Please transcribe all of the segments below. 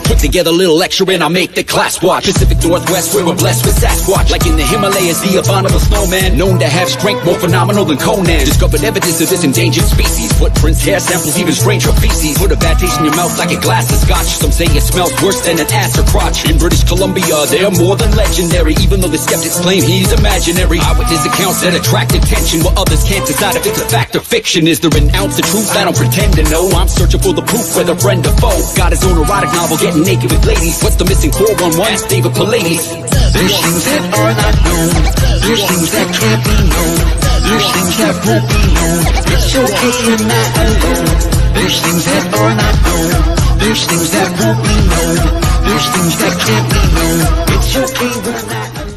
Put together a little lecture and I'll make the class watch. Pacific Northwest, where we're blessed with Sasquatch. Like in the Himalayas, the abominable snowman, known to have strength more phenomenal than Conan. Discovered evidence of this endangered species. Footprints, hair samples, even stranger feces. Put a bad taste in your mouth like a glass of scotch. Some say it smells worse than an ass or crotch. In British Columbia, they're more than legendary, even though the skeptics claim he's imaginary. Eyewitness accounts that attract attention, while others can't decide if it's a fact or fiction. Is there an ounce of truth? I don't pretend to know. I'm searching for the proof, whether friend or foe. Got his own erotic novel, getting naked with ladies. What's the missing 411? Ask David Pallades. There's things that are not known. There's things that can't be known. There's things that won't be known. It's okay, you're not alone. There's things that are not known. There's things that won't be known. There's things that can't be known. It's okay, we're not alone.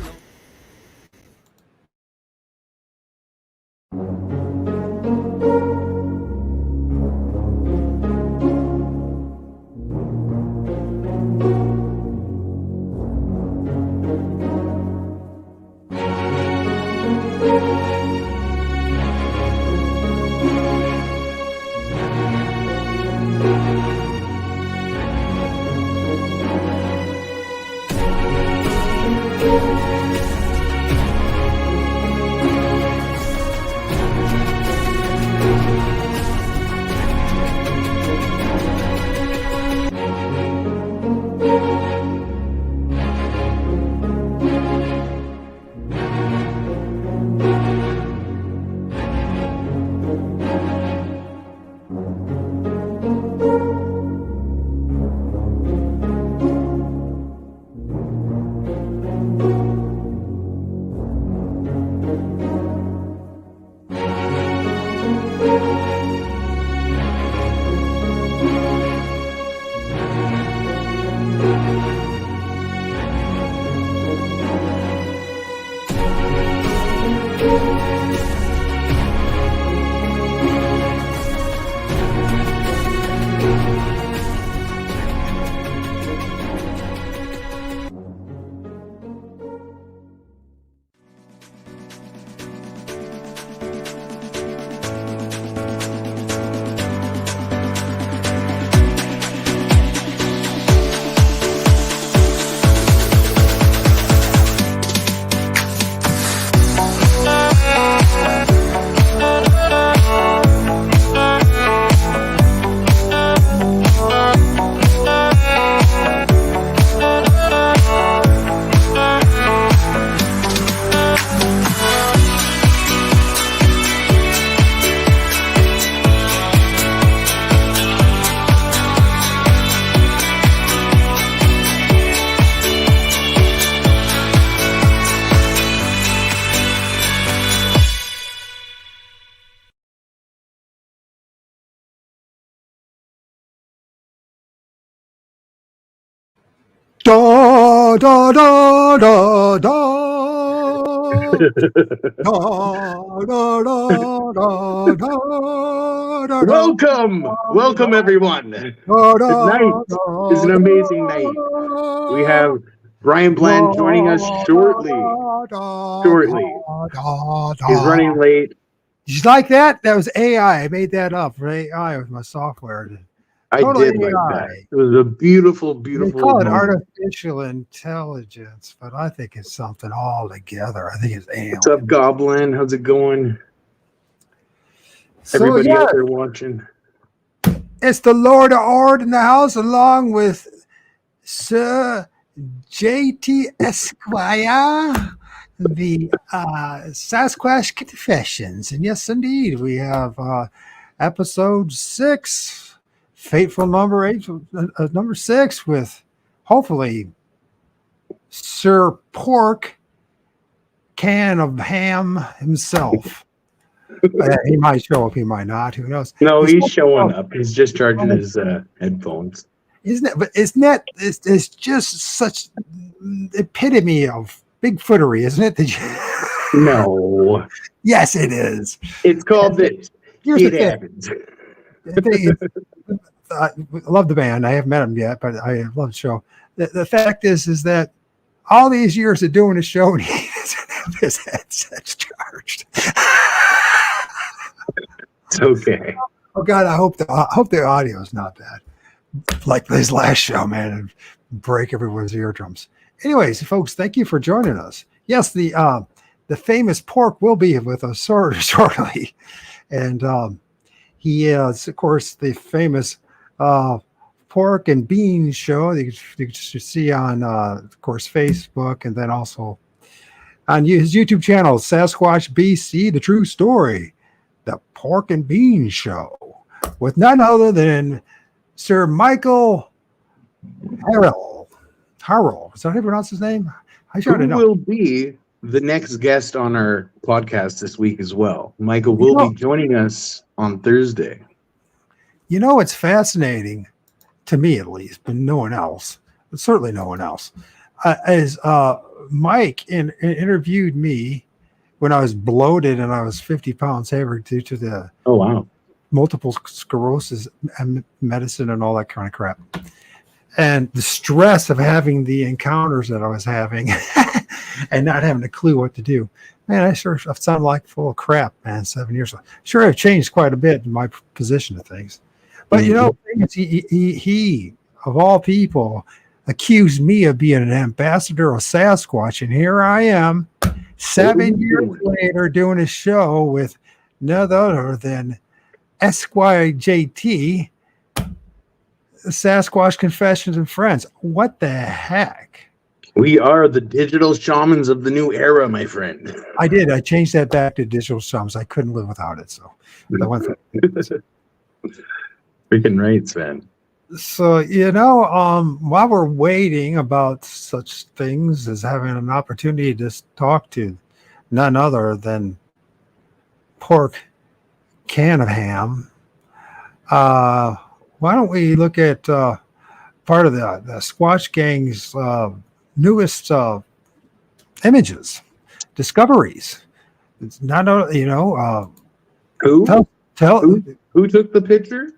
Da da da da da. Welcome everyone. Tonight is an amazing night. We have Brian Bland joining us shortly. He's running late. Did you like that? That was AI. I made that up for AI with my software. I did like that. It was a beautiful, beautiful. They call it artificial intelligence, but I think it's something all together. I think it's alien. What's up, Goblin? How's it going? Everybody out there watching. It's the Lord of O.R.D in the house, along with Sir J.T. Esquire, the Sasquatch Confessions. And yes, indeed, we have episode 6. Fateful number 6 with hopefully Sir Pork Can of Ham himself. He might show up, he might not. Who knows? No, he's showing up. He's just charging his headphones. Isn't it? But isn't that? It's just such epitome of Bigfootery, isn't it? No. Yes, it is. It's called this. It happens. I love the band. I haven't met them yet, but I love the show. The fact is that all these years of doing the show, he doesn't have his headsets charged. It's okay. Oh God, I hope the audio is not bad. Like this last show, man, and break everyone's eardrums. Anyways, folks, thank you for joining us. Yes, the famous Pork will be with us shortly, and he is, of course, the famous Pork and Beans show that you should see on, of course, Facebook, and then also on his YouTube channel, Sasquatch BC, The True Story, the Pork and Beans Show, with none other than Sir Michael Harrell. Is that how you pronounce his name? I should know. Who will be the next guest on our podcast this week as well? Michael will be joining us on Thursday. You know, it's fascinating to me, at least, but no one else, but certainly no one else, is Mike interviewed me when I was bloated and I was 50 pounds heavier due to the multiple sclerosis medicine and all that kind of crap. And the stress of having the encounters that I was having and not having a clue what to do. Man, I sound like full of crap, man, 7 years ago. Sure, I've changed quite a bit in my position of things. But, you know, he, of all people, accused me of being an ambassador of Sasquatch. And here I am, 7 years later, doing a show with none other than Esquire JT, Sasquatch Confessions and Friends. What the heck? We are the digital shamans of the new era, my friend. I did. I changed that back to digital shamans. I couldn't live without it. So I went through. Freaking rights, man. So, you know, while we're waiting about such things as having an opportunity to talk to none other than Pork Can of Ham, why don't we look at part of the Squatch Gang's newest images, discoveries? It's not, you know, who took the picture?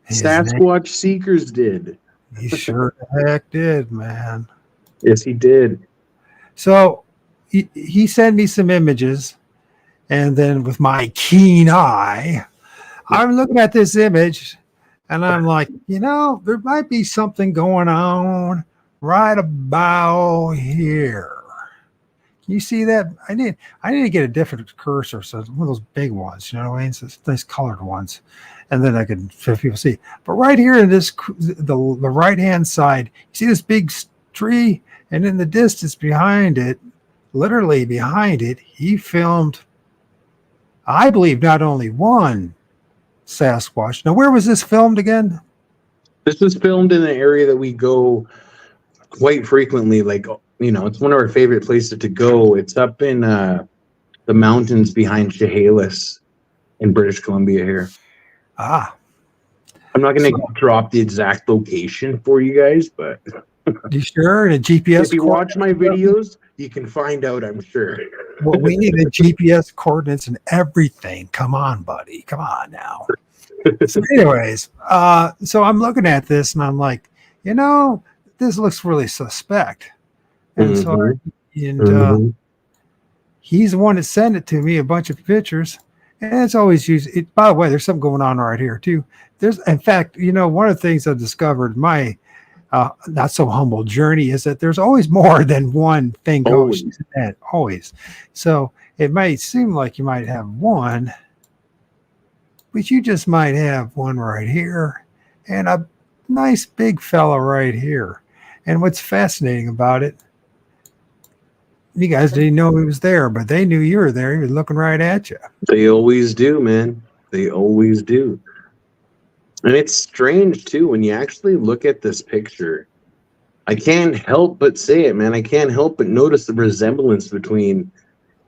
Sasquatch Seekers did. He sure the heck did, man. Yes, he did. So he sent me some images, and then with my keen eye, I'm looking at this image, and I'm like, you know, there might be something going on right about here. Can you see that? I need to get a different cursor, so one of those big ones, you know what I mean? So nice colored ones. And then I can people see. But right here in this, the right hand side, you see this big tree, and in the distance behind it, literally behind it, he filmed, I believe, not only one Sasquatch. Now, where was this filmed again? This was filmed in an area that we go quite frequently. Like, you know, it's one of our favorite places to go. It's up in the mountains behind Chehalis in British Columbia here. I'm not going to drop the exact location for you guys, but you sure? The GPS. If you watch my videos, you can find out, I'm sure. Well, we need the GPS coordinates and everything. Come on, buddy. Come on now. So anyways, so I'm looking at this and I'm like, you know, this looks really suspect. And so he's the one that sent it to me, a bunch of pictures. And it's always used. By the way, there's something going on right here too. In fact, you know, one of the things I've discovered my not so humble journey is that there's always more than one thing going on. Always. So it might seem like you might have one, but you just might have one right here and a nice big fella right here. And what's fascinating about it, you guys didn't know he was there, but they knew you were there. He was looking right at you. They always do, man. They always do. And it's strange, too, when you actually look at this picture. I can't help but say it, man. I can't help but notice the resemblance between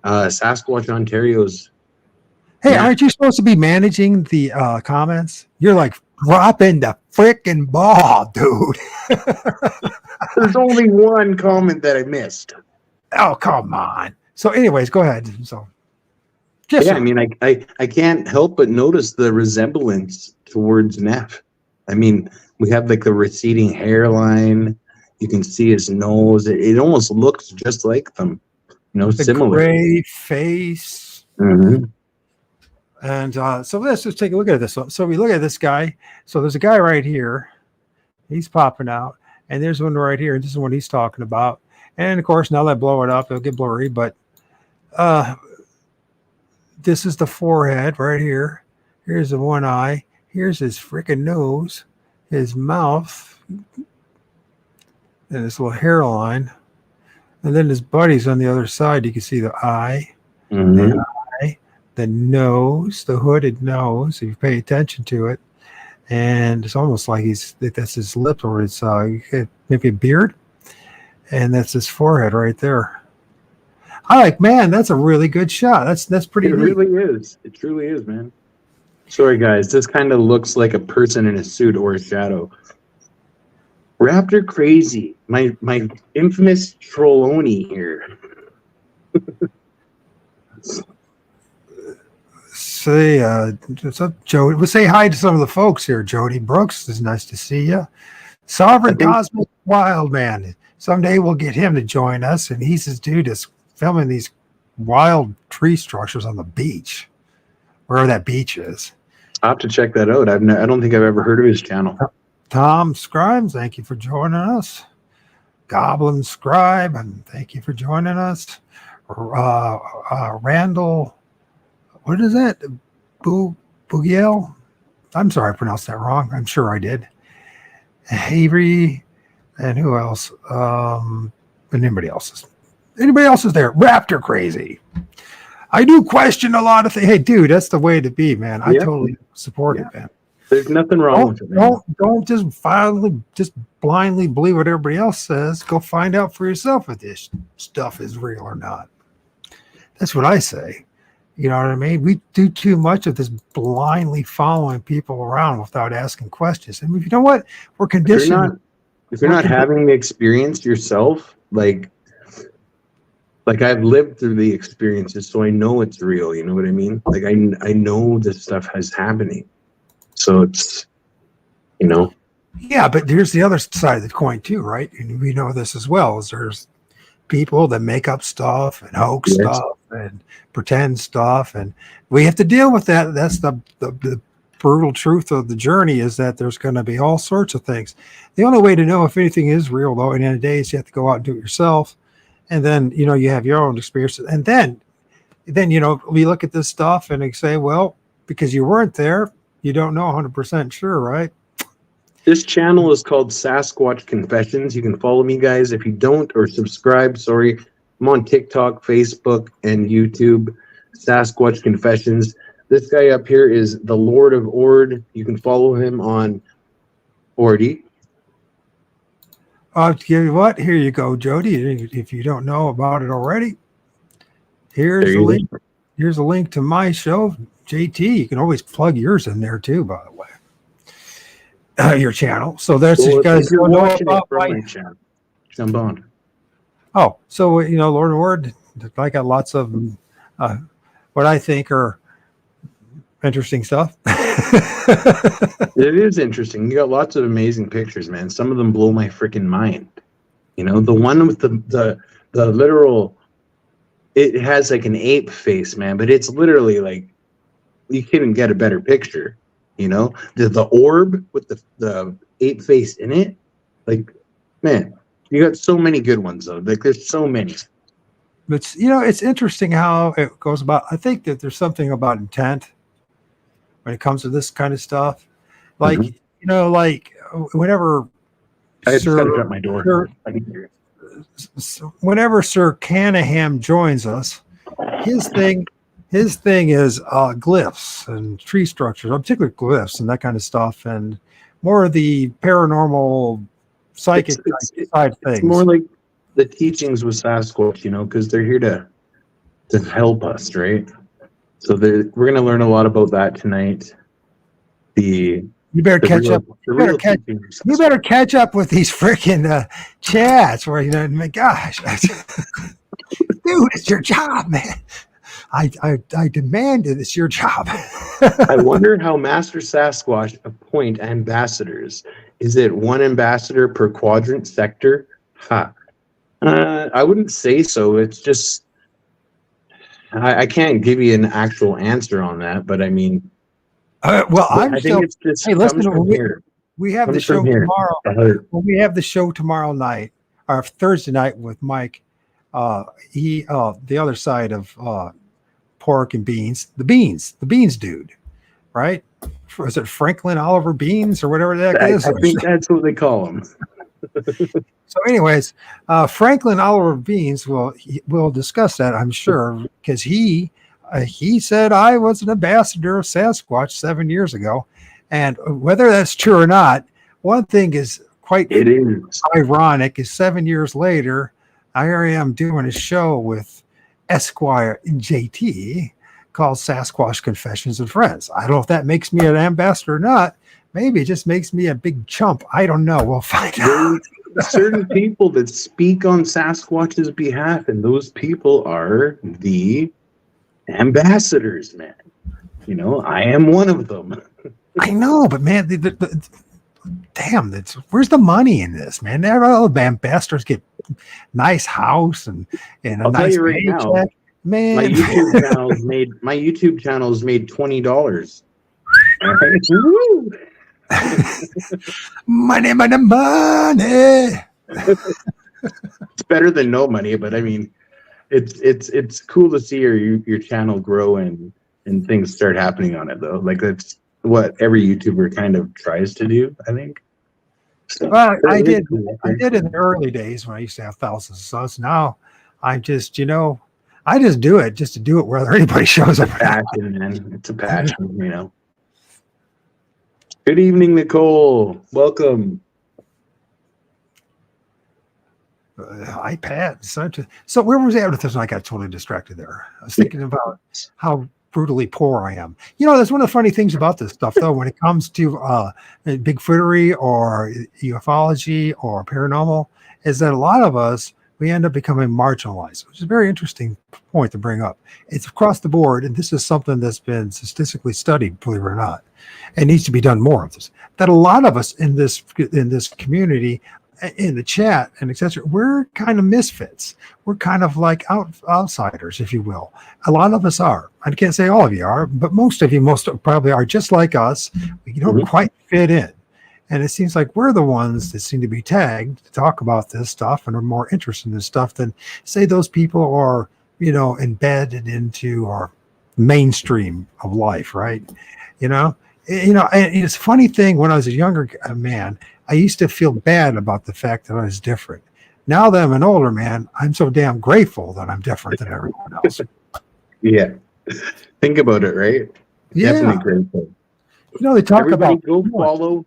Sasquatch Ontario's. Hey, aren't you supposed to be managing the comments? You're like, dropping the frickin' ball, dude. There's only one comment that I missed. Oh, come on. So anyways, go ahead. So I mean, I can't help but notice the resemblance towards Neff. I mean, we have like the receding hairline. You can see his nose. It almost looks just like them. You know, the similar. Gray face. Mm-hmm. And so let's just take a look at this one. So we look at this guy. So there's a guy right here. He's popping out. And there's one right here. This is what he's talking about. And of course, now that I blow it up, it'll get blurry. But this is the forehead right here. Here's the one eye. Here's his freaking nose, his mouth, and his little hairline. And then his buddies on the other side. You can see the eye, the eye, the nose, the hooded nose, if you pay attention to it. And it's almost like that's his lip, or it's maybe a beard. And that's his forehead right there. Man, that's a really good shot. That's pretty neat. It really is. It truly is, man. Sorry, guys. This kind of looks like a person in a suit or a shadow. Raptor crazy. My infamous Trolloni here. Say, what's up, Jody? We'll say hi to some of the folks here. Jody Brooks, it's nice to see you. Sovereign Cosmic Wild Man. Someday we'll get him to join us, and he's this dude that's filming these wild tree structures on the beach, wherever that beach is. I'll have to check that out. I don't think I've ever heard of his channel. Tom Scribe, thank you for joining us. Goblin Scribe, and thank you for joining us. Randall, what is that? Boogiel? I'm sorry I pronounced that wrong. I'm sure I did. Avery, and who else? And anybody else is there. Raptor crazy. I do question a lot of things. Hey, dude, that's the way to be, man. I totally support it, man. There's nothing wrong with it. Don't just blindly believe what everybody else says. Go find out for yourself if this stuff is real or not. That's what I say. You know what I mean? We do too much of this blindly following people around without asking questions. And you know what? We're conditioned. If you're not having the experience yourself, like I've lived through the experiences, so I know it's real. You know what I mean? Like I know this stuff is happening. So it's, you know. Yeah, but here's the other side of the coin too, right? And we know this as well. Is there's people that make up stuff and hoax stuff and pretend stuff, and we have to deal with that. That's the brutal truth of the journey, is that there's going to be all sorts of things. The only way to know if anything is real, though, in the end of the day, is you have to go out and do it yourself. And then, you know, you have your own experiences. And then, you know, we look at this stuff and they say, well, because you weren't there, you don't know 100% sure, right? This channel is called Sasquatch Confessions. You can follow me, guys. If you don't, or subscribe, sorry. I'm on TikTok, Facebook, and YouTube. Sasquatch Confessions. This guy up here is the Lord of O.R.D. You can follow him on O.R.D. I'll tell you what, here you go, Jody. If you don't know about it already, here's the link. Here's a link to my show, JT. You can always plug yours in there too, by the way. Your channel. So there's you guys don't know about my channel. Jump on. Oh, so you know, Lord of O.R.D. I got lots of what I think are interesting stuff. It is interesting. You got lots of amazing pictures, man. Some of them blow my freaking mind. You know, the one with the literal, it has like an ape face, man, but it's literally like, you couldn't get a better picture. You know, the orb with the ape face in it, like, man, you got so many good ones though. Like, there's so many. But you know, it's interesting how it goes about. I think that there's something about intent when it comes to this kind of stuff. Like, you know, like whenever I just gotta shut my door. Whenever Sir Canaham joins us, his thing is glyphs and tree structures, particularly glyphs and that kind of stuff, and more of the paranormal, psychic side of things. It's more like the teachings with Sasquatch, you know, because they're here to help us, right? So we're going to learn a lot about that tonight. You better catch up. You better catch up with these freaking chats where, you know, my gosh, dude, it's your job, man. I demand it. It's your job. I wonder how Master Sasquatch appoint ambassadors. Is it one ambassador per quadrant sector? I wouldn't say so. It's just, I can't give you an actual answer on that, but I mean, Well, I'm I still. think it's just Hey, listen, comes from here. we have the Comes show from here. tomorrow. When we have the show tomorrow night, or Thursday night with Mike, the other side of pork and beans, the beans dude, right? Is it Franklin Oliver Beans or whatever that is? I think that's what they call them. So, anyways, Franklin Oliver Beans will discuss that, I'm sure, because he said I was an ambassador of Sasquatch 7 years ago, and whether that's true or not, one thing is quite ironic is 7 years later, I am doing a show with Esquire and JT called Sasquatch Confessions and Friends. I don't know if that makes me an ambassador or not. Maybe it just makes me a big chump. I don't know. We'll find out. Certain people that speak on Sasquatch's behalf, and those people are the ambassadors, man. You know, I am one of them. I know, but man, damn, where's the money in this, man? All the ambassadors get nice house and a I'll nice tell you right paycheck. now, Man, my YouTube channel's made $20. All right. Woo! money. It's better than no money, but I mean, it's cool to see your channel grow and things start happening on it though. Like that's what every YouTuber kind of tries to do, I think. So, well, I did in the early days when I used to have thousands of subs. Now I'm just, I just do it just to do it whether anybody shows up. It's a passion, man. It's a passion, you know. Good evening, Nicole. Welcome. iPad. So where was I with this? I got totally distracted there. I was thinking about how brutally poor I am. That's one of the funny things about this stuff, though, when it comes to Bigfootery or ufology or paranormal, is that a lot of us, we end up becoming marginalized, which is a very interesting point to bring up. It's across the board, and this is something that's been statistically studied, believe it or not. It needs to be done more of this. That a lot of us in this community, in the chat and etc., we're kind of misfits. We're kind of like outsiders, if you will. A lot of us are. I can't say all of you are, but most of you probably are just like us. We don't quite fit in. And it seems like we're the ones that seem to be tagged to talk about this stuff and are more interested in this stuff than, say, those people are, embedded into our mainstream of life, right? And it's a funny thing. When I was a younger man, I used to feel bad about the fact that I was different. Now that I'm an older man, I'm so damn grateful that I'm different than everyone else. Yeah. Think about it, right? Yeah. Definitely grateful. They talk Everybody about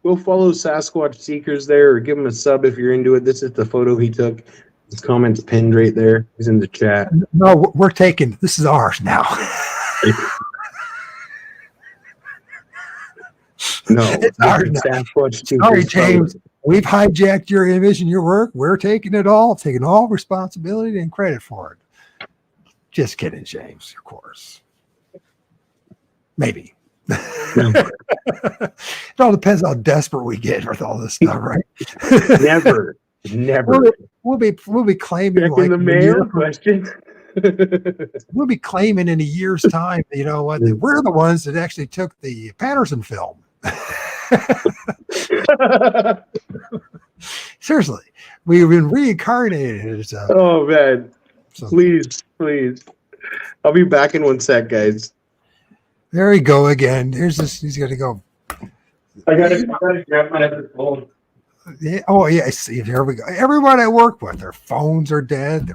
go follow Sasquatch Seekers there, or give him a sub if you're into it. This is the photo he took. His comment's pinned right there. He's in the chat. No, we're taking this is ours now. No, it's ours now. Sasquatch Sorry, James. We've hijacked your image and your work. We're taking it all, taking all responsibility and credit for it. Just kidding, James, of course. Maybe. It all depends how desperate we get with all this stuff, right? Never. We'll be claiming Check in the mail question. We'll be claiming in a year's time, what? We're the ones that actually took the Patterson film. Seriously, we've been reincarnated. Oh man, please. I'll be back in 1 sec, guys. There we go again. Here's this. He's gonna go. I gotta grab my other phone. Yeah, oh yeah, see, here we go. Everyone I work with, their phones are dead.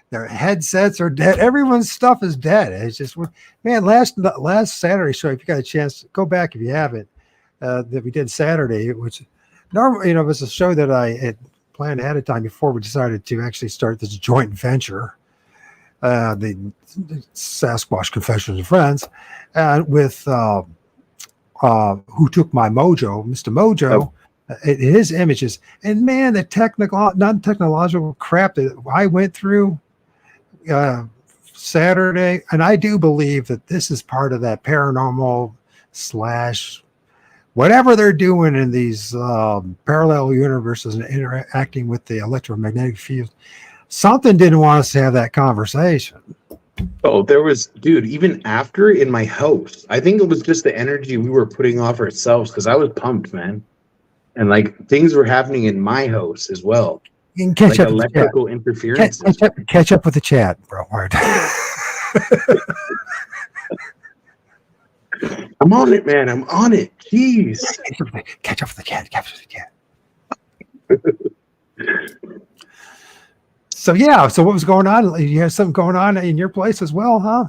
Their headsets are dead. Everyone's stuff is dead. It's just, man. Last Saturday show, if you got a chance, go back if you haven't. That we did Saturday, which normally, was a show that I had planned ahead of time before we decided to actually start this joint venture, the Sasquatch Confessions Friends, with who took my mojo, Mr. Mojo. His images, and man, the non-technological crap that I went through Saturday, and I do believe that this is part of that paranormal / whatever they're doing in these parallel universes and interacting with the electromagnetic field. Something didn't want us to have that conversation. Oh, there was, dude, even after in my house, I think it was just the energy we were putting off ourselves because I was pumped, man. And like things were happening in my house as well. You can catch Like up with the chat. electrical interferences. Catch up with the chat, bro. All right. I'm on it, man. I'm on it. Jeez. Catch up with the cat. Catch up with the cat. So yeah. So what was going on? You had something going on in your place as well, huh?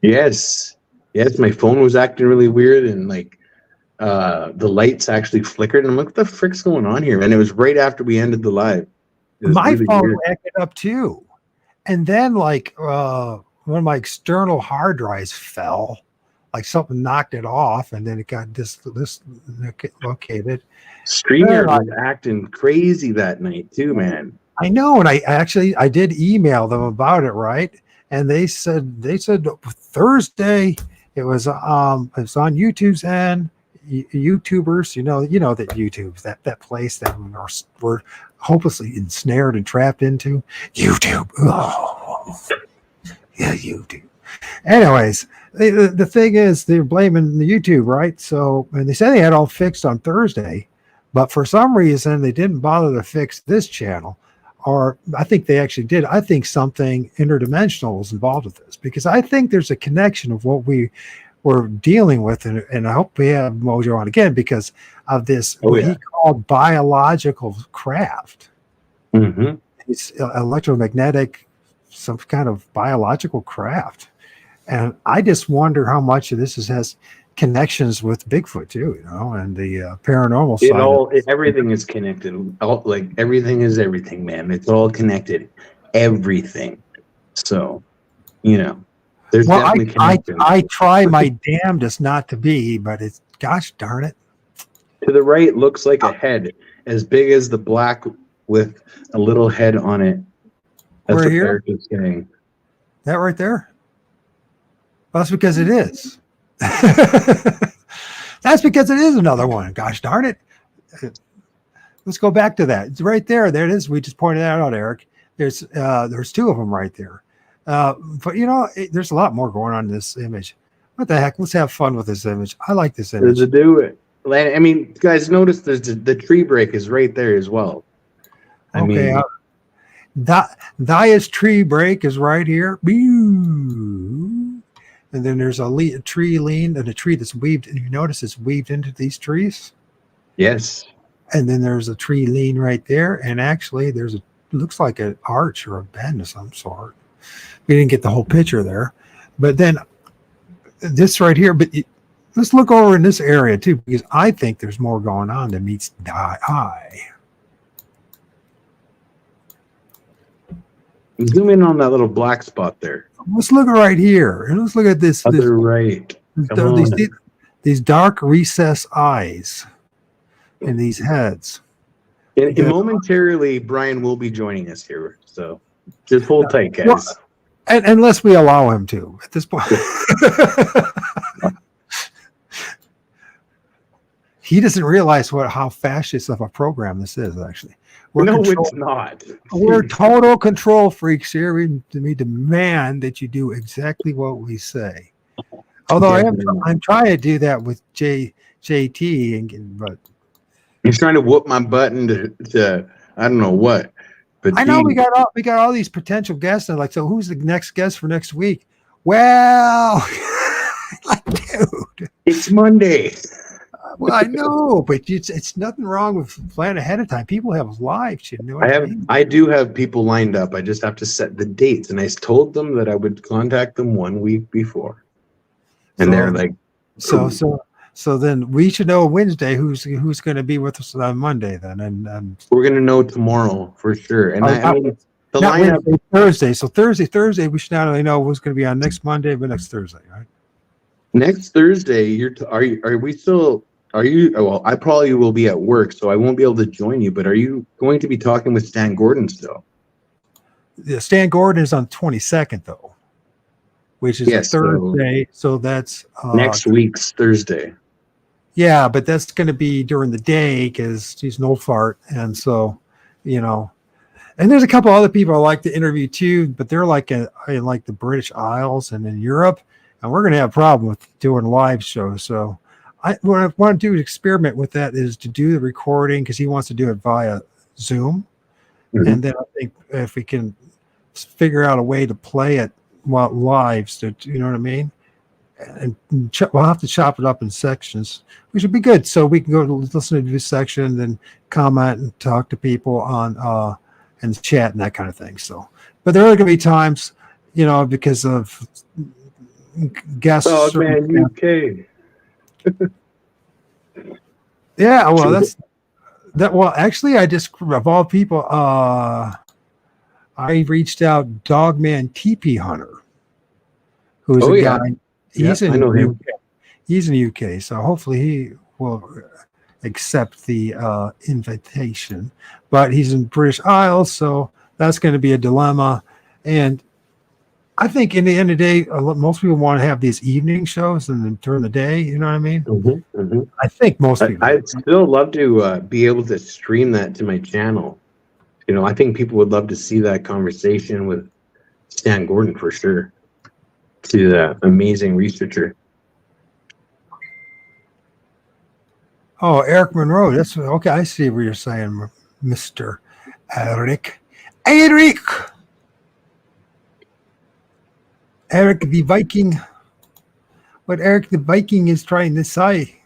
Yes. Yes. My phone was acting really weird, and like the lights actually flickered. And I'm like, what the frick's going on here? And it was right after we ended the live. My really phone acted up too, and then like one of my external hard drives fell. Like something knocked it off, and then it got dislocated. Streamer was acting crazy that night too, man. I know, and I did email them about it, right? And they said Thursday it was on YouTube's end. YouTubers, you know that YouTube's that place that we're hopelessly ensnared and trapped into. YouTube, oh yeah, YouTube. Anyways, the thing is, they're blaming the YouTube, right? So, and they said they had all fixed on Thursday, but for some reason they didn't bother to fix this channel, or I think they actually did. I think something interdimensional was involved with this, because I think there's a connection of what we were dealing with, and I hope we have Mojo on again because of this what he called biological craft. Mm-hmm. It's electromagnetic, some kind of biological craft. And I just wonder how much of this has connections with Bigfoot too, and the paranormal side. Everything is connected. Like everything is everything, man. It's all connected. Everything. So, there's definitely connections. I try my damnedest not to be, but it's gosh darn it. To the right looks like a head, as big as the black with a little head on it. That's what Eric is saying. That right there? Well, that's because it is. That's because it is another one. Gosh darn it. Let's go back to that. It's right there. There it is. We just pointed that out, Eric. There's two of them right there. But there's a lot more going on in this image. What the heck? Let's have fun with this image. I like this image. There's a do it. I mean, guys, notice there's the tree break is right there as well. Daya's tree break is right here. And then there's a tree lean and a tree that's weaved. And you notice it's weaved into these trees? Yes. And then there's a tree lean right there. And actually looks like an arch or a bend of some sort. We didn't get the whole picture there. But then this right here, let's look over in this area too, because I think there's more going on than meets the eye. Zoom in on that little black spot there. Let's look right here, and let's look at this. Right. These dark recess eyes and these heads. And momentarily, Brian will be joining us here, so just hold tight, guys. Well, unless we allow him to at this point. He doesn't realize how fascist of a program this is, actually. It's not. We're total control freaks here. We demand that you do exactly what we say. Although I'm trying to do that with JT, but he's trying to whoop my button to I don't know what. But I know we got all these potential guests, and like, so who's the next guest for next week? Well, like, dude, it's Monday. Well, I know, but it's nothing wrong with planning ahead of time. People have lives, I do have people lined up. I just have to set the dates, and I told them that I would contact them 1 week before, and they're like, so then we should know Wednesday who's going to be with us on Monday then, and we're going to know tomorrow for sure. And the lineup Wednesday, Thursday. So Thursday we should not only know who's going to be on next Monday, but next Thursday, right? Next Thursday, are we still? Are you? Well, I probably will be at work, so I won't be able to join you. But are you going to be talking with Stan Gordon still? Yeah, Stan Gordon is on 22nd, though, which is a Thursday. So that's next week's Thursday. Yeah, but that's going to be during the day because he's no fart, and so And there's a couple other people I like to interview too, but they're like in like the British Isles and in Europe, and we're going to have a problem with doing live shows. So what I want to do to experiment with that is to do the recording because he wants to do it via Zoom, and then I think if we can figure out a way to play it while live, so you know what I mean. And we'll have to chop it up in sections, which would be good. So we can go to listen to this section and then comment and talk to people on and chat and that kind of thing. So, but there are going to be times, you know, because of guests. Oh man, UK. Yeah, well, that's that. Well, actually, I just of all people, I reached out Dogman TP Hunter, who's a guy. He's in I know him. UK. He's in the UK, so hopefully he will accept the invitation. But he's in British Isles, so that's going to be a dilemma. And I think in the end of the day, most people want to have these evening shows and then during the day. You know what I mean? I think most people. I'd still love to be able to stream that to my channel. You know, I think people would love to see that conversation with Stan Gordon for sure. To the amazing researcher. Oh, Eric Monroe. That's okay. I see what you're saying, Mr. Eric. Eric the Viking. What Eric the Viking is trying to say.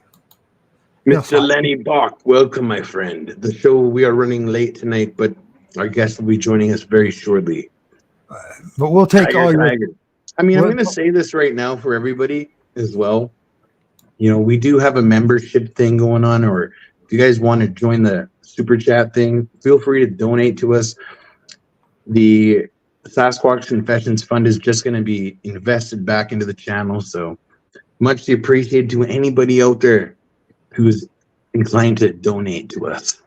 Mr. Lenny Bach, welcome, my friend. The show, we are running late tonight, but our guest will be joining us very shortly. But we'll take all your. I mean, I'm going to say this right now for everybody as well. You know, we do have a membership thing going on, or if you guys want to join the super chat thing, feel free to donate to us. The Sasquatch Confessions Fund is just going to be invested back into the channel. So much appreciated to anybody out there who's inclined to donate to us.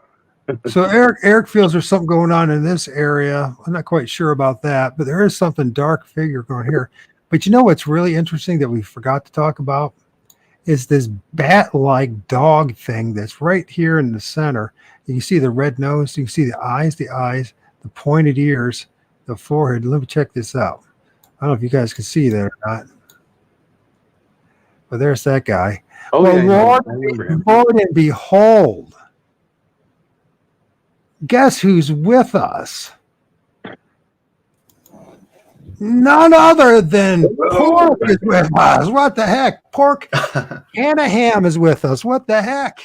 So Eric feels there's something going on in this area. I'm not quite sure about that, but there is something dark figure going here. But you know what's really interesting that we forgot to talk about is this bat-like dog thing that's right here in the center. You can see the red nose, you can see the eyes, the pointed ears, the forehead. Let me check this out. I don't know if you guys can see that or not. But there's that guy. Oh, well, yeah, Lord and behold, guess who's with us? None other than Pork is with us. What the heck? Pork Anaham is with us. What the heck?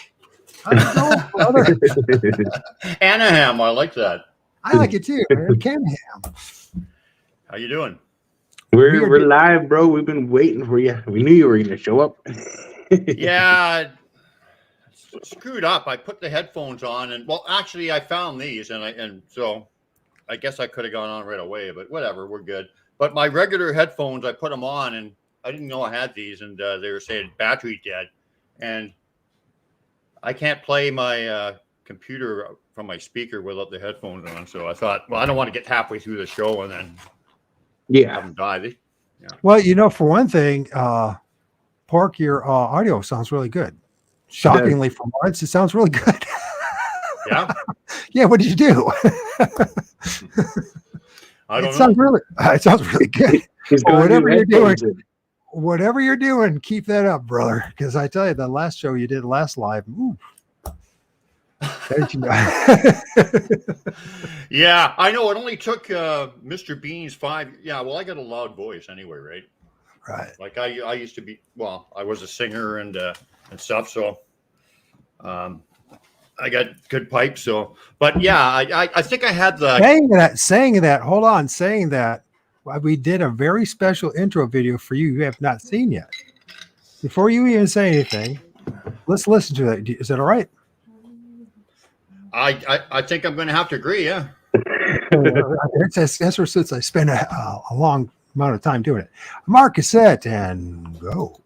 Anaham, I like that. I like it too. Anaham. How you doing? We're live, bro. We've been waiting for you. We knew you were going to show up. Yeah, screwed up. I put the headphones on, and well, actually, I found these, and so I guess I could have gone on right away, but whatever, we're good. But my regular headphones, I put them on, and I didn't know I had these, and they were saying battery dead, and I can't play my computer from my speaker without the headphones on. So I thought, well, I don't want to get halfway through the show and then have them die. Yeah. Well, you know, for one thing, Pork, your audio sounds really good. Shockingly, for once, it sounds really good. Yeah. Yeah. What did you do? I don't know. It sounds really good. Whatever you're doing, keep that up, brother. Because I tell you, the last show you did last live, ooh. Yeah, I know. It only took Mr. Bean's 5. Yeah, well, I got a loud voice anyway, right? Right. Like I used to be. Well, I was a singer and stuff. So, I got good pipes. So, but yeah, I think I had the saying that. We did a very special intro video for you have not seen yet. Before you even say anything, let's listen to that. Is that all right? I think I'm going to have to agree. Yeah. That's since I spent a long amount of time doing it. Mark cassette and go.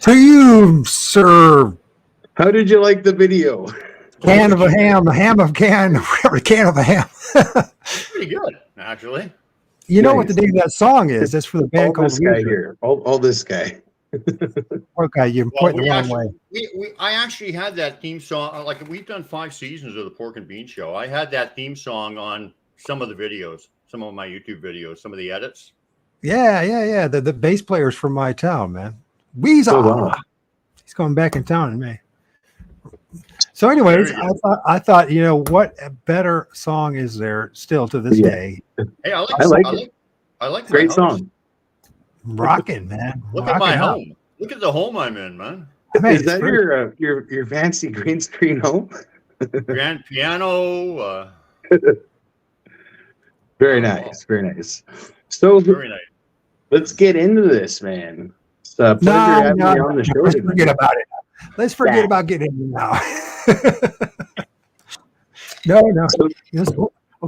To you, sir. How did you like the video? Can of a ham, a ham of can, whatever, can of a ham. Pretty good, actually. You know what the name of that song is? That's for the band All called this guy Weezer. here. All this guy. Okay, you're pointing the wrong way. I actually had that theme song. Like we've done 5 seasons of the Pork and Bean Show. I had that theme song on some of the videos, some of my YouTube videos, some of the edits. Yeah. The bass player's from my town, man. Weezer. Oh, wow. He's coming back in town in May. So, anyways, I thought, you know, what a better song is there still to this day? Hey, I like Great song. Rocking, man. Look at my home. Look at the home I'm in, man. Is that your fancy green screen home? Grand piano. Very nice. Very nice. So Very nice. Let's get into this, man. It's a pleasure having you on the show. Let's forget about it. Let's forget about getting in now. No.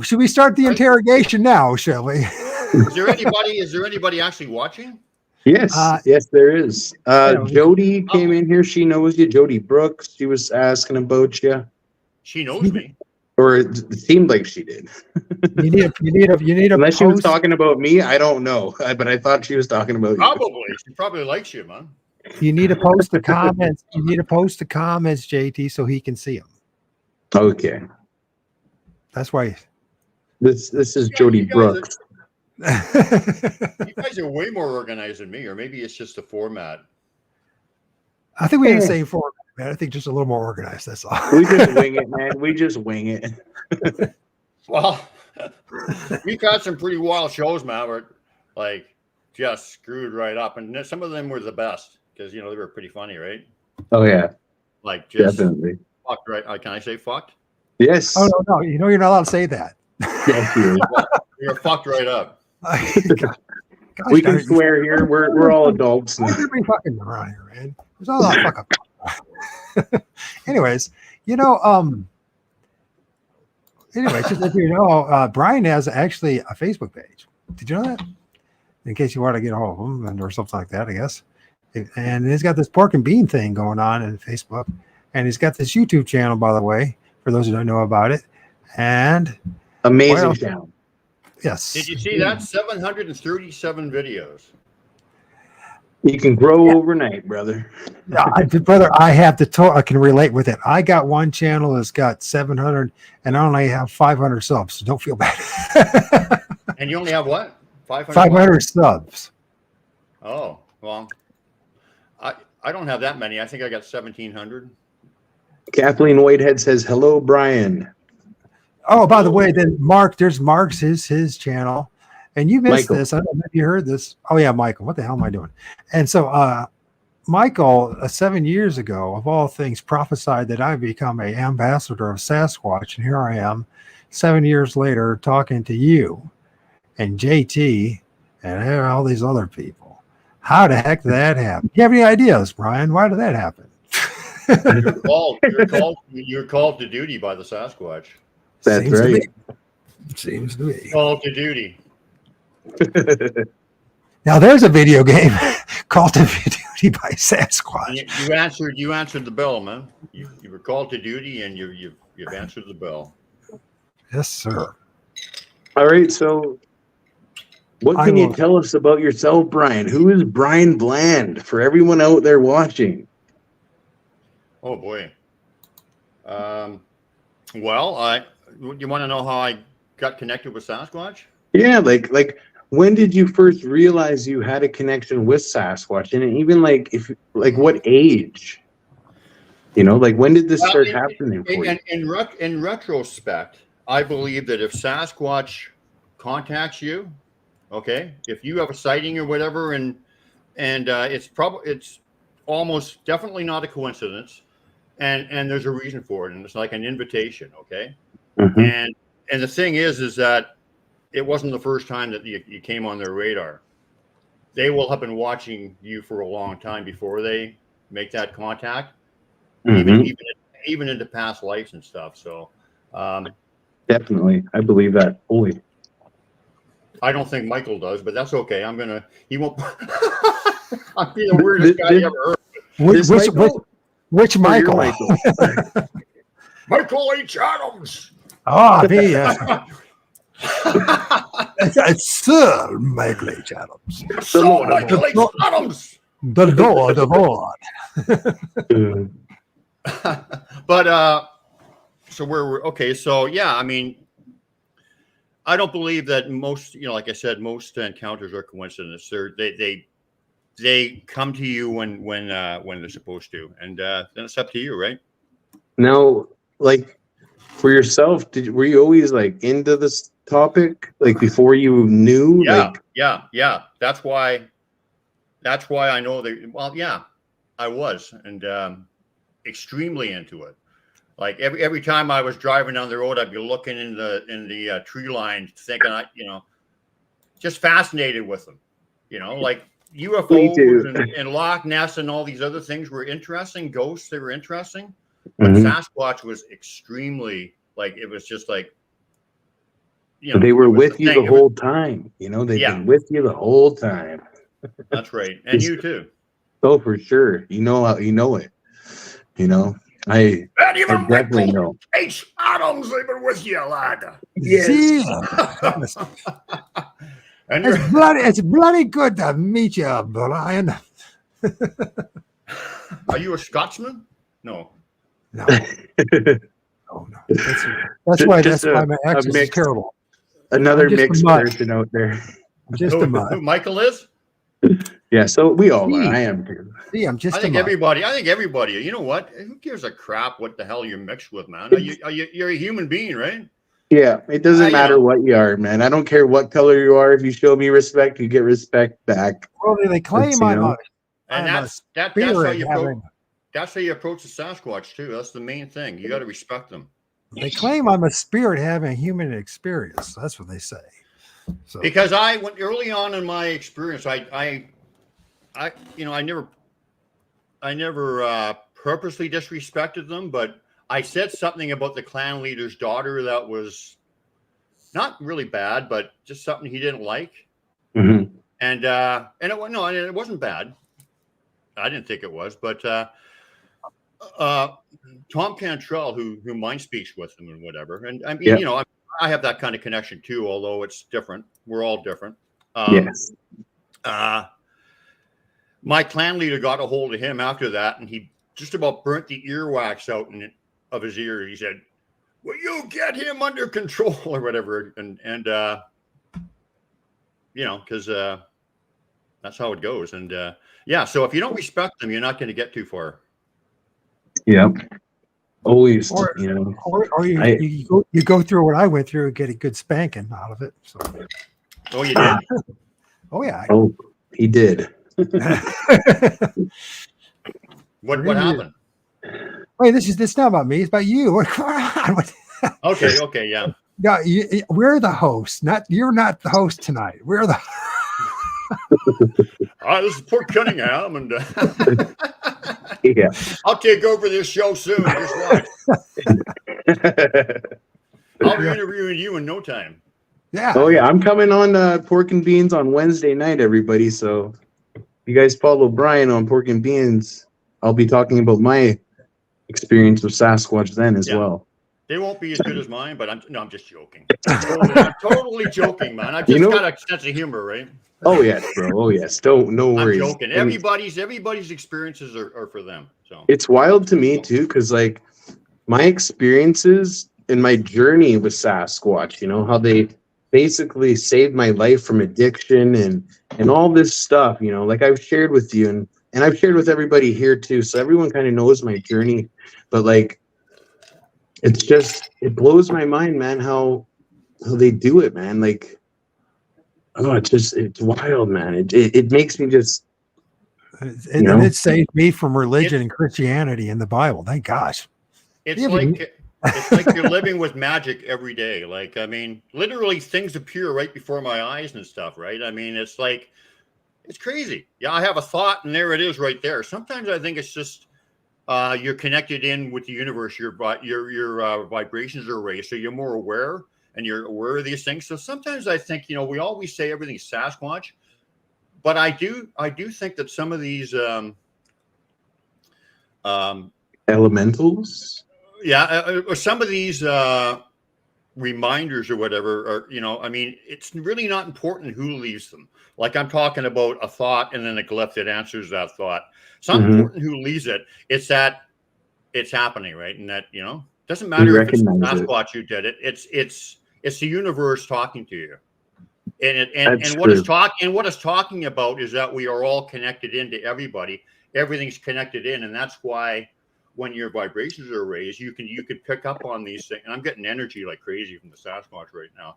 Should we start the interrogation now, shall we? Is there anybody actually watching? Yes, yes, there is. Jody came in here. She knows you. Jody Brooks. She was asking about you. She knows me. Or it seemed like she did. You need a Unless she was talking about me, I don't know. But I thought she was talking about you. She probably likes you, man. You need to post the comments. You need to post the comments, JT, so he can see them. Okay. That's why. This is Jody Brooks. You guys are way more organized than me, or maybe it's just the format. I think we have the same format, man. I think just a little more organized. That's all. We just wing it, man. We just wing it. Well, we've had some pretty wild shows, man. Where like just screwed right up, and some of them were the best because you know they were pretty funny, right? Oh yeah, like just definitely fucked right. Can I say fucked? Yes. Oh no, you know you're not allowed to say that. Yes, you're fucked right up. Gosh, we can swear here. We're all adults. Why are we fucking around here, man? There's all that fuck up. Anyways, you know, just if you know, Brian has actually a Facebook page. Did you know that? In case you want to get a hold of him or something like that, I guess. And he's got this pork and bean thing going on in Facebook, and he's got this YouTube channel, by the way, for those who don't know about it. And amazing channel. Yes. Did you see that? 737 videos. You can grow overnight, brother. Brother, I have I can relate with it. I got one channel that's got 700, and I only have 500 subs. So don't feel bad. And you only have what? 500 subs. Oh, well, I don't have that many. I think I got 1,700. Kathleen Whitehead says, hello, Brian. Oh, by the way, then there's Mark's his channel. And you missed this. I don't know if you heard this. Oh, yeah, Michael. What the hell am I doing? And so Michael, 7 years ago, of all things, prophesied that I'd become an ambassador of Sasquatch. And here I am, 7 years later, talking to you and JT and all these other people. How the heck did that happen? Do you have any ideas, Brian? Why did that happen? You're called to duty by the Sasquatch. That's right. Seems to be. Called to duty. Now there's a video game called to duty by Sasquatch. You answered the bell, man. You were called to duty, and you've answered the bell. Yes, sir. All right. So, what can you tell us about yourself, Brian? Who is Brian Bland for everyone out there watching? Oh boy. Well, you want to know how I got connected with Sasquatch? Yeah, like when did you first realize you had a connection with Sasquatch, and even what age? You know, like when did this start happening for you? In retrospect, I believe that if Sasquatch contacts you, okay, if you have a sighting or whatever, and it's almost definitely not a coincidence, and there's a reason for it, and it's like an invitation, okay. Mm-hmm. And the thing is that it wasn't the first time that you came on their radar. They will have been watching you for a long time before they make that contact, even into past lives and stuff. So, definitely, I believe that fully. I don't think Michael does, but that's okay. He won't. I'll be the weirdest guy you ever heard. Which, This which, which, Michael? which Or your Michael? Michael? Michael H. Adams. Oh, me, yes. It's Sir Michael H. Adams, So Lord of Michael H. Adams. the Lord of Lord. But so we're okay. So yeah, I mean, I don't believe that most, like I said, most encounters are coincidence. They come to you when they're supposed to, and then it's up to you, right? Now, like for yourself, were you always like into this topic, like before you knew? Yeah. That's why I know that. Well, yeah, I was, and extremely into it. Like every time I was driving down the road, I'd be looking in the tree line, thinking just fascinated with them. Like Me UFOs too. and Loch Ness and all these other things were interesting. Ghosts, they were interesting, but Mhm. Sasquatch was extremely it was just like But they were it was with the you thing. the whole time. They've Yeah, been with you the whole time. that's right, and you too. Oh, for sure. You know it. I And even definitely Michael know. H. Adams, they've been with you, lad. See, And it's bloody good to meet you, Brian. are you a Scotsman? No. No, no. That's why my accent is mixed, terrible. another I'm just a mixed mutt. person out there. I'm just a mutt. Who Michael is? Yeah, so we all are. See. I am too. See, I'm just I a think mutt. everybody. You know what? Who gives a crap what the hell you're mixed with, man? You're a human being, right? Yeah, it doesn't You matter know. what you are, man. I don't care what color you are. If you show me respect, you get respect back. Well, they claim I'm a And I'm a that's how spirit you having. that's how you approach the Sasquatch too. That's the main thing. You got to respect them. They claim I'm a spirit having human experience. That's what they say. So Because I went early on in my experience, I never purposely disrespected them, but I said something about the clan leader's daughter that was not really bad, but just something he didn't like. Mhm. And it wasn't bad. I didn't think it was, but Tom Cantrell, who mind speaks with him and whatever, and I mean, Yeah. I have that kind of connection too, although it's different. We're all different. Yes. My clan leader got a hold of him after that, and he just about burnt the earwax out of his ear. He said, "Will you get him under control or whatever?" And because that's how it goes. And so if you don't respect them, you're not going to get too far. Yeah. Always, or you go through what I went through and get a good spanking out of it. So Oh, you did? oh yeah. Oh, he did. What happened? Wait, this is not about me. It's about you. Okay, yeah. No, we're the host. You're not the host tonight. We're the. This is Port Cunningham, and Yeah. I'll take over this show soon. Just watch. I'll be interviewing you in no time. Yeah. Oh yeah, I'm coming on Pork and Beans on Wednesday night, everybody. So if you guys follow Brian on Pork and Beans, I'll be talking about my experience with Sasquatch then as well. They won't be as good as mine, but I'm just joking. I'm totally joking, man. I've just got a sense of humor, right? Oh yes, bro. Oh yes. No worries. I'm joking. Everybody's experiences are for them. So it's wild to me too, because like my experiences in my journey with Sasquatch, how they basically saved my life from addiction and all this stuff, like I've shared with you and I've shared with everybody here too. So everyone kind of knows my journey, but like it blows my mind, man, how they do it, man. Like, oh, it's wild, man. It makes me just, and it saved me from religion and Christianity and the Bible. Thank gosh. It's like you're living with magic every day. Like, I mean, literally things appear right before my eyes and stuff, right? I mean, it's like, it's crazy. Yeah, I have a thought and there it is right there. Sometimes I think it's just you're connected in with the universe. Your vibrations are raised, so you're more aware and you're aware of these things. So sometimes I think, we always say everything's Sasquatch, but I do think that some of these Elementals. Yeah, or some of these reminders or whatever, or I mean, it's really not important who leaves them. Like I'm talking about a thought and then a glyph that answers that thought. It's not important who leaves it. It's that it's happening, right? And that doesn't matter if it's the Sasquatch who did it. It's the universe talking to you. And what it's talking about is that we are all connected into everybody. Everything's connected in, and that's why when your vibrations are raised, you can pick up on these things. And I'm getting energy like crazy from the Sasquatch right now.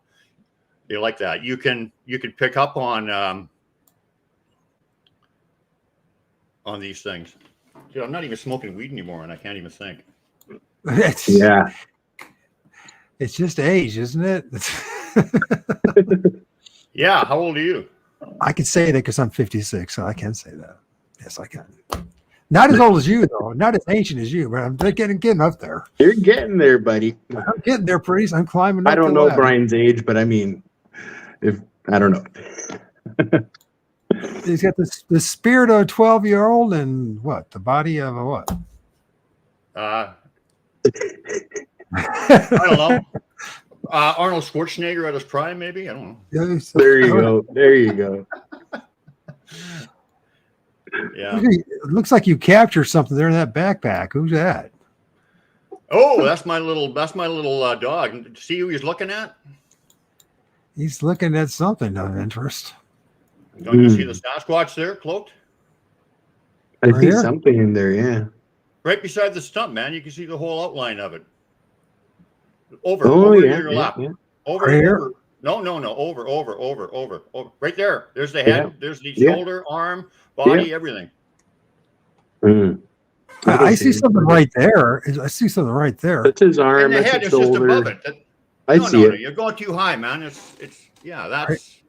You like that? You can pick up on these things. Dude, I'm not even smoking weed anymore, and I can't even think. It's just age, isn't it? Yeah. How old are you? I can say that because I'm 56, so I can say that. Yes, I can. Not as old as you, though. Not as ancient as you, but I'm getting up there. You're getting there, buddy. I'm getting there, pretty. I'm climbing up. I don't know Brian's age, but I mean, I don't know. He's got the spirit of a 12-year-old and what? The body of a what? I don't know. Arnold Schwarzenegger at his prime, maybe? I don't know. There you go. There you go. Yeah. It looks like you captured something there in that backpack. Who's that? Oh, that's my little dog. See who he's looking at? He's looking at something of interest. Don't you see the Sasquatch there, cloaked? I see something in there, yeah. Right beside the stump, man. You can see the whole outline of it. Over to your left. Yeah. Over here. No. Over. Right there. There's the head. Yeah. There's the shoulder, arm, body, everything. I see something right there. I see something right there. That's his arm. And the head is just above it. I see it. You're going too high, man. It's that's. Right.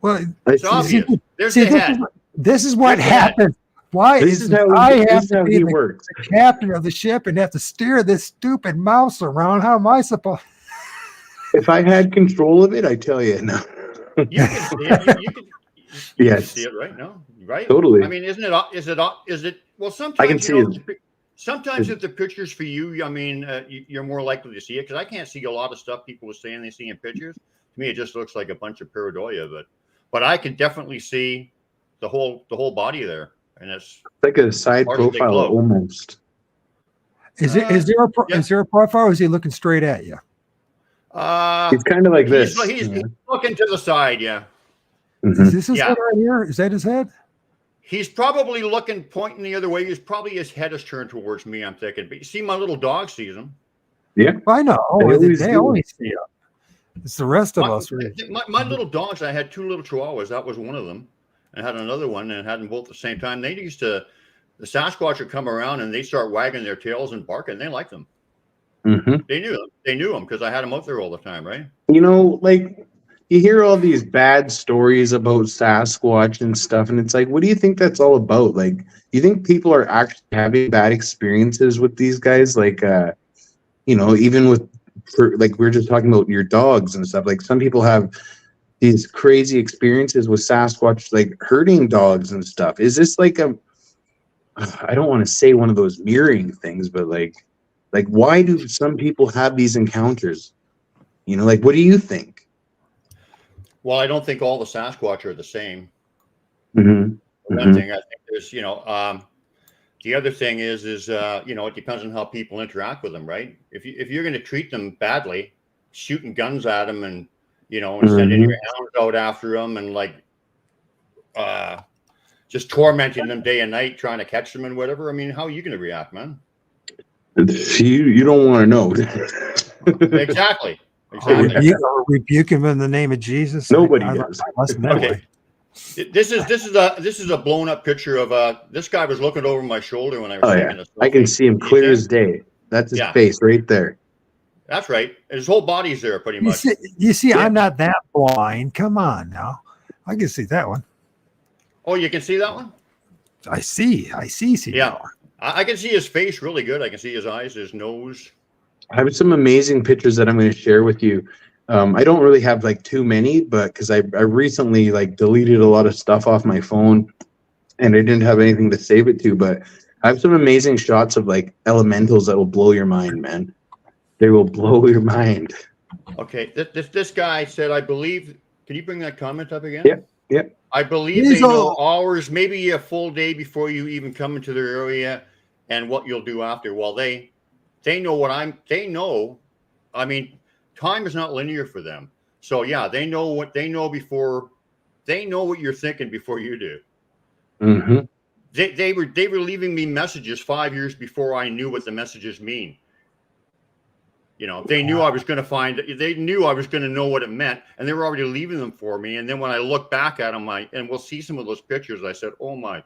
Well, it's obvious. There's the head. This is what happens. Why this is how I have to be the captain of the ship and have to steer this stupid mouse around? How am I supposed? If I had control of it, I tell you, no. You can see it. You can see it right now, right? Totally. I mean, is it? Well, sometimes I can see it. Sometimes if the picture's for you, I mean, you're more likely to see it because I can't see a lot of stuff people were saying they see in pictures. To me, it just looks like a bunch of pareidolia, but I can definitely see the whole body there. And it's like a side profile almost. Is there a profile or is he looking straight at you? He's kind of like this. He's looking to the side, yeah. Mm-hmm. Is this his head right here? Is that his head? He's probably pointing the other way. His head is turned towards me, I'm thinking. But you see, my little dog sees him. Yeah. I know. They always see him. It's the rest of us. Right? My little dogs, I had two little chihuahuas. That was one of them. I had another one and had them both at the same time. The Sasquatch would come around and they start wagging their tails and barking. They liked them. Mm-hmm. They knew them because I had them out there all the time, right? Like you hear all these bad stories about Sasquatch and stuff, and it's like, what do you think that's all about? Like, you think people are actually having bad experiences with these guys? Like, even like we were just talking about your dogs and stuff. Like, some people have these crazy experiences with Sasquatch, like hurting dogs and stuff. Is this like I don't want to say one of those mirroring things, but like why do some people have these encounters? Like, what do you think? Well, I don't think all the Sasquatch are the same. Mm-hmm. One thing, I think there's, the other thing is it depends on how people interact with them, right? If you're going to treat them badly, shooting guns at them and sending your hounds out after them and just tormenting them day and night, trying to catch them and whatever. I mean, how are you going to react, man? You don't want to know. Exactly. Rebuke him in the name of Jesus. Nobody does. Okay. This is a blown up picture of this guy was looking over my shoulder when I was taking this. I can see him clear as day. That's his face right there. That's right. His whole body's there pretty much. You see, I'm not that blind. Come on now. I can see that one. Oh, you can see that one? I see. Yeah. I can see his face really good. I can see his eyes, his nose. I have some amazing pictures that I'm going to share with you. I don't really have too many, but because I recently deleted a lot of stuff off my phone and I didn't have anything to save it to, but I have some amazing shots of like elementals that will blow your mind, man. They will blow your mind. Okay, this guy said, I believe. Can you bring that comment up again? Yep, yep. I believe they know hours, maybe a full day before you even come into their area, and what you'll do after. Well, they know what they know. I mean, time is not linear for them. So yeah, they know what they know before. They know what you're thinking before you do. Mm-hmm. They were leaving me messages 5 years before I knew what the messages mean. You know, they knew I was going to they knew I was going to know what it meant, and they were already leaving them for me. And then when I look back at them, and we'll see some of those pictures, I said, oh my,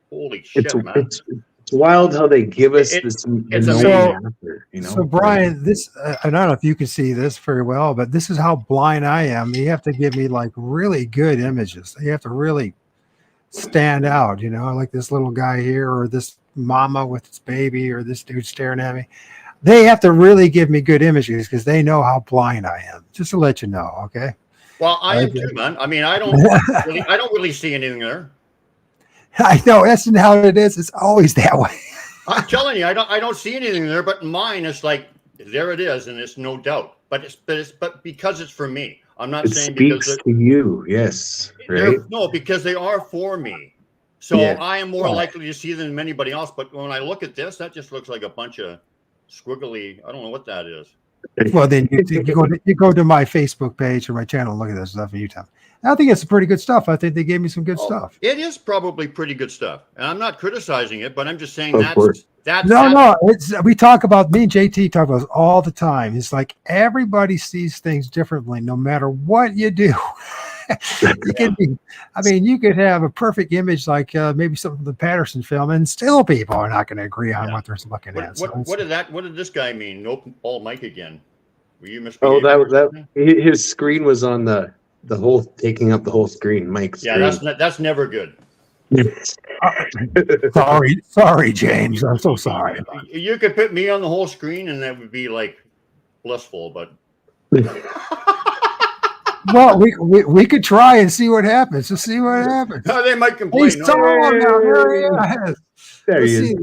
holy shit, man. It's wild how they give us this. It's after, you know? So Brian, this, I don't know if you can see this very well, but this is how blind I am. You have to give me like really good images. You have to really stand out, you know, like this little guy here, or this mama with its baby, or this dude staring at me. They have to really give me good images because they know how blind I am. Just to let you know, okay? Well, I am too, man. I mean, I don't really see anything there. I know that's how it is. It's always that way. I'm telling you, I don't see anything there. But mine, it's like there it is, and it's no doubt. But because it's for me. I'm not saying because it speaks to you. Yes, right? No, because they are for me. So yeah. I am more likely to see them than anybody else. But when I look at this, that just looks like a bunch of squiggly. I don't know what that is. Well, then you go to my Facebook page or my channel and look at this stuff, and you tell me. I think it's pretty good stuff. I think they gave me some good stuff. It is probably pretty good stuff, and I'm not criticizing it, but I'm just saying we talk about, me and JT talk about this all the time. It's like everybody sees things differently, no matter what you do. You could have a perfect image like maybe something from the Patterson film, and still people are not going to agree on what they're looking at. What did this guy mean? Nope, all Mike again. Were you misbehaving? Oh, that his screen was on the whole, taking up the whole screen. Mike's screen. That's never good. sorry, James. I'm so sorry. You could put me on the whole screen, and that would be like blissful, but. Well, we could try and see what happens. Just see what happens. No, they might complain. He's tall now. There he is.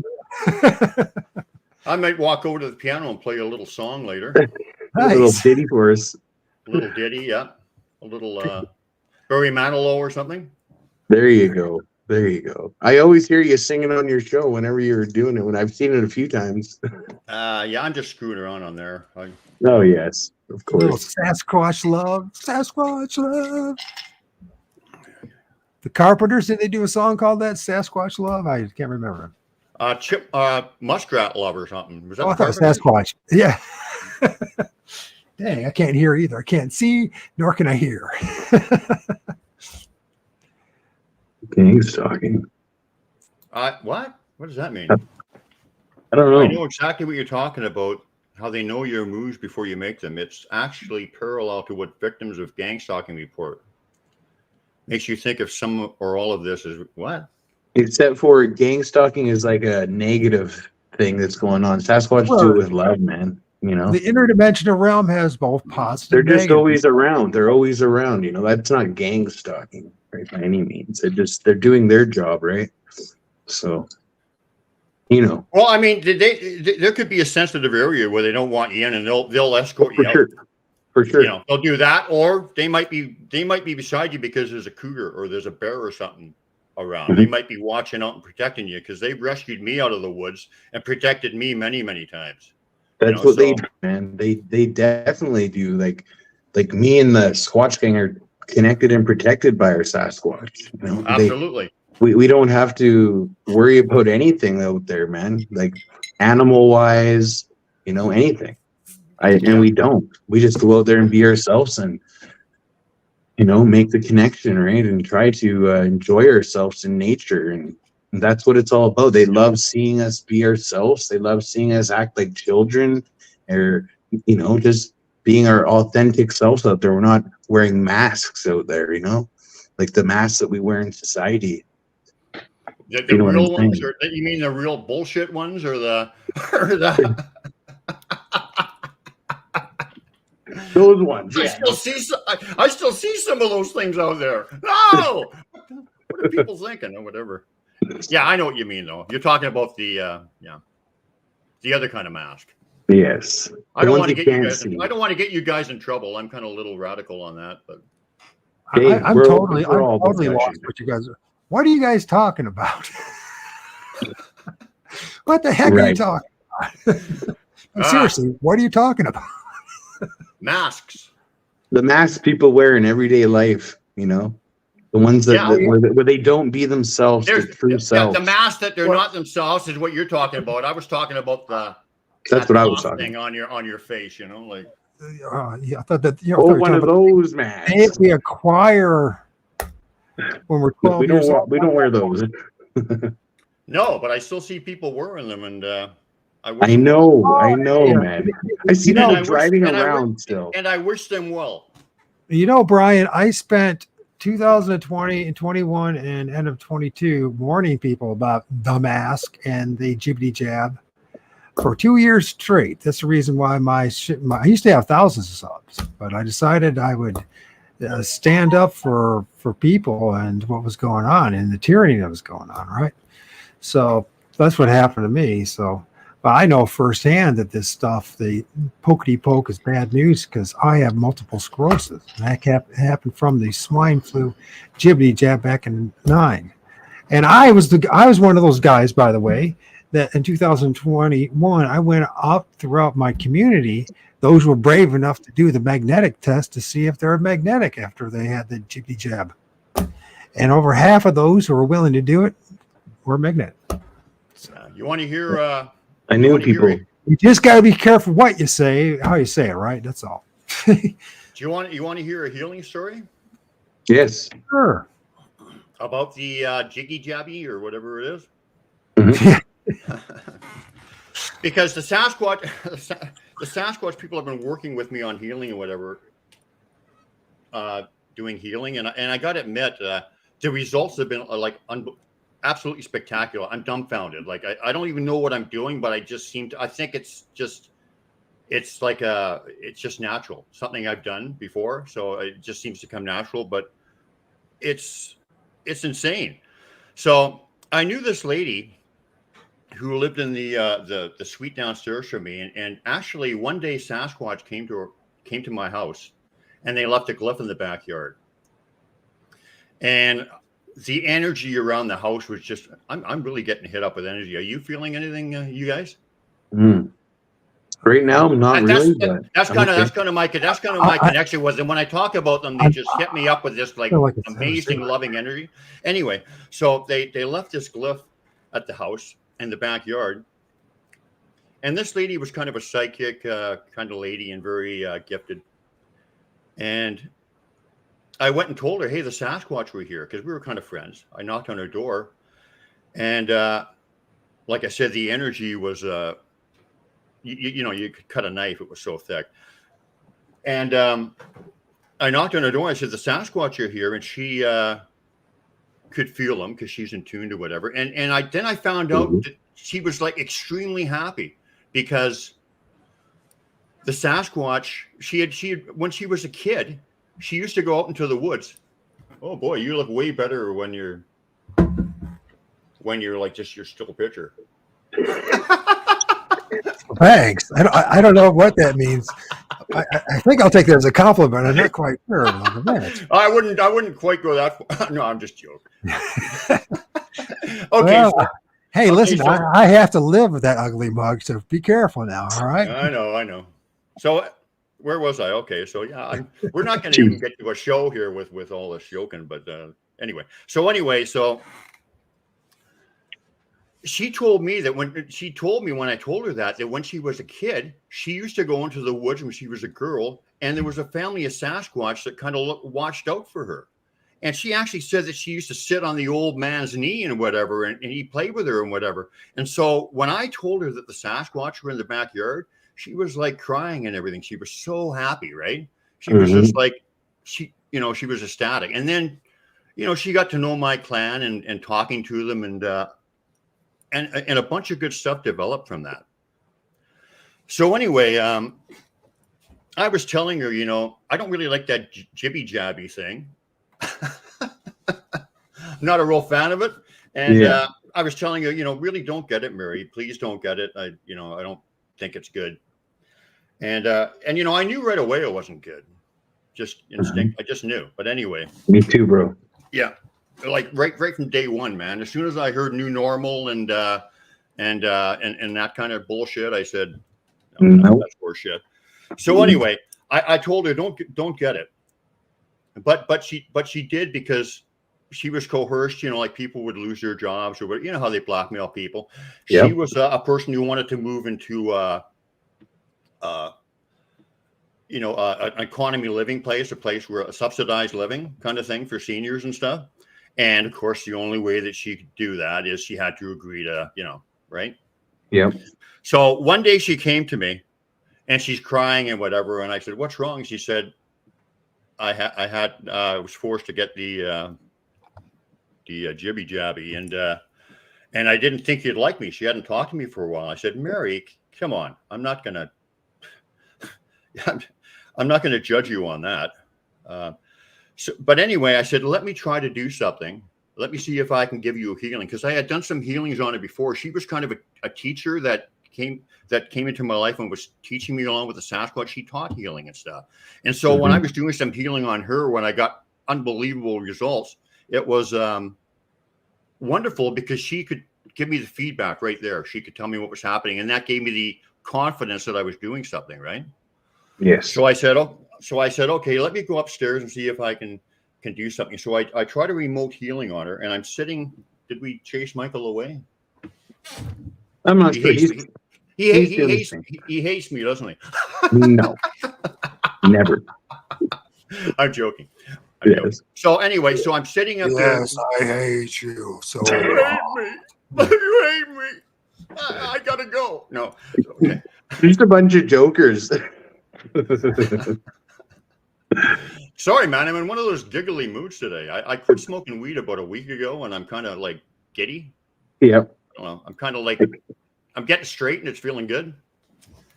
I might walk over to the piano and play a little song later. Nice. A little ditty for us. A little ditty, yeah. A little Barry Manilow or something. There you go. There you go. I always hear you singing on your show whenever you're doing it. When I've seen it a few times. Yeah, I'm just screwing around on there. Oh yes, of course. Little Sasquatch love. The Carpenters, did they do a song called that, Sasquatch Love? I can't remember. Chip Muskrat Love or something. Was that I thought it was Sasquatch. Yeah. Dang, I can't hear either. I can't see, nor can I hear. Gang stalking. What? What does that mean? I don't know. I know exactly what you're talking about. How they know your moves before you make them. It's actually parallel to what victims of gang stalking report. Makes you think of some or all of this as what? Except for gang stalking is like a negative thing that's going on. Sasquatch do it with love, man. You know, the interdimensional realm has both positive. They're just always around. They're always around. You know, that's not gang stalking, right, by any means. They're doing their job, right? So. You know. Well, I mean, there could be a sensitive area where they don't want you in, and they'll escort you out. For sure. You know, they'll do that, or they might be beside you because there's a cougar or there's a bear or something around. They might be watching out and protecting you because they've rescued me out of the woods and protected me many, many times. That's what they do, man. They definitely do. Like me and the Squatch gang are connected and protected by our Sasquatch. You know? Absolutely. We don't have to worry about anything out there, man. Like animal wise, you know, anything. And we don't. We just go out there and be ourselves and, you know, make the connection, right? And try to enjoy ourselves in nature. And that's what it's all about. They love seeing us be ourselves. They love seeing us act like children, or, you know, just being our authentic selves out there. We're not wearing masks out there, you know, like the masks that we wear in society. The real ones, or you mean the real bullshit ones, or the those ones? I still see some of those things out there. No, what are people thinking or whatever? Yeah, I know what you mean, though. You're talking about the other kind of mask. Yes. I don't The want to ones get you you can't guys. see. I don't want to get you guys in trouble. I'm kind of a little radical on that, but Hey, I'm we're totally, open for I'm all totally discussion. lost what you guys are. What are you guys talking about? What the heck are you Right. talking about? Seriously, what are you talking about? masks. The masks people wear in everyday life, you know, the ones that, Yeah. where they don't be themselves, their true selves. The mask that they're Well- not themselves is what you're talking about. I was talking about That's what I was talking thing on your face. You know, like Yeah, I thought that. You know, I Oh, thought you were one talking of about those if masks. we acquire when we're 12 years old. We don't wear those. no, but I still see people wearing them, and I wish I them well. know, man. I see You know, people driving around still. and I wish them well. You know, Brian, I spent 2020 and 21 and end of 22 warning people about the mask and the jibbity jab for 2 years straight. That's the reason why I used to have thousands of subs, but I decided I would stand up for people and what was going on and the tyranny that was going on, right? So that's what happened to me. So, but I know firsthand that this stuff, the pokety poke, is bad news because I have multiple sclerosis. And that happened from the swine flu jibbity jab back in 9. And I was one of those guys, by the way, that in 2021 I went up throughout my community. Those were brave enough to do the magnetic test to see if they're magnetic after they had the jibbity jab. And over half of those who were willing to do it were magnetic. You want to hear? I knew people. You just got to be careful what you say, how you say it, right? That's all. Do you want to hear a healing story Yes. Sure. about the jiggy jabby or whatever it is? Mhm. Because the Sasquatch people have been working with me on healing and whatever, doing healing, and I got to admit, the results have been absolutely spectacular. I'm dumbfounded. Like I don't even know what I'm doing, but I just I think it's just natural. Something I've done before, so it just seems to come natural. But it's insane. So I knew this lady who lived in the suite downstairs from me, and actually one day Sasquatch came to my house, and they left a glyph in the backyard, and the energy around the house was just I'm really getting hit up with energy. Are you feeling anything, you guys? Right now, not really. That's kind of my connection was, and when I talk about them, they just hit me up with this like amazing loving energy. Anyway, so they left this glyph at the house in the backyard, and this lady was kind of a psychic kind of lady and very gifted, and I went and told her, hey, the Sasquatch were here because we were kind of friends. I knocked on her door, and like I said, the energy was, you could cut a knife. It was so thick. And I knocked on her door. I said, the Sasquatch are here, and she could feel them because she's in tune to whatever. And I found out that she was like extremely happy because the Sasquatch, she had when she was a kid, she used to go out into the woods. Oh boy, you look way better when you're like just your still picture. Thanks. I don't know what that means. I think I'll take that as a compliment. I'm not quite sure. I wouldn't quite go that far. No, I'm just joking. Okay. Well, hey, listen, I have to live with that ugly mug, so be careful now. All right. I know. So where was I? Okay, so yeah, we're not going to even get to a show here with all this joking, but anyway. So she told me that when I told her that when she was a kid, she used to go into the woods when she was a girl, and there was a family of Sasquatch that kind of watched out for her. And she actually said that she used to sit on the old man's knee and whatever, and he played with her and whatever. And so when I told her that the Sasquatch were in the backyard, she was like crying and everything. She was so happy, right? She was just like, she was ecstatic. And then, she got to know my clan and talking to them and a bunch of good stuff developed from that. So anyway, I was telling her, I don't really like that jibby jabby thing. I'm not a real fan of it. And Yeah. I was telling her, really don't get it, Mary. Please don't get it. I don't think it's good. And I knew right away it wasn't good. Just instinct. I just knew. But anyway. Me too, bro. Yeah. Like right from day one, man. As soon as I heard new normal and that kind of bullshit, I said, Nope. that's horseshit. So anyway, I told her don't get it. But she did, because she was coerced, like people would lose their jobs or what, how they blackmail people. Yep. She was a person who wanted to move into an economy living place, a place where a subsidized living kind of thing for seniors and stuff. And of course, the only way that she could do that is she had to agree to, right? Yep. So one day she came to me and she's crying and whatever. And I said, "What's wrong?" She said, I was forced to get the jibby jabby, and I didn't think you'd like me. She hadn't talked to me for a while. I said, "Mary, come on. I'm not gonna judge you on that." But anyway, I said, "Let me try to do something. Let me see if I can give you a healing," because I had done some healings on her before. She was kind of a teacher that came into my life and was teaching me along with the Sasquatch. She taught healing and stuff. And so when I was doing some healing on her, when I got unbelievable results, it was wonderful, because she could give me the feedback right there. She could tell me what was happening, and that gave me the confidence that I was doing something right. Yes. So I said, okay, let me go upstairs and see if I can do something. So I tried a remote healing on her, and I'm sitting. Did we chase Michael away? I'm not sure. He hates me, doesn't he? No. Never. I'm joking. Yes. So anyway, so I'm sitting up there. Yes, I hate you. So You hate me. I gotta go. No. Okay. Just a bunch of jokers. Sorry, man. I'm in one of those giggly moods today. I quit smoking weed about a week ago, and I'm kind of like giddy. Yep. I don't know. I'm kind of like, I'm getting straight, and it's feeling good.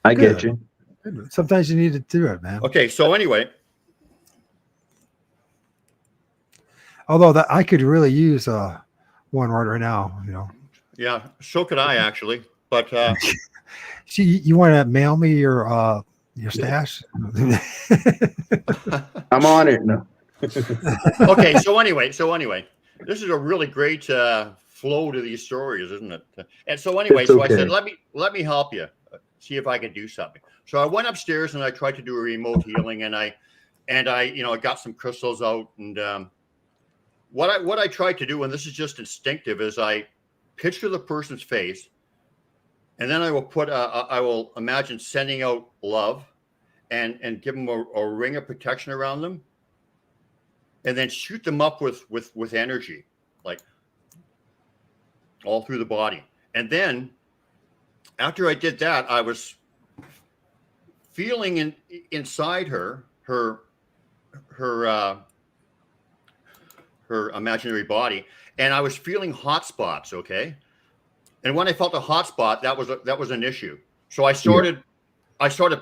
I get you. sometimes you need to do it, man. Okay. So anyway. Although that I could really use one right now, Yeah. So could I, actually. But you want to mail me your stash? I'm on it. No. Okay. So anyway, this is a really great flow to these stories, isn't it? And so anyway, It's so okay. I said, let me help you, see if I can do something. So I went upstairs and I tried to do a remote healing, and I got some crystals out, and what I tried to do, and this is just instinctive, is I picture the person's face, and then I will imagine sending out love, and give them a ring of protection around them, and then shoot them up with energy, like all through the body. And then after I did that, I was feeling inside her imaginary body, and I was feeling hot spots. Okay. And when I felt a hot spot, that was an issue. So I started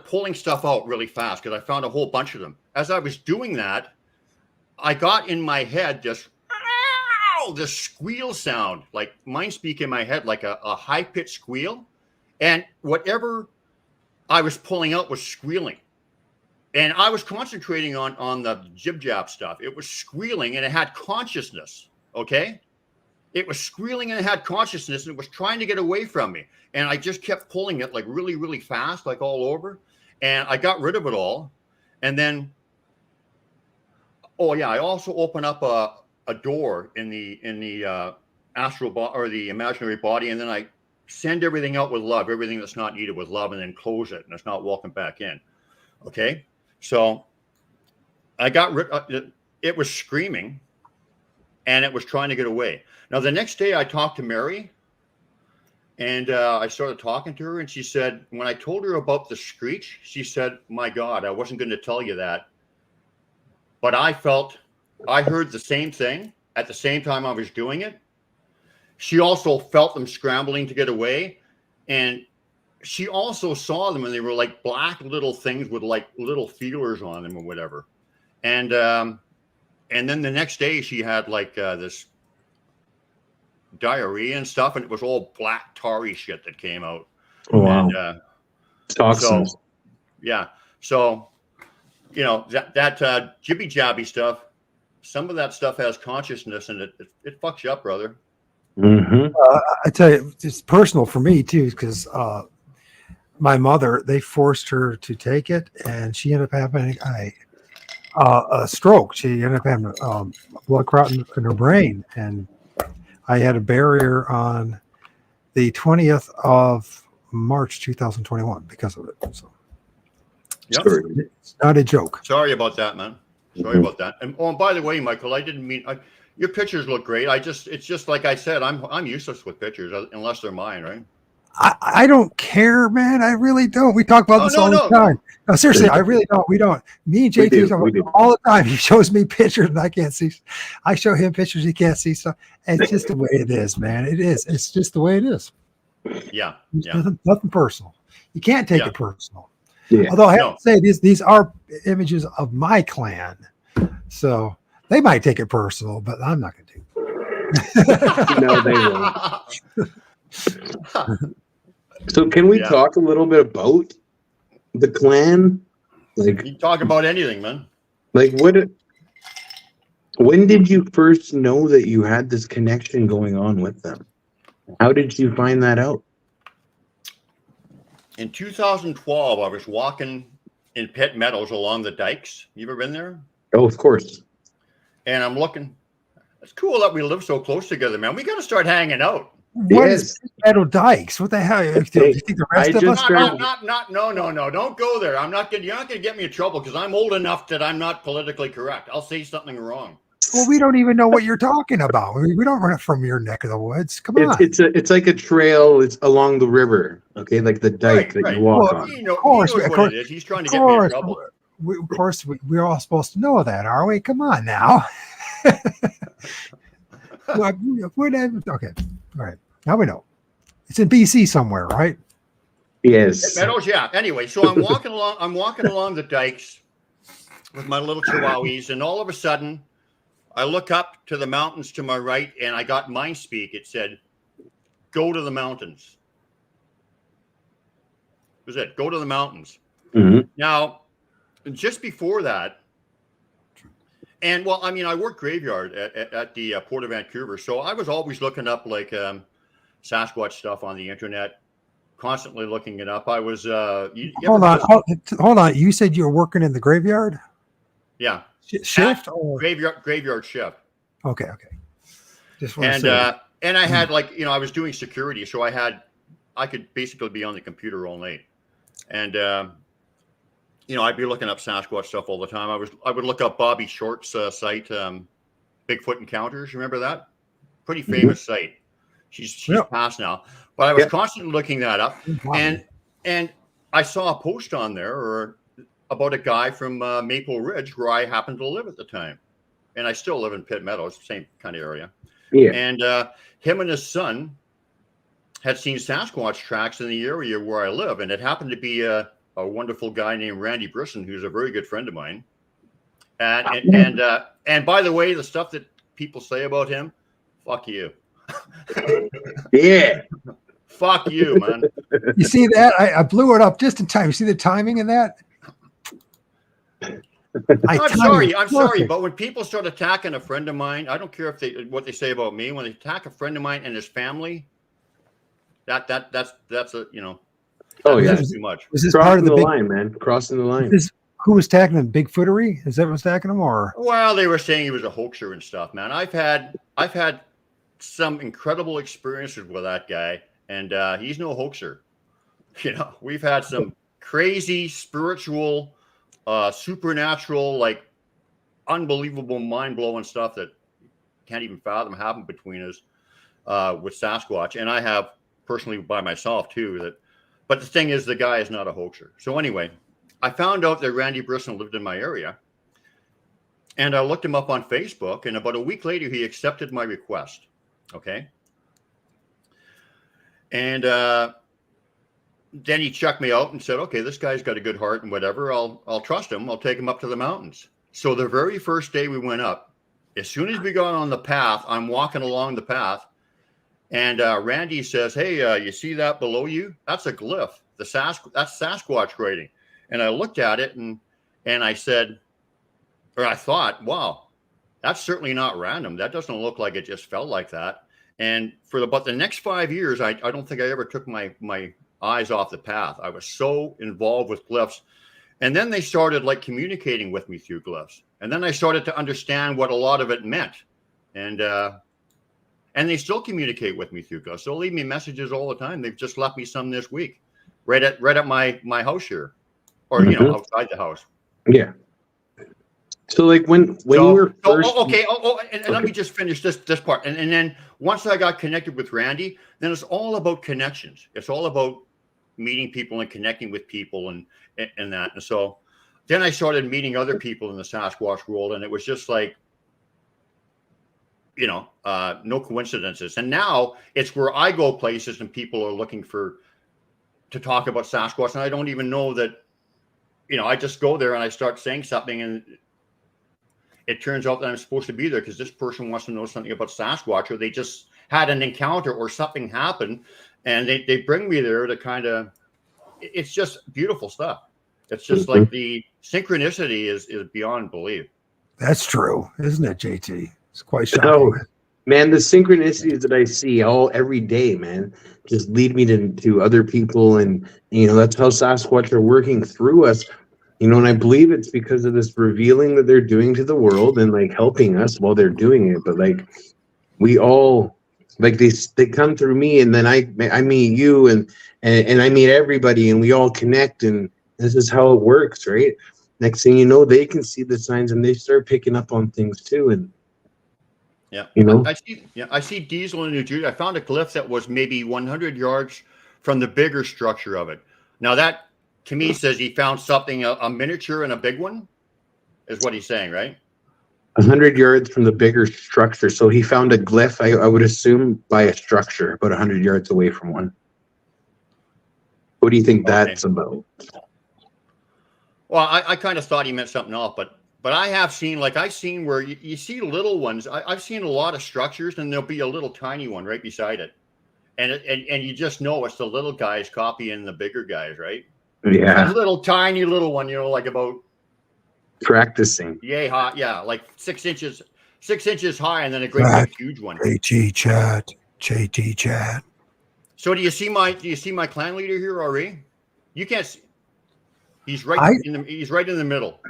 pulling stuff out really fast, because I found a whole bunch of them. As I was doing that, I got in my head this squeal sound, like mind speak in my head, like a high pitched squeal. And whatever I was pulling out was squealing. And I was concentrating on the jib jab stuff. It was squealing, and it had consciousness. Okay. It was squealing and it had consciousness, and it was trying to get away from me. And I just kept pulling it like really, really fast, like all over. And I got rid of it all. And then, I also open up a door in the astral body, or the imaginary body. And then I send everything out with love, everything that's not needed with love, and then close it, and it's not welcome back in. Okay. So I got rid of it. It was screaming, and it was trying to get away. Now, the next day I talked to Mary, and I started talking to her, and she said, when I told her about the screech, she said, "My God, I wasn't going to tell you that, but I heard the same thing at the same time I was doing it." She also felt them scrambling to get away, and she also saw them, and they were like black little things with like little feelers on them or whatever. And then the next day she had like this diarrhea and stuff, and it was all black tarry shit that came out. Oh, wow. And, Toxins. so, yeah. So, you know, that jibby jabby stuff, some of that stuff has consciousness, and it fucks you up, brother. Mm-hmm. I tell you, it's personal for me too, because my mother, they forced her to take it, and she ended up having a stroke. She ended up having a blood clot in her brain, and I had a barrier on the 20th of March 2021 because of it. So Yep. it's not a joke. Sorry about that, man. Sorry about that. And by the way, Michael, I didn't mean your pictures look great. It's just like I said, I'm useless with pictures unless they're mine, right? I don't care, man. I really don't. We talk about this all the time. No, seriously, I really don't. We don't. Me and JT talk about it all the time. He shows me pictures and I can't see. I show him pictures he can't see. So it's just the way it is, man. It is. It's just the way it is. Yeah. Nothing personal. You can't take it personal. Yeah. Although I have to say, these are images of my clan. So they might take it personal, but I'm not going to do it. No, they won't. So can we talk a little bit about the clan? Like, you talk about anything, man. Like, when did you first know that you had this connection going on with them? How did you find that out? In 2012, I was walking in Pitt Meadows along the dikes. You ever been there? Oh, of course. And I'm looking. It's cool that we live so close together, man. We got to start hanging out. What is Meadow Dikes? What the hell? Do you think the rest of us? No. Don't go there. You're not gonna get me in trouble because I'm old enough that I'm not politically correct. I'll say something wrong. Well, we don't even know what you're talking about. We don't run it from your neck of the woods. Come on. It's like a trail. It's along the river. Okay, like the dike that you walk on. Of course, what it is. He's trying to get me in trouble. Of course, we're all supposed to know that, are we? Come on now. Okay. All right. Now we know. It's in BC somewhere, right? Yes. Meadows, yeah. Anyway, so I'm walking along the dikes with my little chihuahuas, and all of a sudden I look up to the mountains to my right, and I got mind speak. It said, "Go to the mountains." That was it. Go to the mountains. Mm-hmm. Now, just before that, and well, I mean, I work graveyard at the Port of Vancouver, so I was always looking up like Sasquatch stuff on the internet, constantly looking it up. I was hold on. You said you were working in the graveyard? Yeah. Shift or graveyard shift. Okay. Just and I had I was doing security, so I could basically be on the computer all night, and I'd be looking up Sasquatch stuff all the time. I would look up Bobby Short's site, Bigfoot Encounters. Remember that? Pretty famous site. She's passed now, but I was constantly looking that up, and I saw a post on there about a guy from Maple Ridge where I happened to live at the time, and I still live in Pitt Meadows, same kind of area. Yeah. And him and his son had seen Sasquatch tracks in the area where I live, and it happened to be a wonderful guy named Randy Brisson, who's a very good friend of mine. And by the way, the stuff that people say about him, fuck you. Yeah. Fuck you, man. You see that? I blew it up just in time. You see the timing in that? I'm sorry, but when people start attacking a friend of mine, I don't care what they say about me. When they attack a friend of mine and his family, that's that's too much. Was this Crossing part of the line, man? Crossing the line. Who was attacking him? Bigfootery? Is that what was attacking him, or? Well, they were saying he was a hoaxer and stuff, man. I've had some incredible experiences with that guy, and he's no hoaxer. We've had some crazy spiritual, supernatural, like unbelievable, mind-blowing stuff that can't even fathom happened between us with Sasquatch, and I have personally by myself too. But the thing is, the guy is not a hoaxer. So anyway, I found out that Randy Brisson lived in my area, and I looked him up on Facebook, and about a week later, he accepted my request. Okay. And then he checked me out and said, okay, this guy's got a good heart and whatever. I'll trust him. I'll take him up to the mountains. So the very first day we went up, as soon as we got on the path, I'm walking along the path, And Randy says, "Hey, you see that below you? That's a glyph. That's Sasquatch writing." And I looked at it and I said, or I thought, wow, that's certainly not random. That doesn't look like it just felt like that. And for about the next 5 years, I don't think I ever took my eyes off the path. I was so involved with glyphs. And then they started like communicating with me through glyphs. And then I started to understand what a lot of it meant. And they still communicate with me through glyphs. They'll leave me messages all the time. They've just left me some this week, right at my house here, or outside the house. Yeah. So like when you were first, and let me just finish this part, and then once I got connected with Randy, then it's all about connections. It's all about meeting people and connecting with people and that. And so then I started meeting other people in the Sasquatch world, and it was just like, no coincidences. And now it's where I go places and people are looking to talk about Sasquatch, and I don't even know that. I just go there and I start saying something, and it turns out that I'm supposed to be there because this person wants to know something about Sasquatch, or they just had an encounter or something happened, and they bring me there to kind of, it's just beautiful stuff. It's just like the synchronicity is beyond belief. That's true, isn't it, JT? It's quite shocking. Oh, man, the synchronicities that I see every day, man, just lead me to other people, and that's how Sasquatch are working through us. And I believe it's because of this revealing that they're doing to the world and like helping us while they're doing it. But like we all like they come through me, and then I meet you and I meet everybody, and we all connect, and this is how it works, right? Next thing you know, they can see the signs and they start picking up on things too. And I see Diesel in New Jersey. I found a glyph that was maybe 100 yards from the bigger structure of it. Now that, to me, says he found something, a miniature and a big one, is what he's saying, right? 100 yards from the bigger structure. So he found a glyph, I would assume, by a structure about 100 yards away from one. What do you think that's about? Well, I kind of thought he meant something else, but I have seen, I've seen where you see little ones. I've seen a lot of structures, and there'll be a little tiny one right beside it. And you just know it's the little guys copying the bigger guys, right? Yeah. A little tiny little one, like about practicing. Yay high, yeah, like 6 inches high, and then a great big huge one. JT chat. So do you see my clan leader here, R.E.? You can't see. He's right in the middle.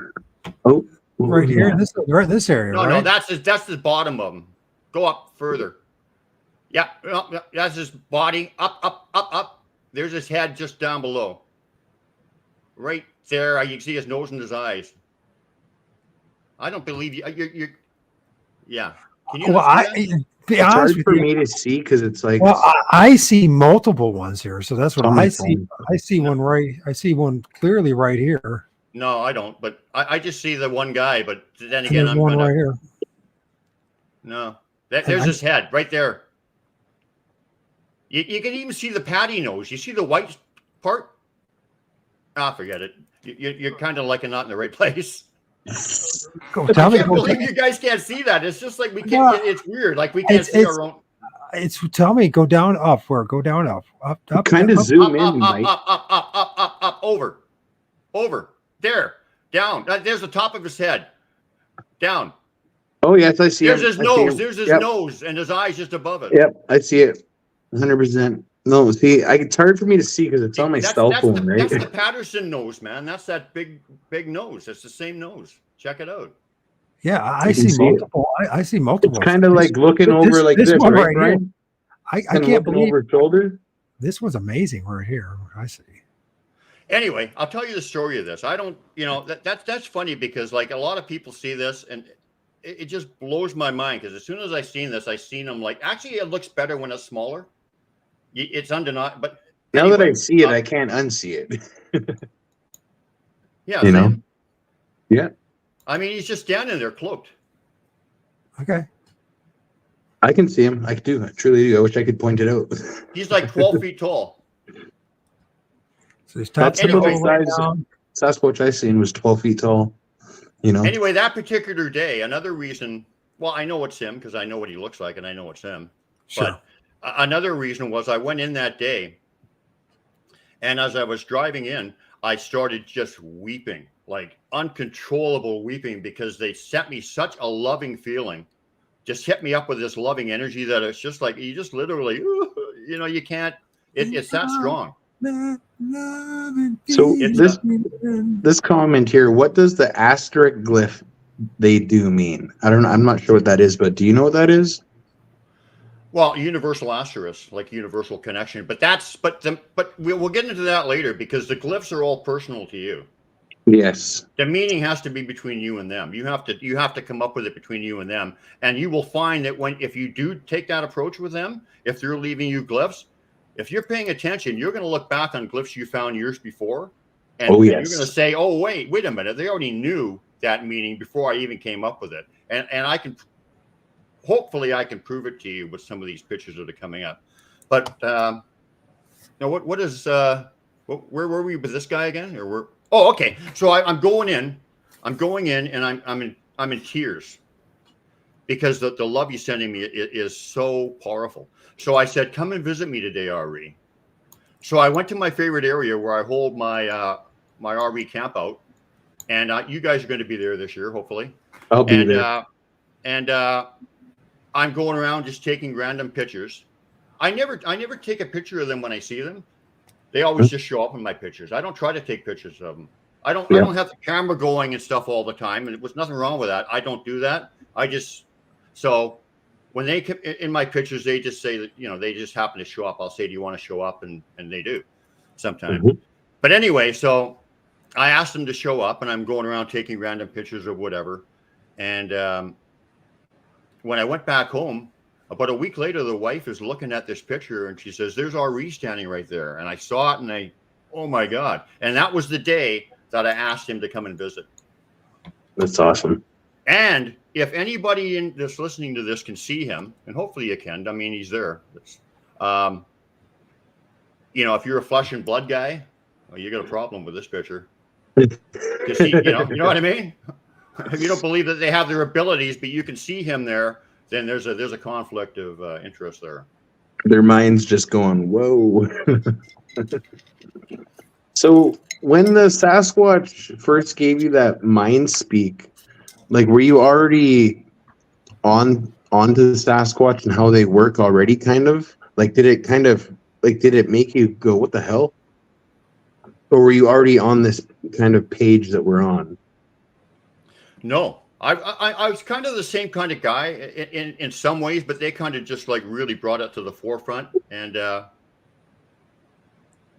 Oh, right here, this area. No, that's the bottom of him. Go up further. Yeah, that's his body. Up. There's his head just down below. Right there, you can see his nose and his eyes. I don't believe you. You're yeah. Can you? Well, it's hard for me to see because it's like. Well, I see multiple ones here, so that's what I see. I see one right. I see one clearly right here. No, I don't. But I just see the one guy. But then again, I'm one right here. No, there's his head right there. You can even see the patty nose. You see the white part. Forget it. You're kind of like not in the right place. I can't believe you guys can't see that. It's just like we can't. It's weird. Like we can't see our own. Tell me, go down, up. Where? Go down, up. Kind of zoom in, Mike. Up, over, there, down. There's the top of his head. Down. Oh yes, I see. There's his nose. There's his nose, and his eyes just above it. Yep, I see it. 100%. No, see, it's hard for me to see because it's on my cell phone, right? That's the Patterson nose, man. That's that big nose. That's the same nose. Check it out. Yeah, I see multiple. I see multiple. It's kind of like looking over like this, right, Brian? I can't believe over shoulder. This was amazing right here. I see. Anyway, I'll tell you the story of this. I don't, that's funny because like a lot of people see this and it just blows my mind because as soon as I seen this, I seen them like actually it looks better when it's smaller. It's undeniable, but now that I see it, I can't unsee it. Yeah, yeah. I mean, he's just standing there cloaked. Okay. I can see him. I do. I truly do. I wish I could point it out. He's like 12 feet tall. So he's that's anyway, the size. Sasquatch I seen was 12 feet tall. Anyway, that particular day, another reason. Well, I know it's him because I know what he looks like and I know it's him. Sure. Another reason was I went in that day, and as I was driving in, I started just weeping, like uncontrollable weeping, because they sent me such a loving feeling, just hit me up with this loving energy that it's just like you just literally, you can't. It's that strong. So It's this comment here, what does the asterisk glyph they do mean? I don't know. I'm not sure what that is, but do you know what that is? Well, universal asterisk, like universal connection, but we'll get into that later, because the glyphs are all personal to you. Yes. The meaning has to be between you and them. You have to come up with it between you and them, and you will find that if you do take that approach with them, if they're leaving you glyphs, if you're paying attention, you're going to look back on glyphs you found years before, and, and you're going to say, "Oh, wait a minute! They already knew that meaning before I even came up with it," and I can. Hopefully, I can prove it to you with some of these pictures that are coming up. But what is where were we with this guy again? Oh, okay. So I'm going in, and I'm in tears, because the love you're sending me is so powerful. So I said, "Come and visit me today, R.E." So I went to my favorite area where I hold my my R.E. camp out, and you guys are going to be there this year, hopefully. I'll be there. I'm going around just taking random pictures. I never take a picture of them when I see them. They always just show up in my pictures. I don't try to take pictures of them. I don't have the camera going and stuff all the time, and there was nothing wrong with that. I don't do that. So when they come in my pictures, they just say that, they just happen to show up. I'll say, "Do you want to show up?" And they do sometimes. Mm-hmm. But anyway, so I asked them to show up, and I'm going around taking random pictures of whatever. And when I went back home, about a week later, the wife is looking at this picture, and she says, "There's R.E. standing right there." And I saw it, and oh my God. And that was the day that I asked him to come and visit. That's awesome. And if anybody that's listening to this can see him, and hopefully you can, I mean, he's there. If you're a flesh and blood guy, well, you got a problem with this picture. Because you know what I mean? If you don't believe that they have their abilities, but you can see him there, then there's a conflict of interest there. Their mind's just going, whoa. So when the Sasquatch first gave you that mind speak, like, were you already onto the Sasquatch and how they work already, kind of? Like, did it make you go, what the hell? Or were you already on this kind of page that we're on? No, I was kind of the same kind of guy in some ways, but they kind of just like really brought it to the forefront. And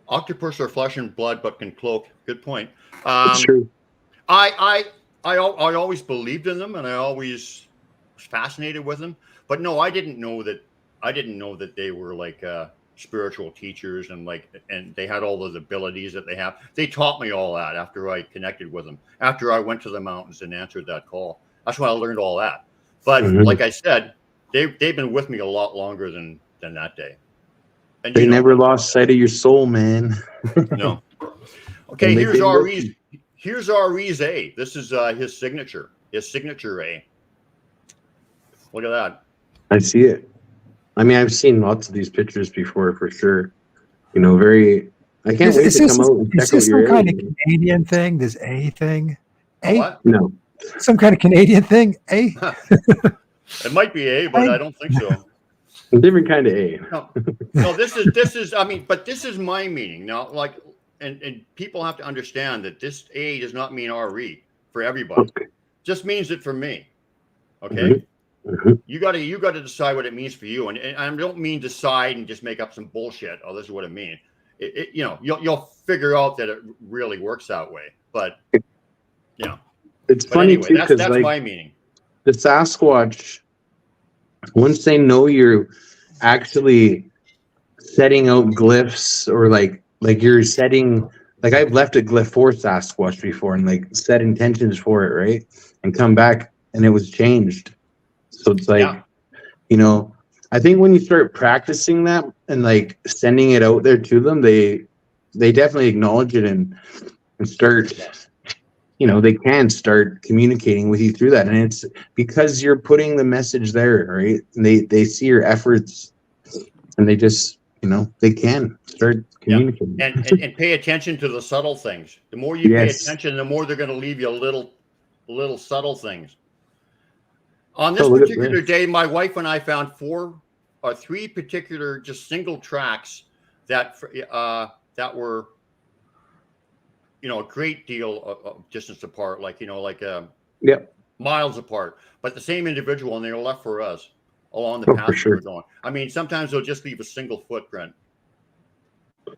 octopus are flesh and blood, but can cloak. Good point. That's true. I always believed in them, and I always was fascinated with them. But no, I didn't know that they were like spiritual teachers, and they had all those abilities that they have. They taught me all that after I connected with them, after I went to the mountains and answered that call. That's when I learned all that. But like I said, they've been with me a lot longer than that day. And they never lost sight of your soul, man. No. Okay, here's R.E.'s A. This is his signature. His signature A. Look at that. I see it. I mean, I've seen lots of these pictures before, for sure. I can't wait to come out and check out your area. Is this some kind of Canadian thing, this A thing? A? What? No. Some kind of Canadian thing? A? It might be A, but I don't think so. A different kind of A. No, this is, I mean, but this is my meaning. Now, and people have to understand that this A does not mean R.E. for everybody. Okay. Just means it for me. Okay? Mm-hmm. Mm-hmm. You got to decide what it means for you, and I don't mean decide and just make up some bullshit. Oh, this is what it means. You'll figure out that it really works that way. But it's funny anyway, too, because that's my meaning. The Sasquatch, once they know you're actually setting out glyphs, or like you're setting, like I've left a glyph for Sasquatch before and set intentions for it, right, and come back and it was changed. So it's I think when you start practicing that and sending it out there to them, they definitely acknowledge it and start, they can start communicating with you through that. And it's because you're putting the message there, right? And they see your efforts and they just, they can start communicating. And pay attention to the subtle things. The more you pay attention, the more they're going to leave you little subtle things. On this particular day, my wife and I found 3 particular just single tracks that were, a great deal of distance apart, miles apart, but the same individual, and they were left for us along the path we were going. I mean, sometimes they'll just leave a single footprint. Okay.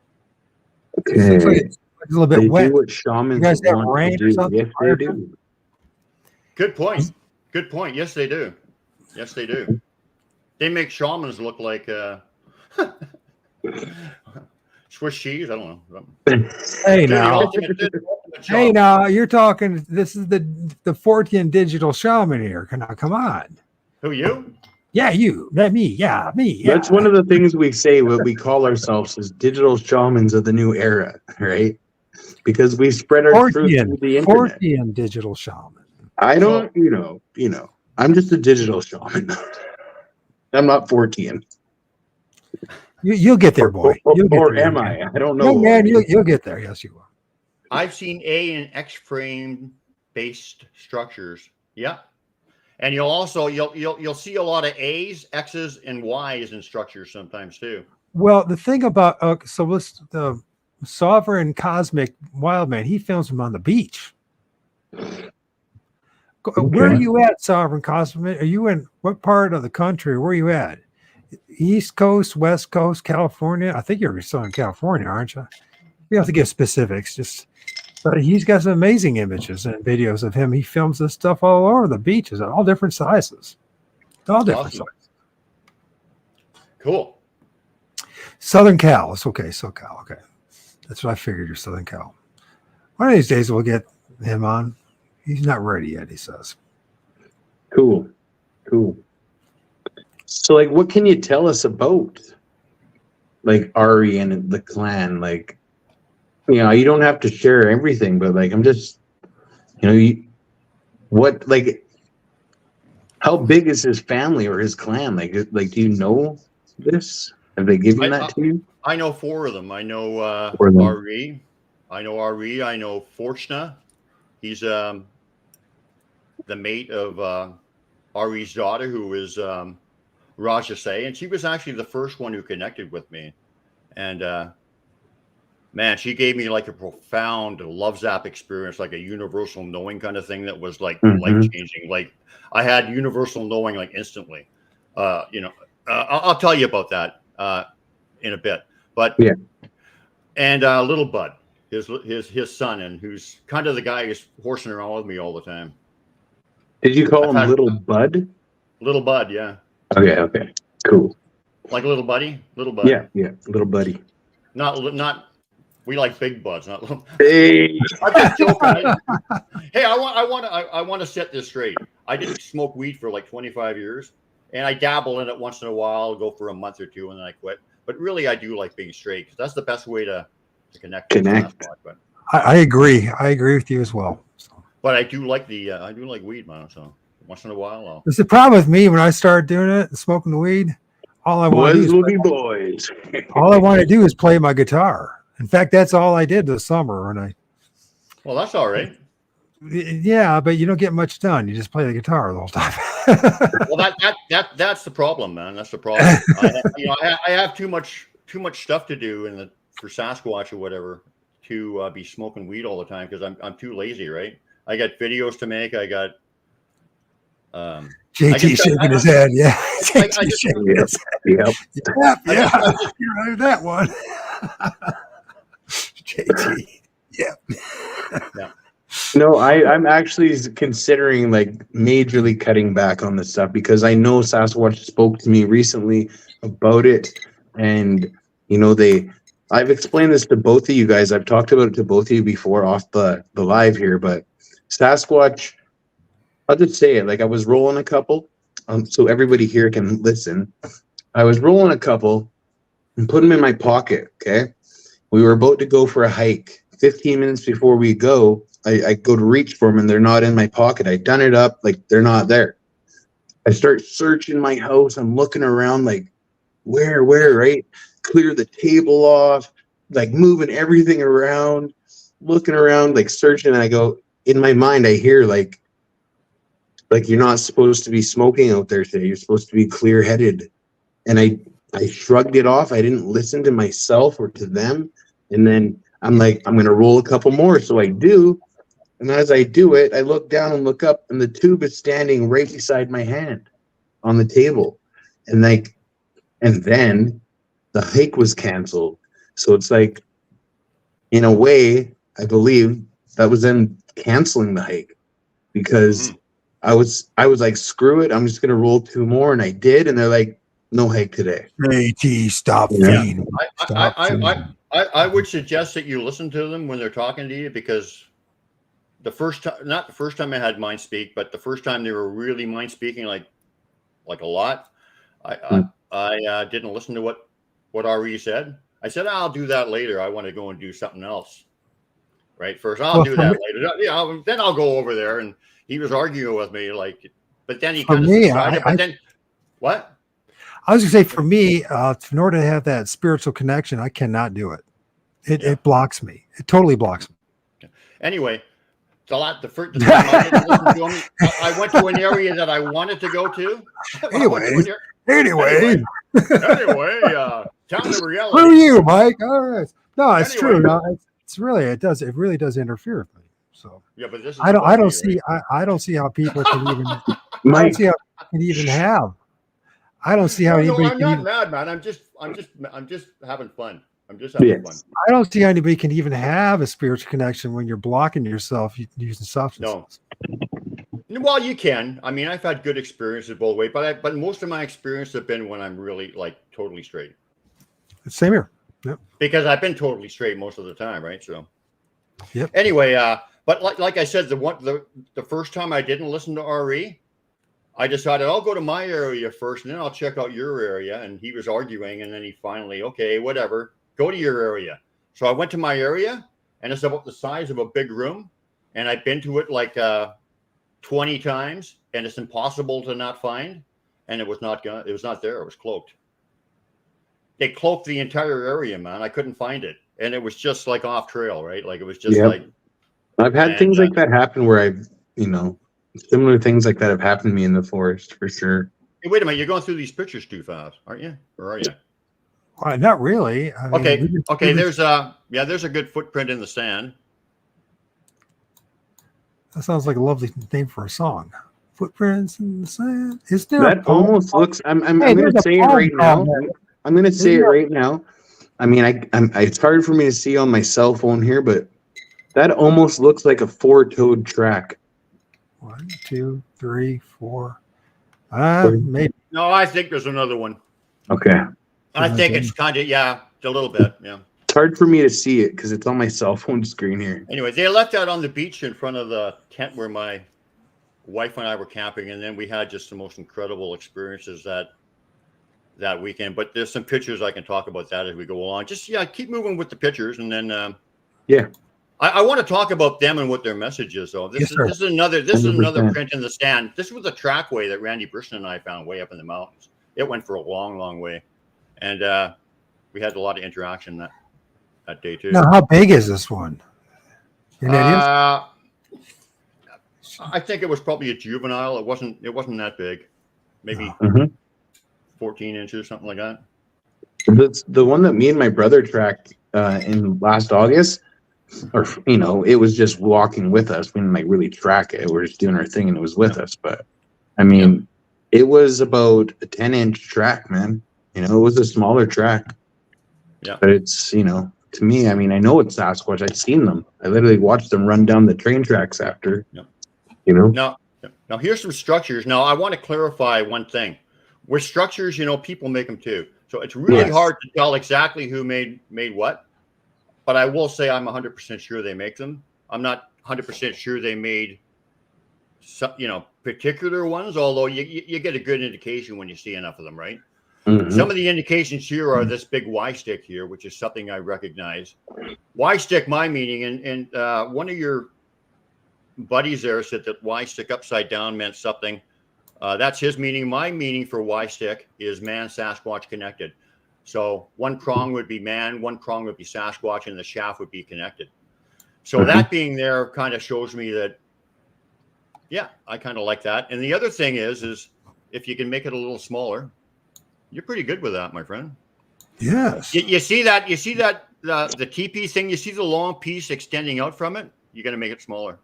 It's a little bit wet. Do what shamans you guys have want rain to or do. something? Yes, they do. Good point. Good point. Yes, they do. Yes, they do. They make shamans look like Swiss cheese. I don't know. Hey now, you're talking. This is the Fortean digital shaman here. Come on. Who, you? Yeah, you. That me. Yeah, me. Yeah. That's one of the things we say. What we call ourselves as digital shamans of the new era, right? Because we spread our truth through the internet. Fortean digital shaman. I don't, I'm just a digital shaman. I'm not Fortean. You'll get there, boy. Or am I? I don't know. No, man, you'll get there. Yes, you will. I've seen A and X frame based structures. Yeah. And you'll see a lot of A's, X's, and Y's in structures sometimes too. Well, the thing about the Sovereign Cosmic Wildman, he films them on the beach. Okay. Where are you at, Sovereign Cosmic? Are you in what part of the country? Where are you at? East Coast, West Coast, California? I think you're still in California, aren't you? You have to give specifics. But he's got some amazing images and videos of him. He films this stuff all over the beaches at all different sizes. All different sizes. Cool. Southern Cal. It's okay. SoCal. Okay. That's what I figured. You're Southern Cal. One of these days we'll get him on. He's not ready yet, he says. Cool. So, what can you tell us about, Ari and the clan? You don't have to share everything, but, I'm just, how big is his family or his clan? Do you know this? Have they given that to you? I know 4 of them. I know Ari. I know Fortean. He's the mate of Ari's daughter, who is Rajase, and she was actually the first one who connected with me. And man, she gave me a profound love zap experience, a universal knowing kind of thing that was life changing. I had universal knowing instantly. I'll tell you about that in a bit. But yeah, and little Bud, his son, and who's kind of the guy who's horsing around with me all the time. Did you call him Little Bud? Little Bud, yeah. Okay, cool. Like little buddy, little Bud. Yeah, little buddy. Not. We like big buds, not little. Hey, I'm just joking. Hey, I want to set this straight. I didn't smoke weed for 25 years, and I dabble in it once in a while, go for a month or two, and then I quit. But really, I do like being straight because that's the best way to connect. But I agree. I agree with you as well. So. But I do like weed, man. So once in a while, It's the problem with me when I started doing it, smoking the weed. All I want to do is play my guitar. In fact, that's all I did this summer. Well, that's all right. Yeah, but you don't get much done. You just play the guitar the whole time. Well, that's the problem, man. That's the problem. I have too much stuff to do for Sasquatch or whatever to be smoking weed all the time because I'm too lazy, right? I got videos to make. I got JT shaking his head. Yeah, JT shaking his head. Yep. You're right with that one. JT. Yeah. No, I'm actually considering majorly cutting back on this stuff because I know Sasquatch spoke to me recently about it, and I've explained this to both of you guys. I've talked about it to both of you before off the live here, but Sasquatch, I'll just say it. I was rolling a couple, so everybody here can listen. I was rolling a couple and put them in my pocket. Okay, we were about to go for a hike. 15 minutes before we go, I go to reach for them and they're not in my pocket. I done it up they're not there. I start searching my house. I'm looking around where, right? Clear the table off, like moving everything around, looking around, like searching. And I go, in my mind, I hear like you're not supposed to be smoking out there today. You're supposed to be clear headed. And I shrugged it off. I didn't listen to myself or to them. And then I'm like, I'm going to roll a couple more. So I do. And as I do it, I look down and look up, and the tube is standing right beside my hand on the table. And then the hike was canceled. So it's like, in a way, I believe that was them canceling the hike, because I was like, screw it, I'm just gonna roll 2 more, and I did, and they're like, no hike today. JT, stop Yeah. feeding. Stop feeding. I would suggest that you listen to them when they're talking to you, because the first time, not the first time I had mind speak, but the first time they were really mind speaking, like a lot, I didn't listen to what R.E. said. I said, I'll do that later. I want to go and do something else. Right. First, I'll do that later. Yeah. Then I'll go over there. And he was arguing with me, like, but then he kind of decided, but then what? I was gonna say, for me, in order to have that spiritual connection, I cannot do it. It blocks me. It totally blocks me. Anyway, the first time I didn't listen to him, I went to an area that I wanted to go to. Anyway, Tell the reality. Screw you, Mike. All right. No, it's true. No, it really does interfere with me. So yeah, but this is I don't see how people can even I don't see how people can even have. I don't see how anybody I'm can not even, mad, man. I'm just having fun. I'm just having fun. I don't see how anybody can even have a spiritual connection when you're blocking yourself using substances. No. Well, you can. I mean, I've had good experiences both ways, but most of my experiences have been when I'm really like totally straight. Same here. Yep. Because I've been totally straight most of the time, right? So, yep. Anyway, but like I said, the first time I didn't listen to RE, I decided I'll go to my area first, and then I'll check out your area. And he was arguing, and then he finally, okay, whatever, go to your area. So I went to my area, and it's about the size of a big room, and I've been to it like 20 times, and it's impossible to not find. And it was not there. It was cloaked. They cloaked the entire area, man. I couldn't find it, and it was just like off trail, right? Like it was just like. I've had things like that happen where I've, similar things like that have happened to me in the forest for sure. Hey, wait a minute, you're going through these pictures too fast, aren't you? Or are you? Not really. I mean, okay. There's a good footprint in the sand. That sounds like a lovely name for a song. Footprints in the sand. Is there? That almost looks. I'm going to say it right now. I'm going to say it right now. I mean, it's hard for me to see on my cell phone here, but that almost looks like a 4-toed track. 1, 2, 3, 4. Maybe. No, I think there's another one. Okay. I think it's kind of a little bit. Yeah. It's hard for me to see it because it's on my cell phone screen here. Anyway, they left that on the beach in front of the tent where my wife and I were camping, and then we had just the most incredible experiences that weekend. But there's some pictures I can talk about that as we go along. Just keep moving with the pictures, and then I want to talk about them and what their message is. Though this is another print in the stand. This was a trackway that Randy Brisson and I found way up in the mountains. It went for a long, long way, and we had a lot of interaction that day too. Now, how big is this one? I think it was probably a juvenile. It wasn't that big. Maybe 14 inches, something like that. The one that me and my brother tracked in last August, or it was just walking with us. We didn't like really track it. We're just doing our thing, and it was with us. But I mean, it was about a 10-inch track, man. It was a smaller track. Yeah. But it's to me, I mean, I know it's Sasquatch. I've seen them. I literally watched them run down the train tracks after. Yeah. Now here's some structures. Now I want to clarify one thing. With structures, people make them too. So it's really hard to tell exactly who made what. But I will say I'm 100% sure they make them. I'm not 100% sure they made some, particular ones, although you get a good indication when you see enough of them, right? Mm-hmm. Some of the indications here are this big Y stick here, which is something I recognize. Y stick, my meaning, and one of your buddies there said that Y stick upside down meant something. That's his meaning. My meaning for Y stick is man, Sasquatch connected. So one prong would be man, one prong would be Sasquatch, and the shaft would be connected. So that being there kind of shows me that, yeah, I kind of like that. And the other thing is if you can make it a little smaller, you're pretty good with that, my friend. Yes. You see that the teepee thing, you see the long piece extending out from it, you're going to make it smaller.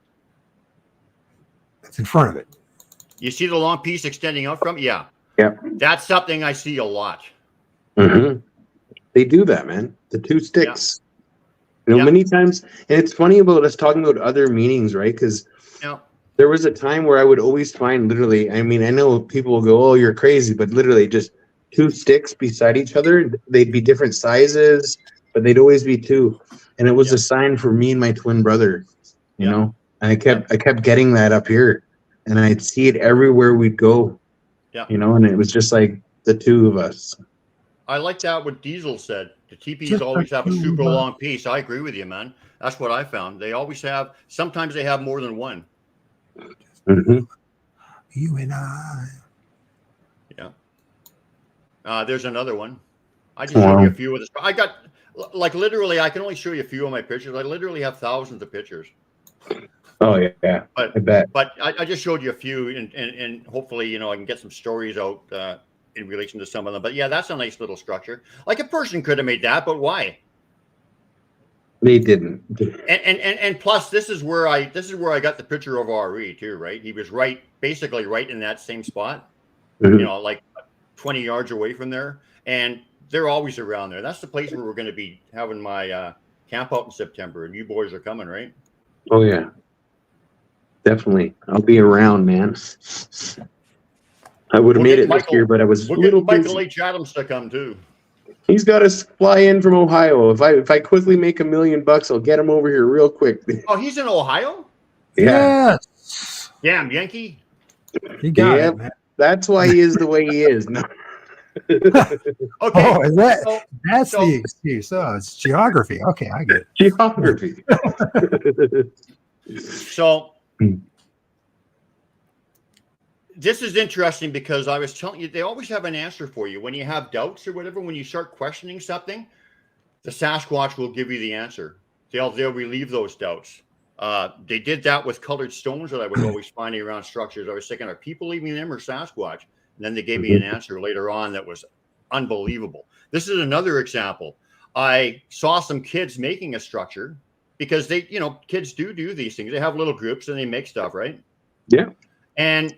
It's in front of it. You see the long piece extending out from it? Yeah. Yeah. That's something I see a lot. Mm-hmm. They do that, man. The two sticks. Yeah. You know, many times, and it's funny about us talking about other meanings, right? Because there was a time where I would always find literally, I mean, I know people will go, oh, you're crazy, but literally just two sticks beside each other. They'd be different sizes, but they'd always be two. And it was a sign for me and my twin brother, you know? And I kept getting that up here, and I'd see it everywhere we'd go, you know? And it was just like the two of us. I like that what Diesel said. The teepees always have a super long piece. I agree with you, man. That's what I found. They always have, sometimes they have more than one. Mm-hmm. You and I. Yeah. There's another one. I just showed you a few of this. I got, like, literally, I can only show you a few of my pictures. I literally have thousands of pictures. Oh, yeah. But, I bet. But I just showed you a few, and hopefully, you know, I can get some stories out in relation to some of them. But yeah, that's a nice little structure. Like a person could have made that, but why? They didn't. And plus, this is where I got the picture of O.R.D too, right? He was basically right in that same spot, you know, like 20 yards away from there, and they're always around there. That's the place where we're going to be having my camp out in September, and you boys are coming, right? Oh yeah, definitely. I'll be around, man. I would have made it this year, but I was a little busy. Michael H. Adams to come too. He's got to fly in from Ohio. If I quickly make $1 million, I'll get him over here real quick. Oh, he's in Ohio? Yeah. Yes. Damn, Yankee. You got it, man. That's why he is the way he is. No. Okay. Oh, is that's the excuse. Oh, it's geography. Okay, I get it. Geography. So this is interesting because I was telling you, they always have an answer for you. When you have doubts or whatever, when you start questioning something, the Sasquatch will give you the answer. They'll relieve those doubts. They did that with colored stones that I was always finding around structures. I was thinking, are people leaving them or Sasquatch? And then they gave me an answer later on that was unbelievable. This is another example. I saw some kids making a structure because they, you know, kids do these things. They have little groups and they make stuff, right? Yeah. And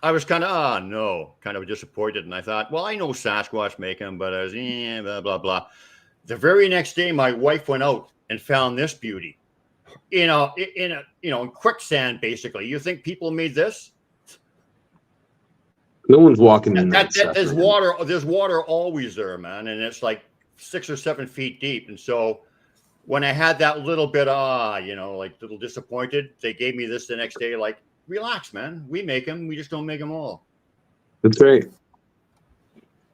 I was kind of disappointed. And I thought, well, I know Sasquatch make them, but I was, blah, blah, blah. The very next day, my wife went out and found this beauty in quicksand, basically. You think people made this? No one's walking in that stuff. There's water always there, man. And it's like 6 or 7 feet deep. And so when I had that little bit, like a little disappointed, they gave me this the next day, like, relax, man. We make them. We just don't make them all. That's right.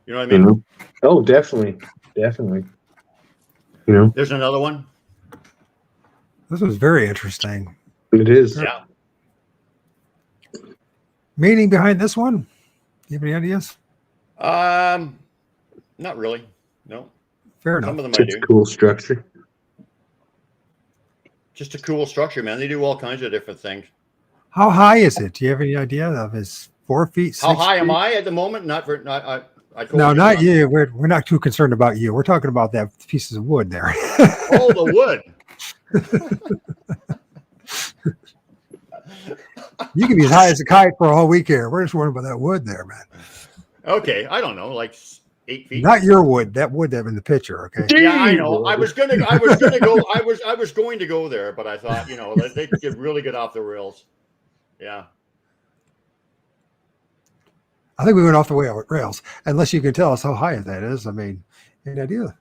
You know what I mean? Mm-hmm. Oh, definitely. Definitely. You know, there's another one. This was very interesting. It is. Yeah. Meaning behind this one? Do you have any ideas? Not really. No. Fair enough. Some of them It's a cool structure. Just a cool structure, man. They do all kinds of different things. How high is it? Do you have any idea of his 4 feet? 6 How high feet? am I at the moment? Not. No, not you. We're not too concerned about you. We're talking about that pieces of wood there. Oh, the wood. You can be as high as a kite for a whole week here. We're just worried about that wood there, man. Okay, I don't know, like 8 feet. Not your wood. That wood that in the picture. Okay. Yeah, I know. I was going to go there, but I thought, they could get really good off the rails. Yeah. I think we went off the rails. Unless you can tell us how high that is. I mean, any idea?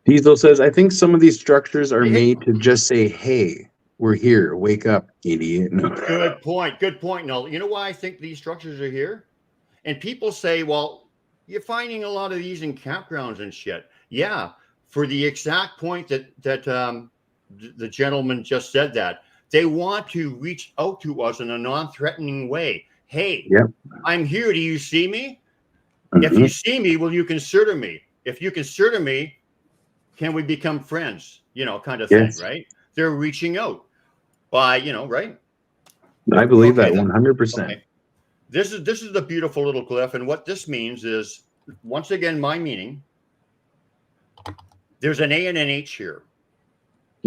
Diesel says, I think some of these structures are made to just say, hey, we're here. Wake up, idiot. No. Good point. Good point. No, you know why I think these structures are here? And people say, well, you're finding a lot of these in campgrounds and shit. Yeah, for the exact point that the gentleman just said that. They want to reach out to us in a non-threatening way. Hey, Yep. I'm here. Do you see me? Mhm. If you see me, will you consider me? If you consider me, can we become friends? Kind of thing, Yes. right? They're reaching out by, right? I believe Okay, that 100%. okay. This is the beautiful little glyph, and what this means is, once again, my meaning. There's an A and an H here.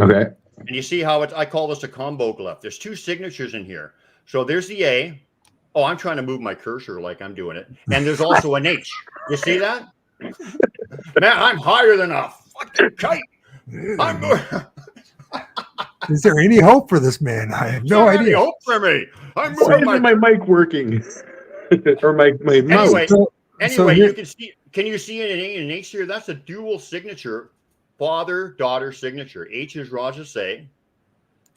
Okay. And you see how I call this a combo glyph. There's two signatures in here. So there's the A. Oh, I'm trying to move my cursor like I'm doing it. And there's also an H. You see that? Man, I'm higher than a fucking kite. Is there any hope for this man? I have no Any idea. hope for me? I'm Why moving isn't my mic working? Or my mouse? Anyway, here- you can see. Can you see an A and an H here? That's a dual signature, father-daughter signature. H is Raja Say,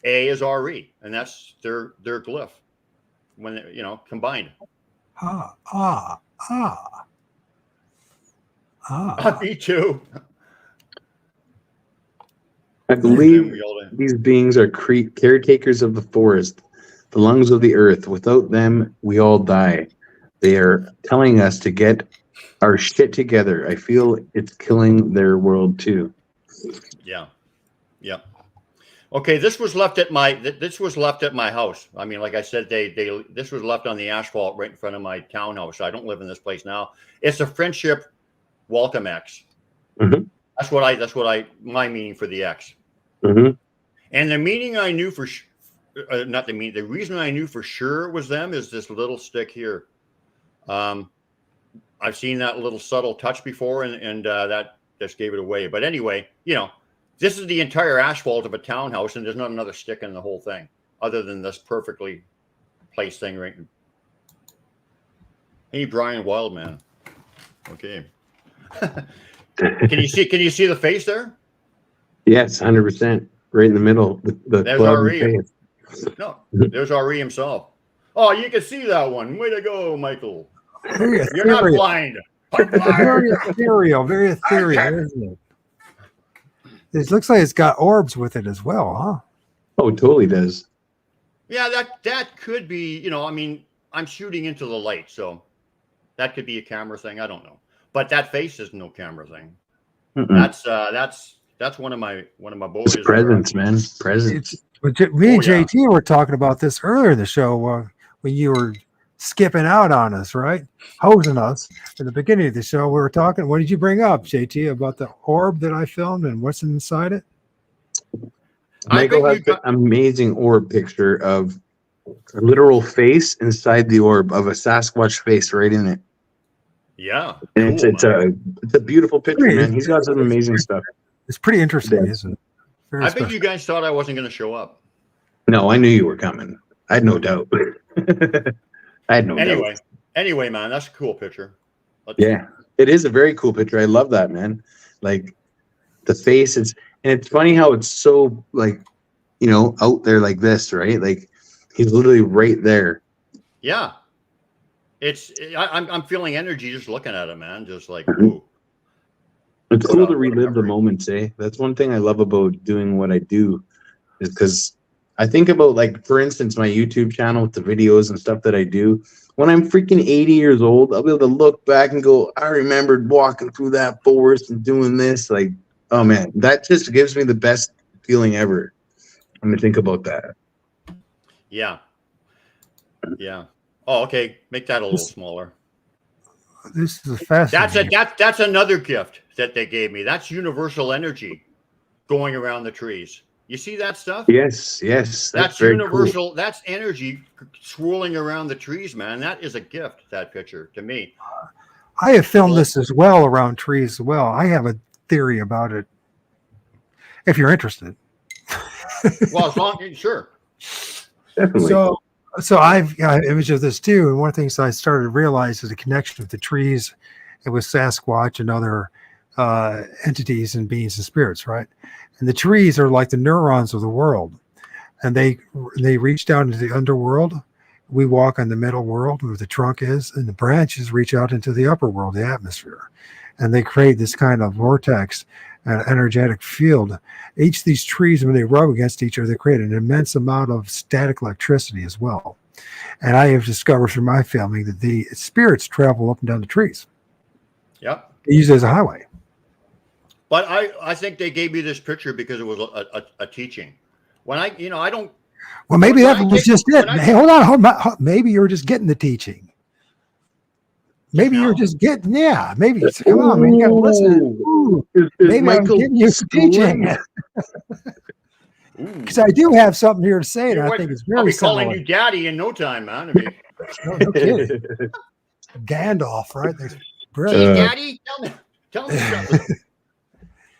A is R.E., and that's their glyph when combined. Me too. I believe these beings are caretakers of the forest, the lungs of the earth. Without them, we all die. They are telling us to get our shit together. I feel it's killing their world too. Yeah. Okay, this was left at my house. I mean, like I said, this was left on the asphalt right in front of my townhouse. I don't live in this place now. It's a friendship welcome X. Mm-hmm. My meaning for the X. Mm-hmm. And the meaning I knew for the reason I knew for sure it was them is this little stick here. I've seen that little subtle touch before, and that just gave it away. But anyway, this is the entire asphalt of a townhouse, and there's not another stick in the whole thing, other than this perfectly placed thing right. Hey, Brian Wildman. Okay. Can you see the face there? Yes, 100%. Right in the middle. There's R.E. No, there's R.E. himself. Oh, you can see that one. Way to go, Michael. You're not blind. Very ethereal, isn't it? It looks like it's got orbs with it as well, huh? Oh, it totally does. Yeah, that could be, I mean, I'm shooting into the light, so that could be a camera thing. I don't know. But that face is no camera thing. Mm-mm. That's one of my boys. It's presence, man. Presence. Me and JT were talking about this earlier in the show when you were skipping out on us, right? Hosing us at the beginning of the show. We were talking. What did you bring up, JT, about the orb that I filmed and what's inside it? Michael has an amazing orb picture of a literal face inside the orb of a Sasquatch face right in it. Yeah, and cool, it's a beautiful picture, man. He's got some amazing stuff. It's pretty interesting, isn't it? I bet you guys thought I wasn't going to show up. No, I knew you were coming. I had no doubt. I had no doubt. Anyway, man, that's a cool picture. Yeah, it is a very cool picture. I love that, man. Like the face is, and it's funny how it's so like, out there like this, right? Like he's literally right there. Yeah, I'm feeling energy just looking at it, man. Just like, ooh. It's cool to relive the moments, eh? That's one thing I love about doing what I do, is because I think about, like, for instance, my YouTube channel with the videos and stuff that I do. When I'm freaking 80 years old, I'll be able to look back and go, I remembered walking through that forest and doing this. Like, oh man, that just gives me the best feeling ever. I'm gonna think about that. Yeah. Oh, okay. Make that a little smaller. This is fascinating. That's another gift that they gave me. That's universal energy going around the trees. You see that stuff? Yes. That's universal. Cool. That's energy swirling around the trees, man. That is a gift, that picture, to me. I have filmed this as well around trees as well. I have a theory about it, if you're interested. Well, as long sure. Definitely. So I've got an image of this too. And one of the things I started to realize is the connection with the trees and with Sasquatch and other entities and beings and spirits, right? And the trees are like the neurons of the world. And they reach down into the underworld. We walk on the middle world where the trunk is, and the branches reach out into the upper world, the atmosphere. And they create this kind of vortex and energetic field. Each of these trees, when they rub against each other, they create an immense amount of static electricity as well. And I have discovered through my filming that the spirits travel up and down the trees. Yep. They use it as a highway. But I think they gave me this picture because it was a teaching. When I don't. Well, maybe when that I was take- just it. when I- Hey, hold on. Maybe you were just getting the teaching. Maybe you're now? just getting, yeah. Maybe come on, man. You got to listen. Ooh, Is maybe I'm Michael getting you teaching. schooling? Because I do have something here to say, and You I would- think it's I'll very be calling similar. you daddy in no time, man. I mean, No kidding. Gandalf, right? There's Gee, brilliant. daddy, tell me something.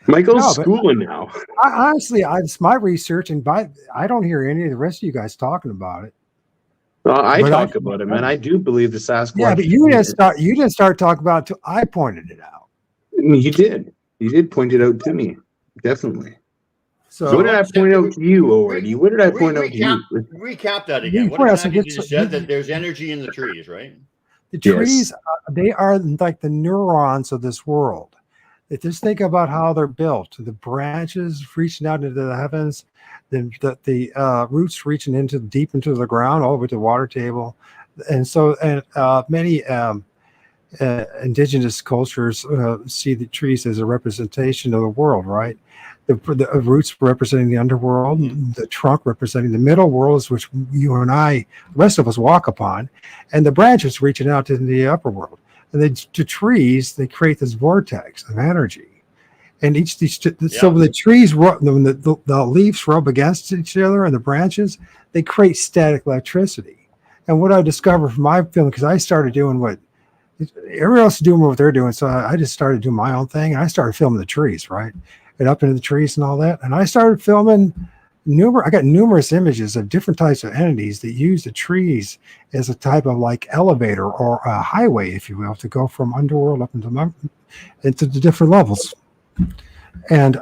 Michael's No, but- schooling now. Honestly, it's my research, and I don't hear any of the rest of you guys talking about it. I But talk about it, man. I do believe the Sasquatch. Yeah, but you didn't start talking about it till I pointed it out. You did. You did point it out to me. Definitely. So What did I point out to you, O.R.D? What did I point out to you? Recap that again. You What point out exactly some did good- you said that there's energy in the trees, right? the Yes. trees, they are like the neurons of this world. Just think about how they're built. The branches reaching out into the heavens, the roots reaching deep into the ground, all the way to the water table. And so, many indigenous cultures see the trees as a representation of the world, right? The roots representing the underworld, the trunk representing the middle worlds, which you and I, the rest of us, walk upon, and the branches reaching out to the upper world. And the trees, they create this vortex of energy. And so when the trees, when the leaves rub against each other and the branches, they create static electricity. And what I discovered from my film, because I started doing what everyone else is doing, what they're doing, so I just started doing my own thing, and I started filming the trees, right, and up into the trees and all that. And I started filming I got numerous images of different types of entities that use the trees as a type of like elevator or a highway, if you will, to go from underworld up into the different levels. And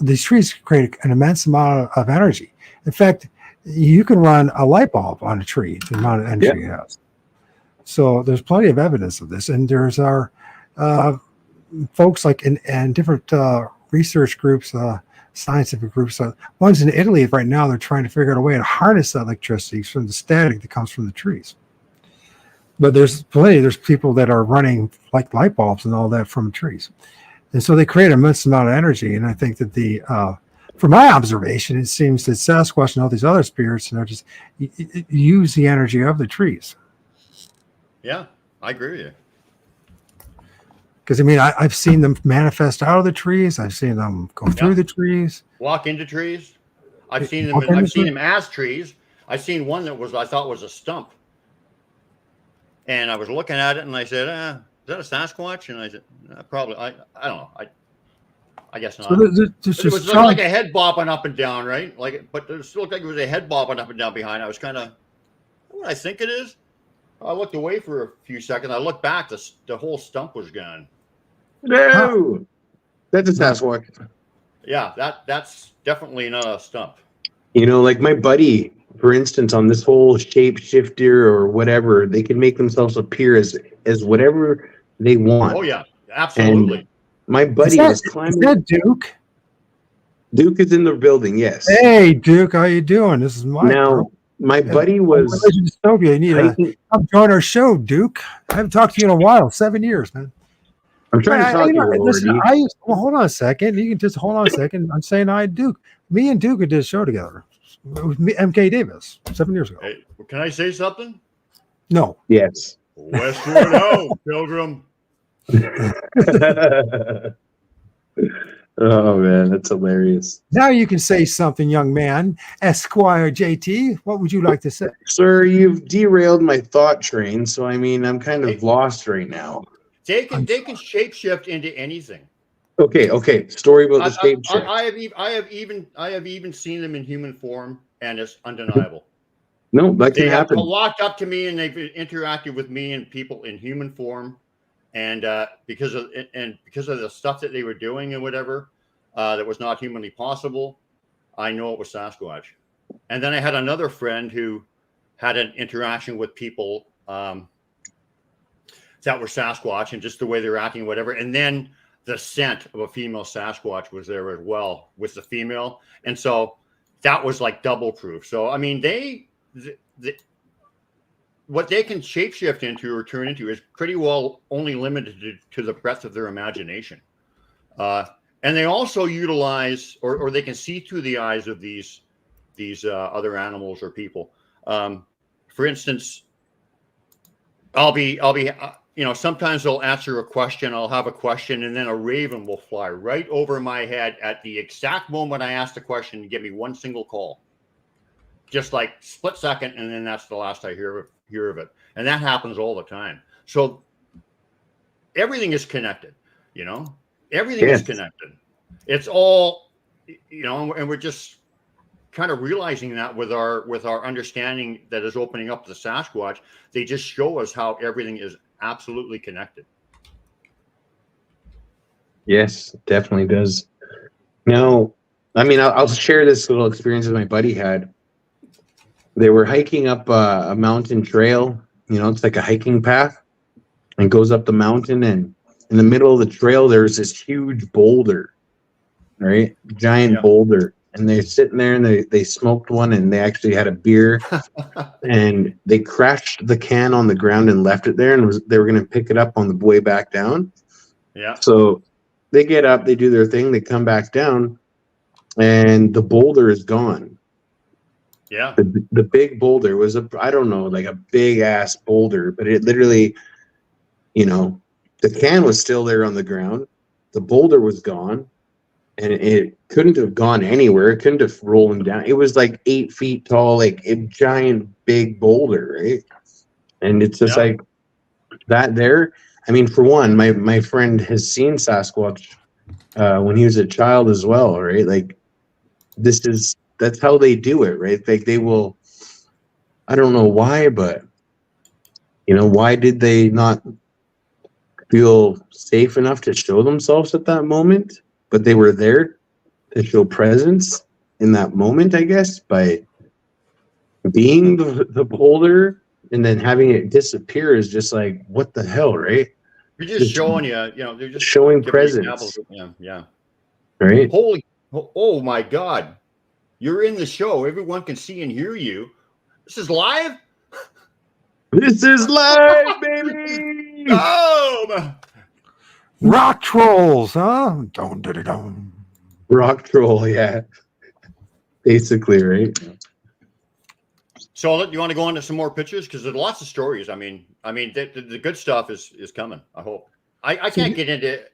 these trees create an immense amount of energy. In fact, you can run a light bulb on a tree, the amount of energy it has. So there's plenty of evidence of this. And there's our folks like in different research groups, scientific groups. One's in Italy right now. They're trying to figure out a way to harness that electricity from the static that comes from the trees. But there's people that are running like light bulbs and all that from trees. And so they create an immense amount of energy. And I think that from my observation, it seems that Sasquatch and all these other spirits just use the energy of the trees. Yeah, I agree with you. Because I mean, I've seen them manifest out of the trees. I've seen them go through the trees. Walk into trees. I've seen them. I've seen them as trees. I've seen one that I thought was a stump. And I was looking at it, and I said, "Is that a Sasquatch?" And I said, "Probably." I don't know. I guess not. So it was like a head bopping up and down, right? But it still looked like it was a head bopping up and down behind. I was kind of, what I think it is. I looked away for a few seconds. I looked back. The whole stump was gone. No, that's a Sasquatch. Yeah, that's definitely not a stump. You know, like my buddy, for instance, on this whole shapeshifter or whatever, they can make themselves appear as whatever they want. Oh yeah, absolutely. And my buddy is climbing. Is that Duke? Duke is in the building. Yes. Hey, Duke, how you doing? This is Mike. Now, my buddy was. You need to come join our show, Duke. I haven't talked to you in a while. 7 years, man. I'm trying to talk to you, listen, hold on a second. You can just hold on a second. I'm saying Duke. Me and Duke did a show together with MK Davis 7 years ago. Hey, can I say something? No. Yes. Westward ho, Pilgrim. Oh man, that's hilarious. Now you can say something, young man. Esquire JT, what would you like to say? Sir, you've derailed my thought train, so I mean I'm kind of lost right now. They can shapeshift into anything. Okay. Story about the shapeshift. I have even seen them in human form, and it's undeniable. No, that can happen. They have walked up to me and they've interacted with me and people in human form, and because of the stuff that they were doing and whatever that was not humanly possible, I know it was Sasquatch. And then I had another friend who had an interaction with people that were Sasquatch, and just the way they're acting, whatever. And then the scent of a female Sasquatch was there as well with the female. And so that was like double proof. So, I mean, what they can shapeshift into or turn into is pretty well only limited to the breadth of their imagination. And they also utilize, or they can see through the eyes of these other animals or people. For instance, I'll be, sometimes they'll answer a question. I'll have a question, and then a raven will fly right over my head at the exact moment I ask the question and give me one single call, just like split second, and then that's the last I hear of it. And that happens all the time. So everything is connected. Everything is connected. It's all, and we're just kind of realizing that with our understanding that is opening up the Sasquatch. They just show us how everything is absolutely connected. Yes, definitely does. Now, I mean, I'll share this little experience that my buddy had. They were hiking up a mountain trail. It's like a hiking path, and goes up the mountain, and in the middle of the trail, there's this huge boulder, right? Giant boulder. And they're sitting there, and they smoked one, and they actually had a beer, and they crashed the can on the ground and left it there, and they were going to pick it up on the way back down. Yeah. So they get up, they do their thing, they come back down, and the boulder is gone. Yeah. The big boulder was I don't know, like a big ass boulder, but it literally, the can was still there on the ground. The boulder was gone, and it couldn't have gone anywhere. It couldn't have rolled down. It was like 8 feet tall, like a giant big boulder, right? And it's just like that there. I mean, for one, my friend has seen Sasquatch when he was a child as well, right? Like that's how they do it, right? Like they will, I don't know why, but why did they not feel safe enough to show themselves at that moment? But they were there to show presence in that moment, I guess, by being the boulder, and then having it disappear is just like, what the hell, right? They're just showing they're just showing presence. Yeah. Right? Oh my God. You're in the show. Everyone can see and hear you. This is live? This is live, baby! Oh! Rock trolls, huh? Don't. Rock troll, yeah. Basically, right? So, do you want to go on to some more pictures? Because there's lots of stories. I mean, the good stuff is coming. I hope. I can't get into.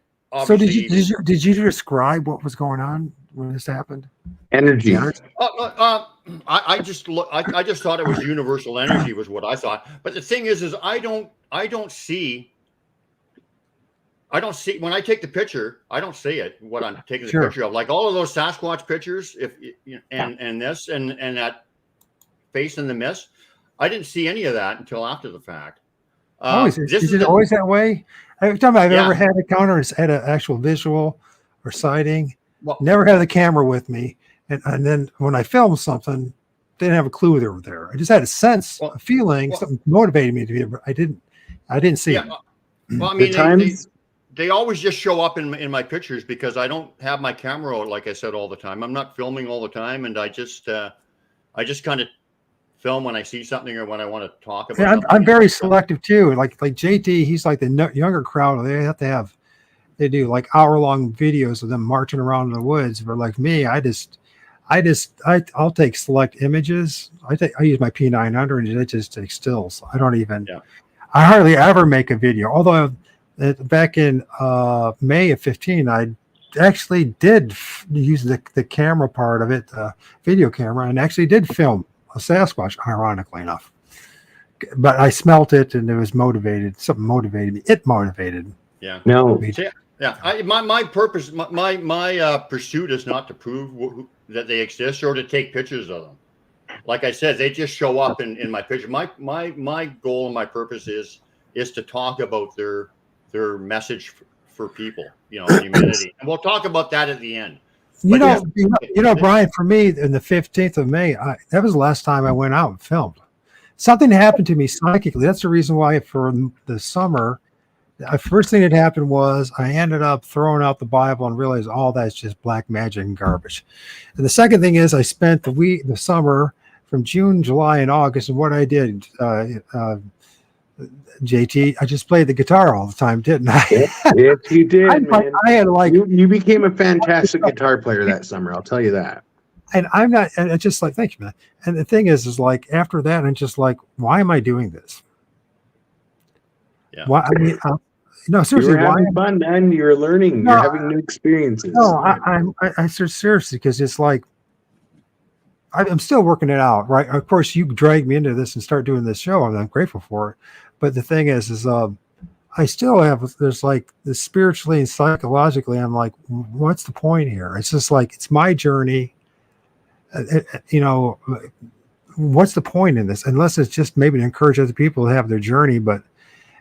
So did you describe what was going on when this happened? Energy. I just thought it was universal energy was what I thought. But the thing is I don't see when I take the picture, I don't see it. What I'm taking the picture of, like all of those Sasquatch pictures, and this and that face in the mist, I didn't see any of that until after the fact. Is it always that way? Every time I've ever had encounter has had an actual visual or sighting. Well, never had the camera with me, and then when I filmed something, didn't have a clue they were there. I just had a sense, a feeling, something motivated me to be. But I didn't see it. Well, I mean, they always just show up in my pictures because I don't have my camera out, like I said, all the time. I'm not filming all the time, and I just kind of film when I see something or when I want to talk about. Yeah, I'm very selective too. Like JT, he's like the younger crowd. They do like hour-long videos of them marching around in the woods. But like me, I'll take select images. I use my P900 and it just takes stills. I don't even. Yeah. I hardly ever make a video. Although back in May of 15, I actually did use the camera part of it, video camera, and actually did film a Sasquatch, ironically enough. But I smelt it and it was motivated. Something motivated me. It motivated. Yeah. No. Yeah. My purpose, my pursuit is not to prove that they exist or to take pictures of them. Like I said, they just show up in my picture. My goal and my purpose is to talk about their message for people, humanity. And we'll talk about that at the end. You know, Brian, for me, in the 15th of May, that was the last time I went out and filmed. Something happened to me psychically. That's the reason why for the summer, the first thing that happened was I ended up throwing out the Bible and realized all that's just black magic and garbage. And the second thing is I spent the summer from June, July, and August, and what I did, JT, I just played the guitar all the time, didn't I? Yes, you did, man. I had like you became a fantastic guitar player that summer. I'll tell you that. and I'm not, and it's just like, thank you, man. And the thing is like after that, I'm just like, why am I doing this? Yeah. Why? I mean, no, You seriously, were why? having fun, man. You were learning. No, You're having new experiences. No, I said seriously because it's like I'm still working it out, right? Of course, you dragged me into this and start doing this show, and I'm grateful for it. But the thing is I still have there's like this spiritually and psychologically. I'm like, what's the point here? It's just like it's my journey. You know, what's the point in this? Unless it's just maybe to encourage other people to have their journey. But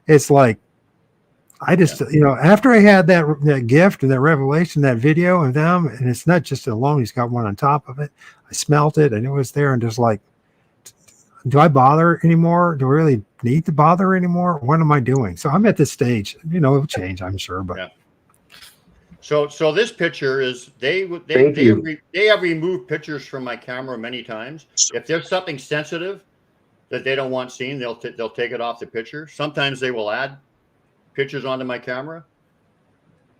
it's like I just, you know, after I had that gift and that revelation, that video of them, and it's not just alone, he's got one on top of it. I smelt it and it was there, and just like, do I bother anymore? Do I really need to bother anymore? What am I doing? So I'm at this stage, you know, it'll change, I'm sure, but. Yeah. So this picture is they have removed pictures from my camera many times. If there's something sensitive that they don't want seen, they'll take it off the picture. Sometimes they will add pictures onto my camera.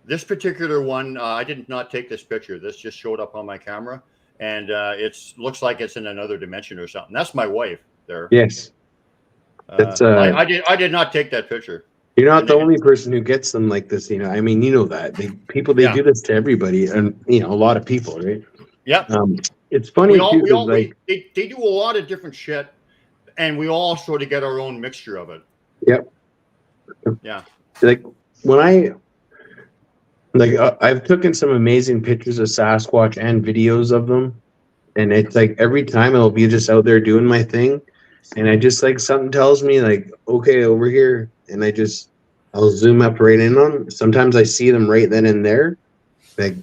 This particular one, I did not take this picture. This just showed up on my camera, and it looks like it's in another dimension or something. That's my wife there. Yes. I did not take that picture. You're not the only person who gets them like this, you know. I mean, you know that they do this to everybody, and you know, a lot of people, right? Yeah. It's funny too. They do a lot of different shit, and we all sort of get our own mixture of it. Yep. Yeah. Like when I've taken some amazing pictures of Sasquatch and videos of them, and it's like every time I'll be just out there doing my thing, and I just like something tells me like, okay, over here, and I'll zoom up right in on them. Sometimes I see them right then and there, like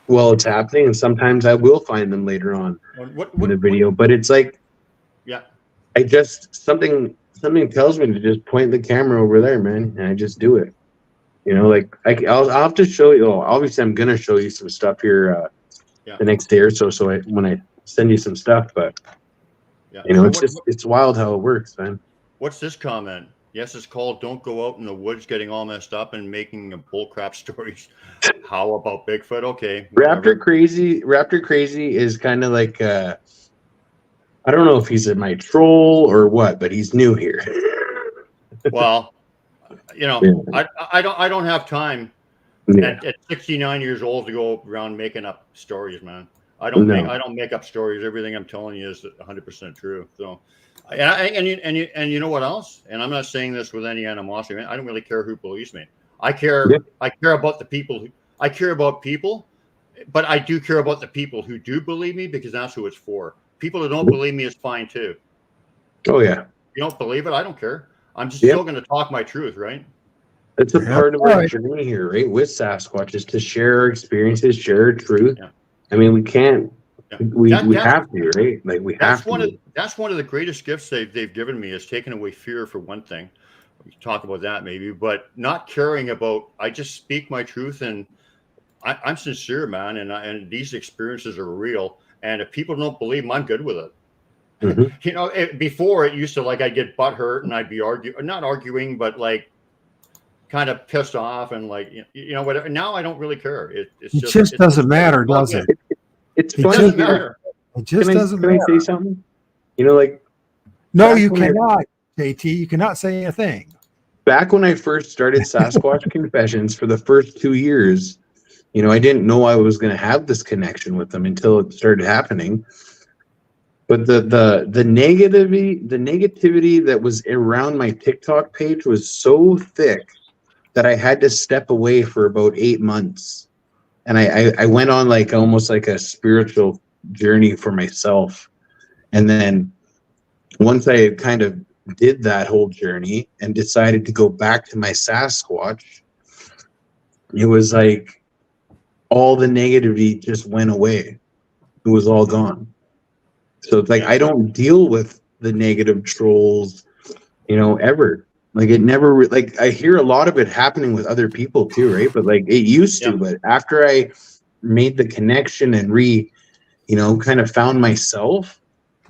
while it's happening, and sometimes I will find them later on in the video. But it's like, yeah, I just something tells me to just point the camera over there, man, and I just do it. You know, like I'll have to show you. Oh, obviously, I'm gonna show you some stuff here the next day or so. So when I send you some stuff, but you know, it's wild how it works, man. What's this comment? Yes, it's called "Don't Go Out in the Woods Getting All Messed Up and Making Bullcrap Stories." How about Bigfoot? Okay, whatever. Raptor Crazy is kind of like I don't know if he's my troll or what, but he's new here. Well, you know, yeah. I don't have time at 69 years old to go around making up stories, man. I don't make up stories. Everything I'm telling you is 100% true. So, and you know what else? And I'm not saying this with any animosity. I don't really care who believes me. I care about the people. I care about people, but I do care about the people who do believe me, because that's who it's for. People who don't believe me is fine too. Oh yeah. You don't believe it? I don't care. I'm just still going to talk my truth, right? It's a part of our journey here, right? With Sasquatch is to share our experiences, share our truth. Yeah. I mean, we can't. Yeah. We have to, right? Like we have to. That's one of the greatest gifts they've given me, is taking away fear, for one thing. We can talk about that maybe, but not caring about. I just speak my truth, and I'm sincere, man, and these experiences are real. And if people don't believe them, I'm good with it. Mm-hmm. You know, before it used to, like, I'd get butthurt and I'd be not arguing, but like kind of pissed off and like, you know, whatever. Now I don't really care. It just doesn't matter, does it? It doesn't matter. It just doesn't matter. Can I say something? You know, like. No, you cannot, JT. You cannot say a thing. Back when I first started Sasquatch Confessions for the first 2 years, you know, I didn't know I was going to have this connection with them until it started happening. But the negativity that was around my TikTok page was so thick that I had to step away for about 8 months. And I went on like almost like a spiritual journey for myself. And then once I kind of did that whole journey and decided to go back to my Sasquatch, it was like all the negativity just went away. It was all gone. So it's like I don't deal with the negative trolls, you know, ever. Like it never, like I hear a lot of it happening with other people too, right? But like it used to. But after I made the connection and kind of found myself,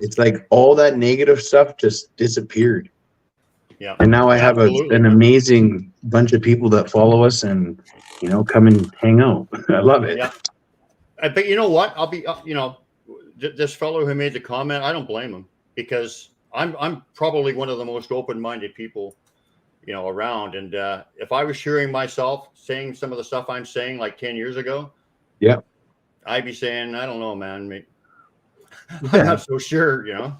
It's like all that negative stuff just disappeared. Yeah. And now I have Absolutely, an man. amazing bunch of people that follow us and, you know, come and hang out. I love it. Yeah. But you know what? I'll be, you know, this fellow who made the comment, I don't blame him, because I'm probably one of the most open-minded people, you know, around. And if I was hearing myself saying some of the stuff I'm saying like 10 years ago, Yeah. I'd be saying, I don't know, man. I'm Yeah. not so sure, you know.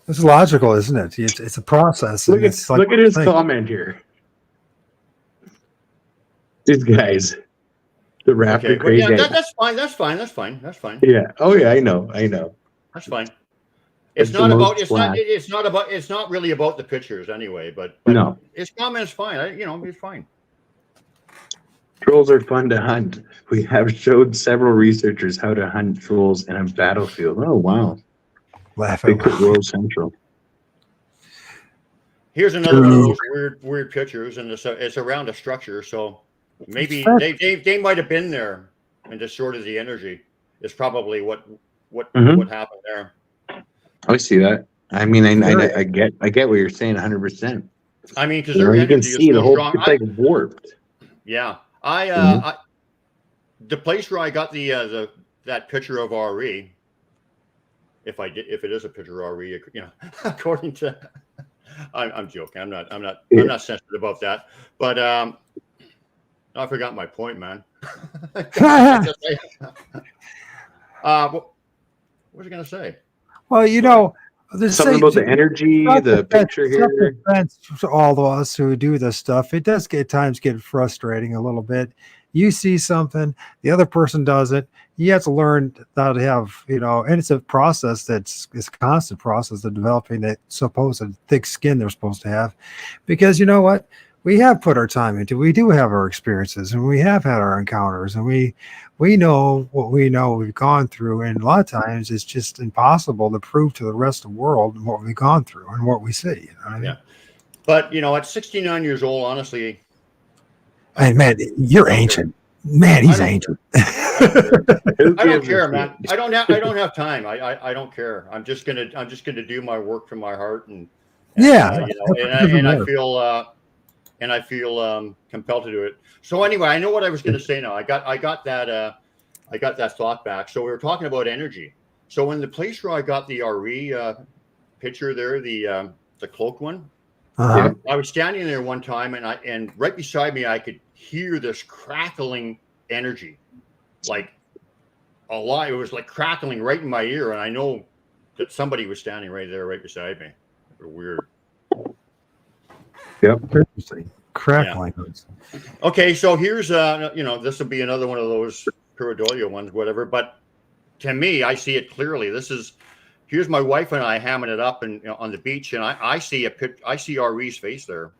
It's logical, isn't it? It's a process. And it's like, Look at his comment here. These guys, the raptor Okay, but crazy. yeah, that's fine. That's fine. That's fine. That's fine. Yeah. Oh yeah, I know. That's fine. It's That's not the about. most It's flat. not. It's not about. It's not really about the pictures anyway. But No. his comment is fine. You know, it's fine. Trolls are fun to hunt. We have showed several researchers how to hunt trolls in a battlefield. Oh wow. laughing. Bigfoot World Central. Here's another one of those weird pictures, and it's around a structure. So maybe they might have been there and distorted the energy. Is probably what happened there. I see that. I mean, I get what you're saying 100%. I mean, because You know, their you energy can is see so the whole. strong. It's like warped. Yeah, the place where I got that picture of R.E. If it is a picture of R.E., you know, according to, I'm joking. I'm not sensitive about that. But I forgot my point, man. What was I gonna say? Well, you know, there's Something about the energy, the picture here. For all of us who do this stuff, it does at times get frustrating a little bit. You see something, the other person doesn't. You have to learn how to have, you know, and it's a process it's a constant process of developing that supposed thick skin they're supposed to have. Because you know what? We have put our time into, we do have our experiences and we have had our encounters and we know what we know we've gone through. And a lot of times it's just impossible to prove to the rest of the world what we've gone through and what we see. You know what I mean? Yeah. But, you know, at 69 years old, honestly. Hey, man, you're ancient. Man, he's ancient. I don't care, man. I don't have time. I don't care. I'm just gonna do my work from my heart and yeah, you know, and I feel compelled to do it. So anyway, I know what I was gonna say now. I got that thought back. So we were talking about energy. So in the place where I got the RE picture there, the cloak one, uh-huh. I was standing there one time, and right beside me, I could hear this crackling energy, like a lot. It was like crackling right in my ear, and I know that somebody was standing right there, right beside me. Weird. Yep. Interesting. Crackling. Yeah. Okay, so here's you know, this will be another one of those pareidolia ones, whatever. But to me, I see it clearly. Here's my wife and I hamming it up and, you know, on the beach, and I see I see RE's face there.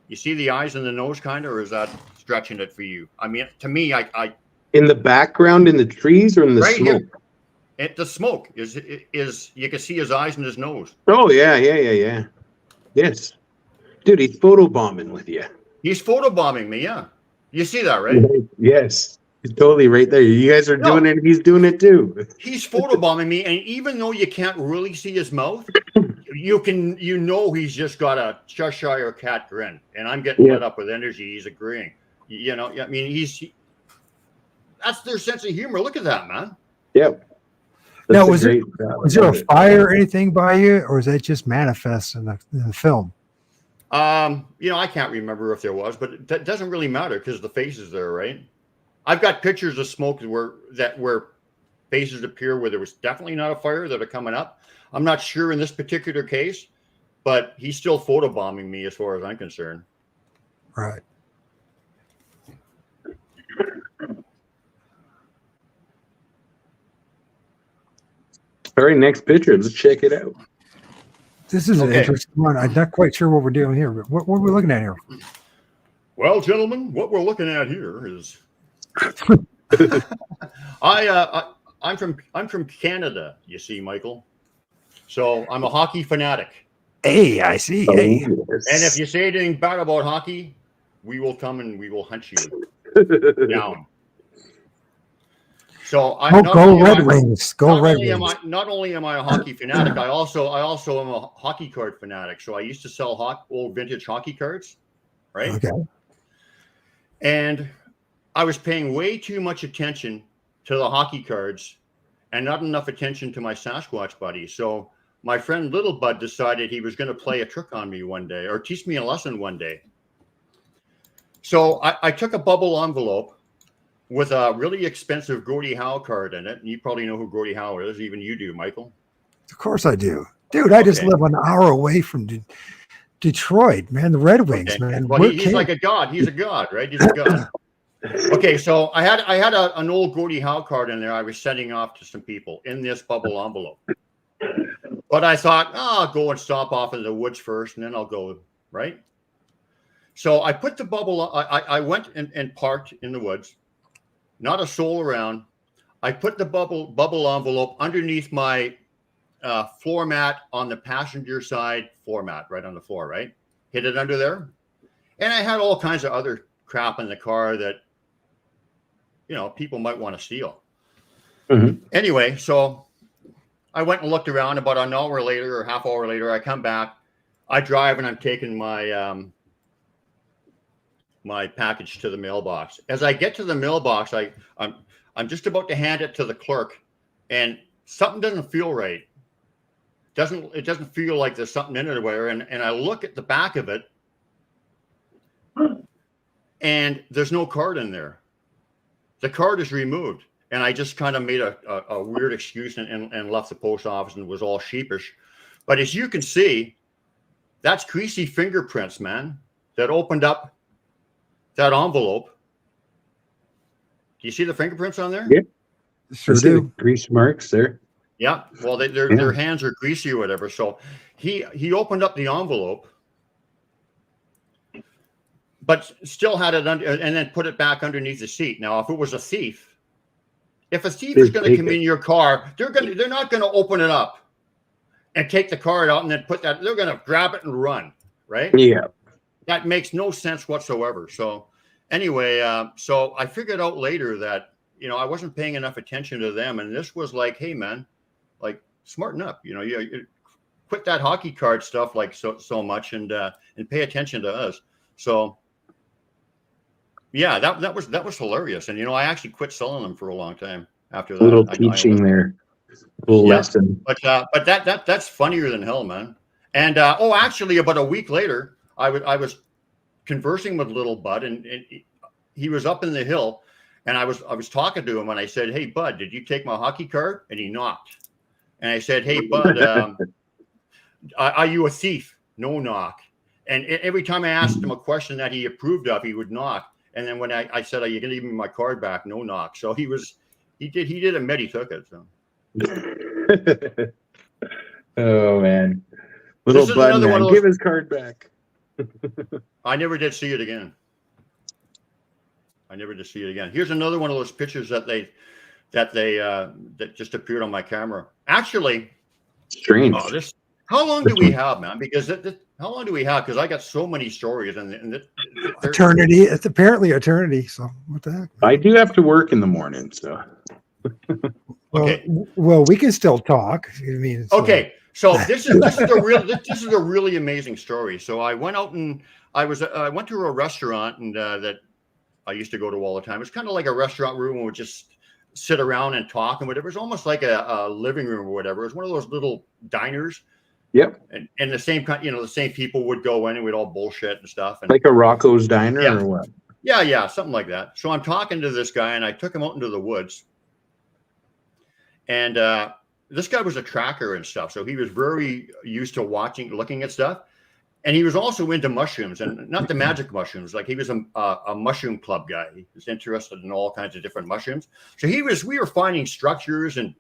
You see the eyes and the nose, kind of, or is that stretching it for you? I mean, to me, I in the background, in the trees, or in the right smoke. Here, the smoke is you can see his eyes and his nose. Oh yeah. Yes, dude, he's photobombing with you. He's photobombing me. Yeah, you see that, right? Yes. He's totally right there. You guys are doing it. He's doing it too. He's photobombing me, and even though you can't really see his mouth, you know he's just got a Cheshire cat grin, and I'm getting lit up with energy. He's agreeing. You know, I mean, that's their sense of humor. Look at that, man. Yep. Now, was there a fire or anything by you, or is that just manifest in the film? You know, I can't remember if there was, but that doesn't really matter because the face is there, right? I've got pictures of smoke where faces appear where there was definitely not a fire that are coming up. I'm not sure in this particular case, but he's still photobombing me as far as I'm concerned. Right. All right, next picture. Let's check it out. This is an interesting one. I'm not quite sure what we're doing here, but what are we looking at here? Well, gentlemen, what we're looking at here is I'm from Canada, you see, Michael. So I'm a hockey fanatic. Hey, I see. Oh, hey. yes. And if you say anything bad about hockey, we will come and we will hunt you down. So I Oh, not go only am Red I- Wings. Go not Red only am Wings. not only am I a hockey fanatic, I also am a hockey card fanatic. So I used to sell old vintage hockey cards, right? Okay. And I was paying way too much attention to the hockey cards and not enough attention to my Sasquatch buddy. So my friend Little Bud decided he was going to play a trick on me one day or teach me a lesson one day. So I took a bubble envelope with a really expensive Gordie Howe card in it. And you probably know who Gordie Howe is. Even you do, Michael. Of course I do. Dude, I just Okay. live an hour away from Detroit, man. The Red Wings, Okay. man. Well, he's like a god. He's a god, right? He's a god. Okay, so I had an old Gordie Howe card in there. I was sending off to some people in this bubble envelope. But I thought, I'll go and stop off in the woods first, and then I'll go, right? So I put the bubble. I went and parked in the woods. Not a soul around. I put the bubble envelope underneath my floor mat on the passenger side floor mat, right on the floor, right? Hid it under there. And I had all kinds of other crap in the car that, people might want to steal. Mhm. Anyway, so I went and looked around. About an hour later or half hour later, I come back. I drive and I'm taking my my package to the mailbox. As I get to the mailbox, I'm just about to hand it to the clerk, and something doesn't feel right. It doesn't feel like there's something in it or whatever. And I look at the back of it, and there's no card in there. The card is removed. And I just kind of made a weird excuse and left the post office and was all sheepish. But as you can see, that's greasy fingerprints, man, that opened up that envelope. Do you see the fingerprints on there? Yep. Sure I see the do. grease marks there. Yeah. Well, their hands are greasy or whatever. So he opened up the envelope, but still had it under, and then put it back underneath the seat. Now, if it was a thief, if a thief is going to come in your car, they're not going to open it up and take the card out and then put that. They're going to grab it and run, right? Yeah. That makes no sense whatsoever. So anyway, so I figured out later that I wasn't paying enough attention to them, and this was like, hey man, like smarten up. You quit that hockey card stuff like so much and pay attention to us. So. Yeah, that was hilarious, and I actually quit selling them for a long time after that. A little teaching there, a little lesson. But that's funnier than hell, man. And actually, about a week later, I was conversing with Little Bud, and he was up in the hill, and I was talking to him, and I said, "Hey, Bud, did you take my hockey card?" And he knocked, and I said, "Hey, Bud, are you a thief?" No knock. And every time I asked him a question that he approved of, he would knock. And then when I said, "Are you going to give me my card back?" No knock. So he did admit he took it. So. Oh man, Little Bud, man, give his card back. I never did see it again. Here's another one of those pictures that just appeared on my camera. Actually, strange. How long do we have, man? Because how long do we have? Because I got so many stories and eternity. It's apparently eternity. So what the heck? I do have to work in the morning, so. Okay. Well, we can still talk. I mean, okay. So this is a really amazing story. So I went out and I went to a restaurant and that I used to go to all the time. It's kind of like a restaurant room where we just sit around and talk and whatever. It's almost like a living room or whatever. It's one of those little diners. Yep. And the same kind, the same people would go in and we'd all bullshit and stuff. And, like a Rocco's Diner or what? Yeah, something like that. So I'm talking to this guy and I took him out into the woods. And this guy was a tracker and stuff. So he was very used to looking at stuff. And he was also into mushrooms, and not the magic mushrooms. Like he was a mushroom club guy. He was interested in all kinds of different mushrooms. So we were finding structures and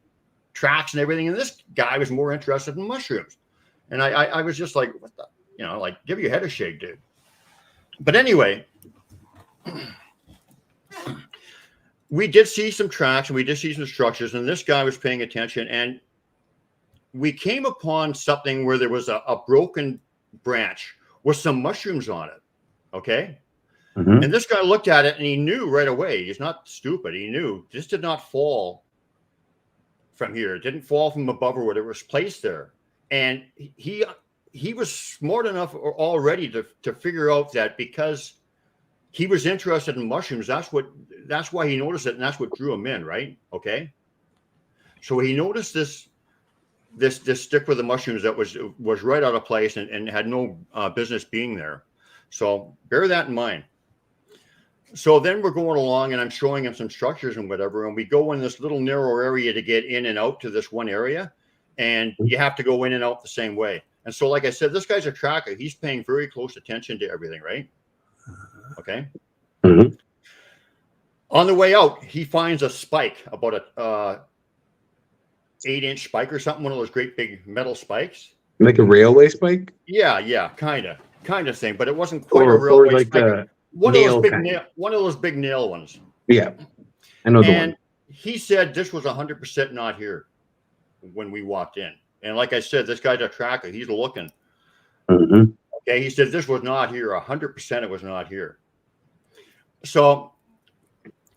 tracks and everything. And this guy was more interested in mushrooms. And I was just like, what the, like give your head a shake, dude. But anyway, we did see some tracks and we did see some structures, and this guy was paying attention, and we came upon something where there was a broken branch with some mushrooms on it. Okay. Mhm. And this guy looked at it and he knew right away. He's not stupid. He knew this did not fall from here. It didn't fall from above or whatever. It was placed there. And he was smart enough already to figure out that because he was interested in mushrooms, that's why he noticed it, and that's what drew him in, right? Okay. So he noticed this stick with the mushrooms that was right out of place and had no business being there. So bear that in mind. So then we're going along and I'm showing him some structures and whatever. And we go in this little narrow area to get in and out to this one area. And you have to go in and out the same way. And so, like I said, this guy's a tracker. He's paying very close attention to everything, right? Okay. Mhm. On the way out, he finds a spike, about a 8-inch spike or something, one of those great big metal spikes. Like a railway spike? Yeah, kind of thing. But it wasn't quite a Or railway like spike. the One of those big kind. nail ones. Yeah. I know the And one. he said this was 100% not here when we walked in. And like I said, this guy's a tracker. He's looking. Mhm. Okay. He said this was not here. 100% it was not here. So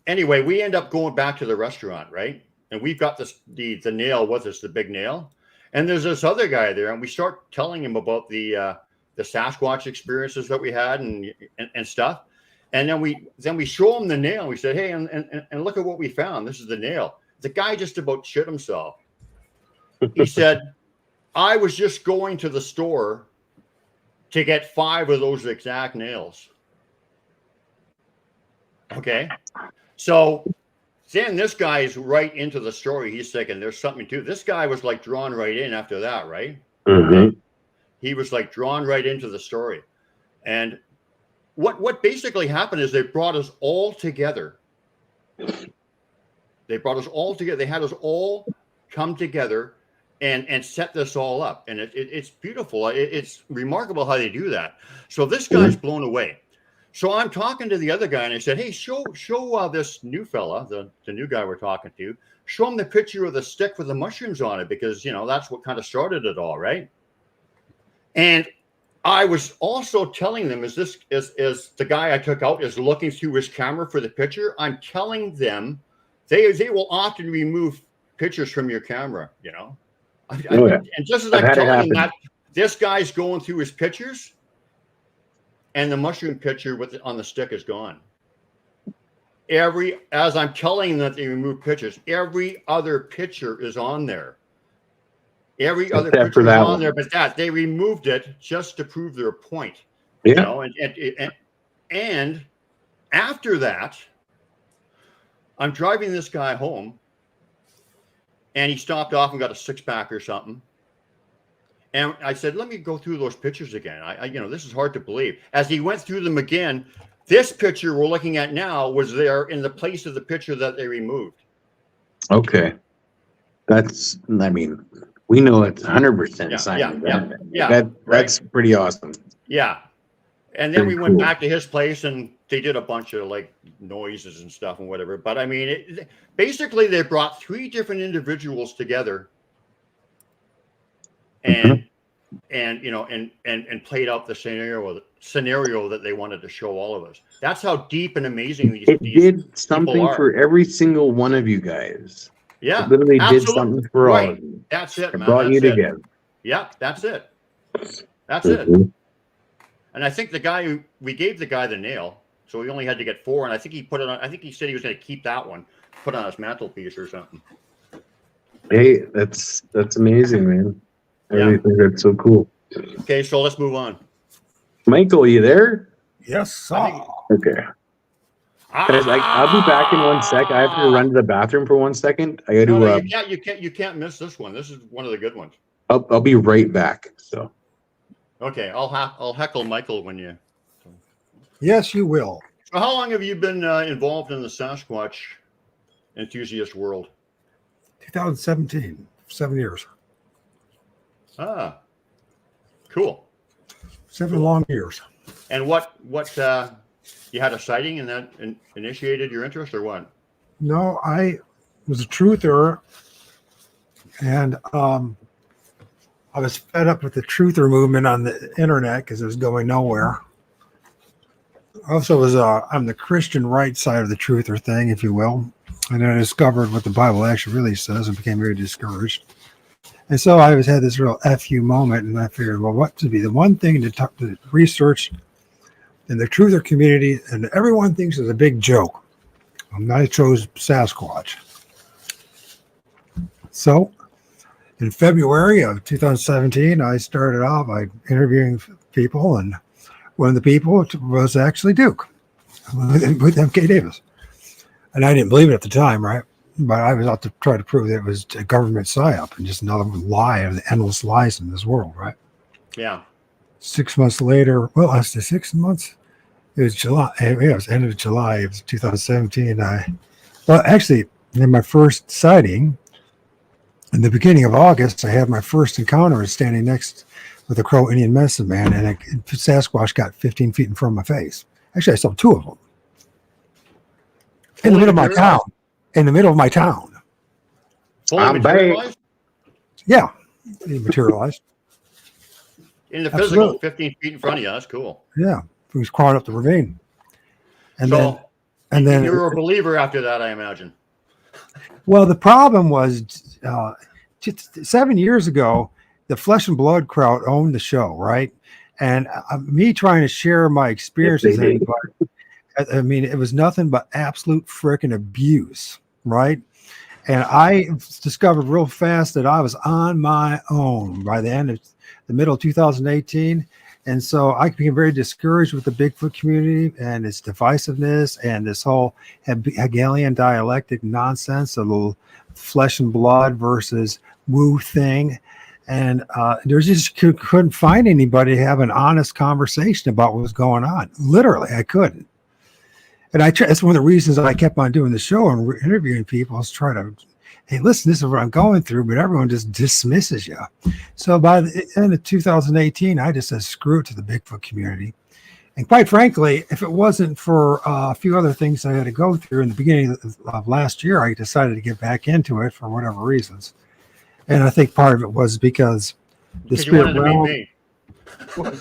anyway, we end up going back to the restaurant, right? And we've got the nail with us, the big nail. And there's this other guy there, and we start telling him about the Sasquatch experiences that we had and stuff. And then we show him the nail. We said, hey, and look at what we found. This is the nail. The guy just about shit himself. He said, I was just going to the store to get 5 of those exact nails. Okay. So then this guy's right into the story. He's thinking there's something to this guy was like drawn right in after that, right? Mhm. He was like drawn right into the story. And what basically happened is they brought us all together. They brought us all together. They had us all come together and set this all up. And it's beautiful. It's remarkable how they do that. So this guy's blown away. So I'm talking to the other guy and I said, hey, show this new fella, the new guy we're talking to, show him the picture of the stick with the mushrooms on it, because, that's what kind of started it all, right? And I was also telling them, as the guy I took out is looking through his camera for the picture, I'm telling them they will often remove pictures from your camera, And just as I'm telling them that, this guy's going through his pictures, and the mushroom picture on the stick is gone. As I'm telling them that they remove pictures, every other picture is on there. Every other picture is on there, but that they removed it just to prove their point. Yeah. And after that, I'm driving this guy home, and he stopped off and got a 6-pack or something. And I said, let me go through those pictures again. This is hard to believe. As he went through them again, this picture we're looking at now was there in the place of the picture that they removed. Okay. We know it's 100% signed. That's pretty awesome. Yeah. And then we went back to his place and they did a bunch of like noises and stuff and whatever. But basically they brought 3 different individuals together and played out the scenario that they wanted to show all of us. That's how deep and amazing these did something for every single one of you guys. Yeah, it literally did something for all of you. That's it, man. It brought you together. Yeah, that's it. That's Mm-hmm. it. And I think we gave the guy the nail, so we only had to get 4. And I think he put it on. I think he said he was going to keep that one, put on his mantelpiece or something. Hey, that's amazing, man. I really think that's so cool. Okay, so let's move on. Michael, are you there? Yes, sir. Okay. Guys, I'll be back in 1 sec. I have to run to the bathroom for 1 second. I got to. No, you can't miss this one. This is one of the good ones. I'll be right back. So. Okay, I'll heckle Michael when you. Yes, you will. So how long have you been involved in the Sasquatch enthusiast world? 2017, 7 years. Ah, cool. 7 long years. And what you had a sighting and that initiated your interest, or what? No, I was a truther, and I was fed up with the truther movement on the internet because it was going nowhere. Also, was on the Christian right side of the truther thing, if you will, and I discovered what the Bible actually really says, and became very discouraged. And so I always had this real FU moment, and I figured, well, what to be the one thing to research in the truther community, and everyone thinks is a big joke. And I chose Sasquatch. So in February of 2017, I started off by interviewing people, and one of the people was actually Duke with M.K. Davis. And I didn't believe it at the time, right? But I was out to try to prove that it was a government psyop and just another lie of the endless lies in this world, right? Yeah. 6 months later, well, after 6 months, it was July. It was end of July of 2017. Actually, in my first sighting, in the beginning of August, I had my first encounter standing next with a Crow Indian medicine man, and a Sasquatch got 15 feet in front of my face. Actually, I saw two of them in the middle of my town. In the middle of my town. Fully materialized? Yeah, it materialized. In the physical, 15 feet in front of you. That's cool. Yeah, he was crawling up the ravine. And so, then you were a believer after that, I imagine. Well, the problem was just 7 years ago, the Flesh and Blood crowd owned the show, right? And me trying to share my experiences, I mean, it was nothing but absolute freaking abuse, right? And I discovered real fast that I was on my own by the end of the middle of 2018. And so I became very discouraged with the Bigfoot community and its divisiveness and this whole Hegelian dialectic nonsense, a little flesh and blood versus woo thing. And there's just couldn't find anybody to have an honest conversation about what was going on. Literally, I couldn't. And that's one of the reasons I kept on doing the show and interviewing people, is try to, hey, listen, this is what I'm going through, but everyone just dismisses you. So by the end of 2018, I just said, screw it to the Bigfoot community. And quite frankly, if it wasn't for a few other things I had to go through in the beginning of last year, I decided to get back into it for whatever reasons. And I think part of it was because the spirit realm.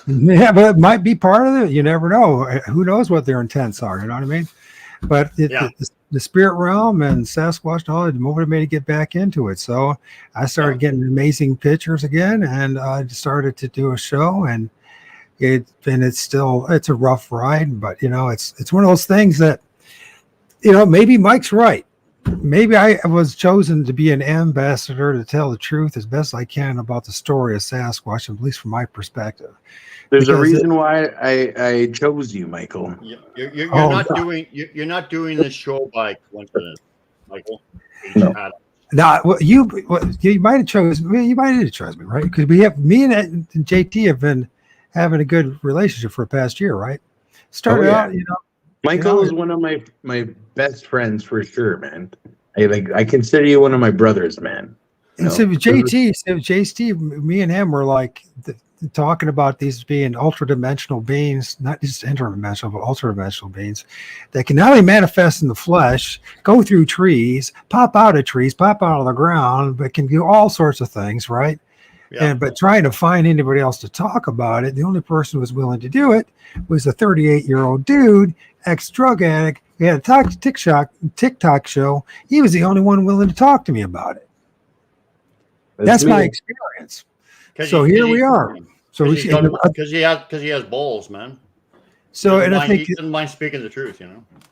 Yeah, but it might be part of it. You never know. Who knows what their intents are? You know what I mean? But the spirit realm and Sasquatch and all it motivated me to get back into it. So I started getting amazing pictures again, and I started to do a show. And it's a rough ride, but it's one of those things that maybe Mike's right. Maybe I was chosen to be an ambassador to tell the truth as best I can about the story of Sasquatch, at least from my perspective. There's a reason why I chose you, Michael. You're not doing this show by coincidence, Michael. No. Now, you might have chosen me. You might have chosen me, right? Because me and JT have been having a good relationship for the past year, right? Started out, Michael is one of my best friends for sure, man. I consider you one of my brothers, man. And so JT, me and him were like talking about these being ultra-dimensional beings, not just interdimensional, but ultra-dimensional beings that can not only manifest in the flesh, go through trees, pop out of trees, pop out of the ground, but can do all sorts of things, right? Yeah. But trying to find anybody else to talk about it, the only person who was willing to do it was a 38-year-old dude, ex-drug addict. He had a TikTok show. He was the only one willing to talk to me about it. That's my experience. So here we are. So because he has balls, man. So I think he doesn't mind speaking the truth,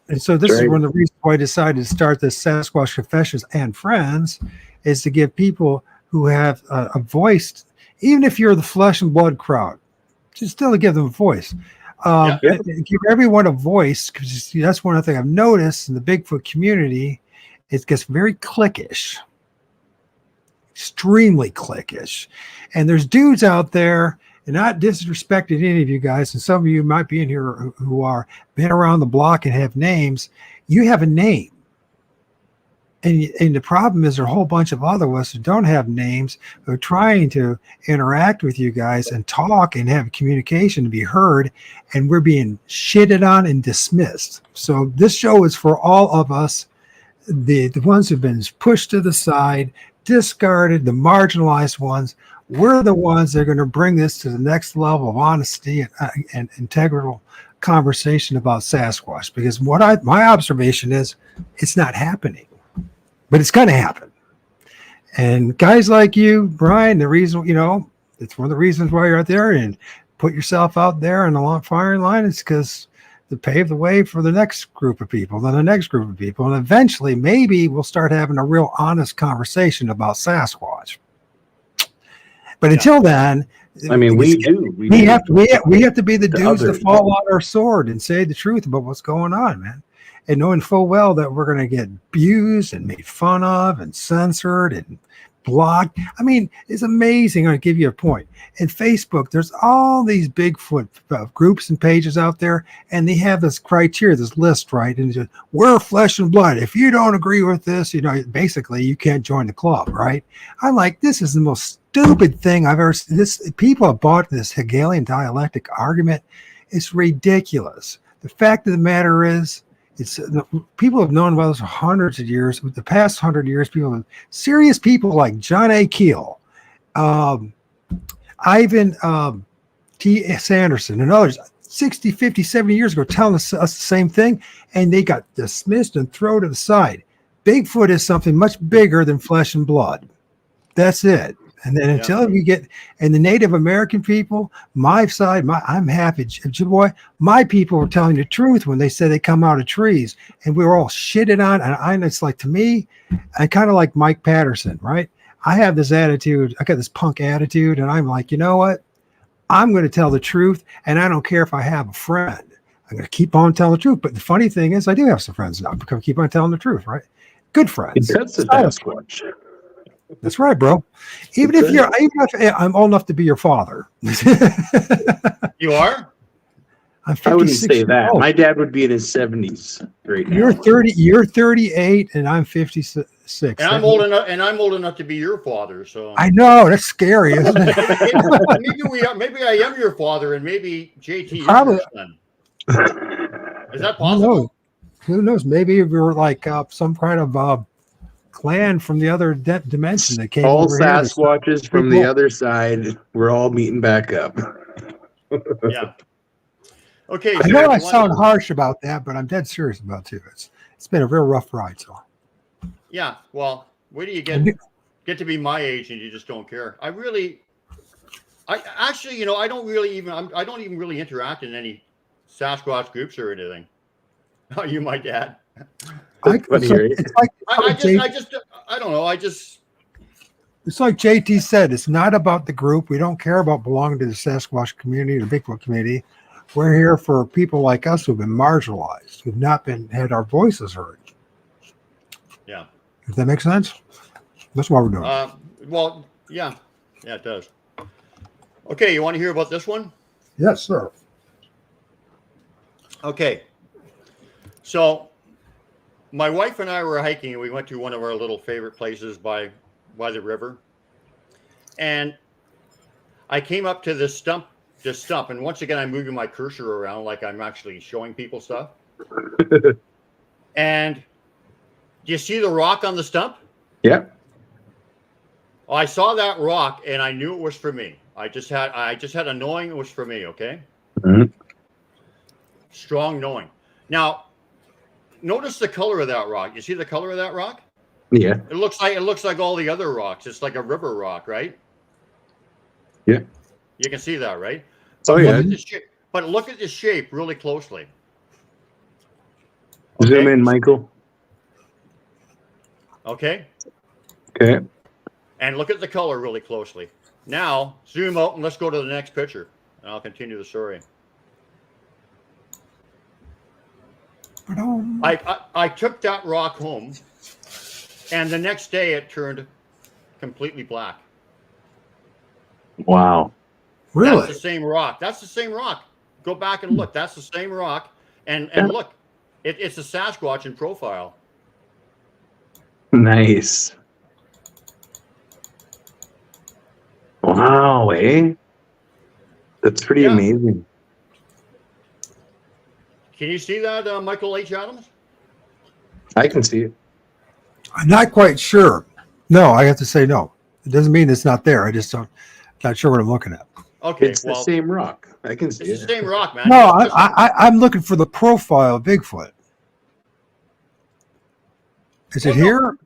And so this is one of the reasons why I decided to start this Sasquatch Confessions and Friends, is to give people who have a voice, even if you're the flesh and blood crowd, just still to give them a voice. Give everyone a voice, because that's one of the things I've noticed in the Bigfoot community. It gets very cliquish, extremely cliquish. And there's dudes out there, and not disrespecting any of you guys, and some of you might be in here who are been around the block and have names. You have a name. And the problem is there are a whole bunch of other us who don't have names, who are trying to interact with you guys and talk and have communication to be heard, and we're being shitted on and dismissed. So this show is for all of us, the ones who've been pushed to the side, discarded, the marginalized ones. We're the ones that are going to bring this to the next level of honesty and integral conversation about Sasquatch, because my observation is it's not happening, but it's going to happen. And guys like you, Brian, the reason, it's one of the reasons why you're out there and put yourself out there in the long firing line is because to pave the way for the next group of people, then the next group of people. And eventually maybe we'll start having a real honest conversation about Sasquatch. But until then, I mean, we have to be the dudes that fall on our sword and say the truth about what's going on, man. And knowing full well that we're going to get abused and made fun of and censored and blocked. I mean, it's amazing. I'll give you a point. In Facebook, there's all these Bigfoot groups and pages out there, and they have this criteria, this list, right? And just, we're flesh and blood. If you don't agree with this, basically you can't join the club, right? I'm like, this is the most stupid thing I've ever seen. People have bought this Hegelian dialectic argument. It's ridiculous. The fact of the matter is, people have known about this for hundreds of years. With the past 100 years, serious people like John A. Keel, Ivan T. Sanderson, and others 60, 50, 70 years ago telling us the same thing, and they got dismissed and thrown to the side. Bigfoot is something much bigger than flesh and blood. That's it. And then until we get, and the Native American people, my side, I'm happy, boy. My people were telling the truth when they said they come out of trees, and we were all shitted on. And it's like, to me, I kind of like Mike Patterson, right? I have this attitude. I got this punk attitude, and I'm like, you know what? I'm going to tell the truth, and I don't care if I have a friend. I'm going to keep on telling the truth. But the funny thing is, I do have some friends now because I keep on telling the truth, right? Good friends. That's a Sasquatch. That's right, bro. Even if I'm old enough to be your father. You are? I'm 56 I wouldn't say that. old. My dad would be in his 70s right now. You're 38 and I'm 56. And I'm old enough to be your father, so I know, that's scary, isn't it? maybe I am your father and maybe JT Probably. is your son. Is that possible? Who knows? Maybe we were like some kind of clan from the other dimension that came all over Sasquatches from the other side. We're all meeting back up. Yeah. Okay. I know I sound harsh about that, but I'm dead serious about it. It's been a real rough ride. So. Yeah. Well, where do you get to be my age and you just don't care? I don't even really interact in any Sasquatch groups or anything. Oh, you, my dad. I don't know. It's like JT said, it's not about the group. We don't care about belonging to the Sasquatch community, the Bigfoot community. We're here for people like us who've been marginalized, who've not had our voices heard. Yeah. If that makes sense? That's what we're doing. Well, yeah. Yeah, it does. Okay, you want to hear about this one? Yes, sir. Okay. So my wife and I were hiking, and we went to one of our little favorite places by the river. And I came up to this stump, and once again, I'm moving my cursor around like I'm actually showing people stuff. And do you see the rock on the stump? Yeah. Well, I saw that rock, and I knew it was for me. I just had a knowing it was for me, okay? Mm-hmm. Strong knowing. Now, notice the color of that rock. You see the color of that rock? Yeah. It looks like all the other rocks. It's like a river rock, right? Yeah. You can see that, right? Oh, yeah. But look at the shape really closely. Zoom in, Michael. Okay. Okay. And look at the color really closely. Now, zoom out and let's go to the next picture. And I'll continue the story. I took that rock home, and the next day it turned completely black. Wow. Really? That's the same rock. That's the same rock. Go back and look. That's the same rock. And look, it's a Sasquatch in profile. Nice. Wow, eh? That's pretty amazing. Can you see that, Michael H. Adams? I can see it. I'm not quite sure. No, I have to say no. It doesn't mean it's not there. I just not sure what I'm looking at. Okay, It's the well, same rock. I can see it's the it. same rock, man. No, Just- I'm looking for the profile of Bigfoot. Is it Well, no. here,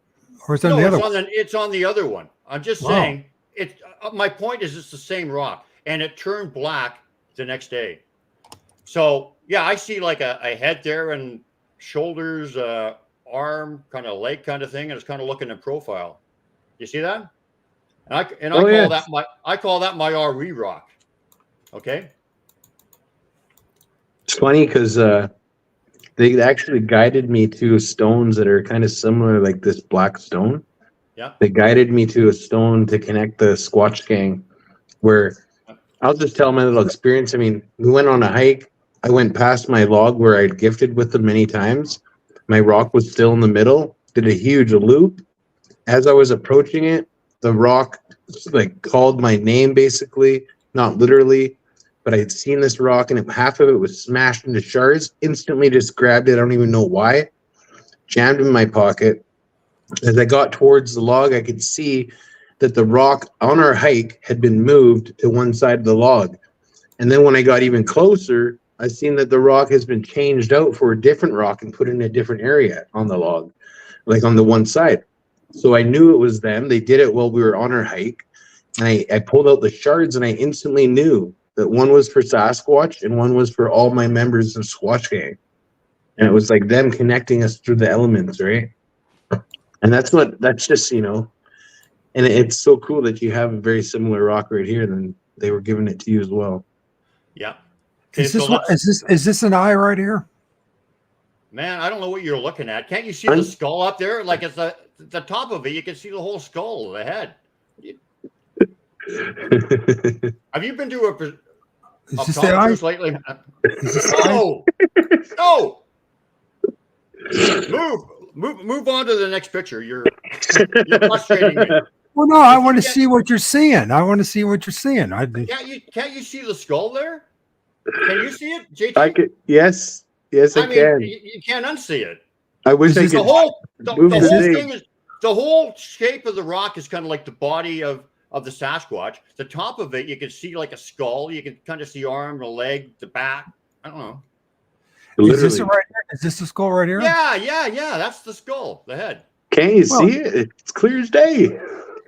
or is it on No, the it's other on one? it's on the other one. I'm just Wow. saying it. My point is, it's the same rock, and it turned black the next day. So yeah, I see like a head there and shoulders, arm, kind of leg, kind of thing, and it's kind of looking in profile. You see that? And I Oh, call yeah. that my R.E. rock. Okay. It's funny because they actually guided me to stones that are kind of similar, like this black stone. Yeah. They guided me to a stone to connect the Squatch gang, where I'll just tell my little experience. I mean, we went on a hike. I went past my log where I'd gifted with them many times. My rock was still in the middle, did a huge loop. As I was approaching it, the rock like called my name basically, not literally, but I had seen this rock and half of it was smashed into shards. Instantly just grabbed it. I don't even know why. Jammed in my pocket. As I got towards the log, I could see that the rock on our hike had been moved to one side of the log. And then when I got even closer, I seen that the rock has been changed out for a different rock and put in a different area on the log, like on the one side. So I knew it was them. They did it while we were on our hike. And I pulled out the shards and I instantly knew that one was for Sasquatch and one was for all my members of Squatch Gang. And it was like them connecting us through the elements, right? And that's just, and it's so cool that you have a very similar rock right here, and then they were giving it to you as well. Yeah. Okay, Is this so is this an eye right here? man, I don't know what you're looking at. Can't you see the skull up there? Like it's the top of it. You can see the whole skull, the head. Have you been to Is this the eye? optometrist lately? Is this the eye? No. Move on to the next picture. You're frustrating me. Well, no, I want to see what you're seeing. I want to see what you're seeing. Can't you see the skull there? Can you see it, JT? I could, yes, I can. You can't unsee it. I wish I Is could. The move whole the thing. thing is the whole shape of the rock is kind of like the body of the Sasquatch. The top of it, you can see like a skull. You can kind of see arm, the leg, the back. I don't know. Is this it right here? Is this the skull right here? Yeah. That's the skull, the head. Can't you see it? It's clear as day.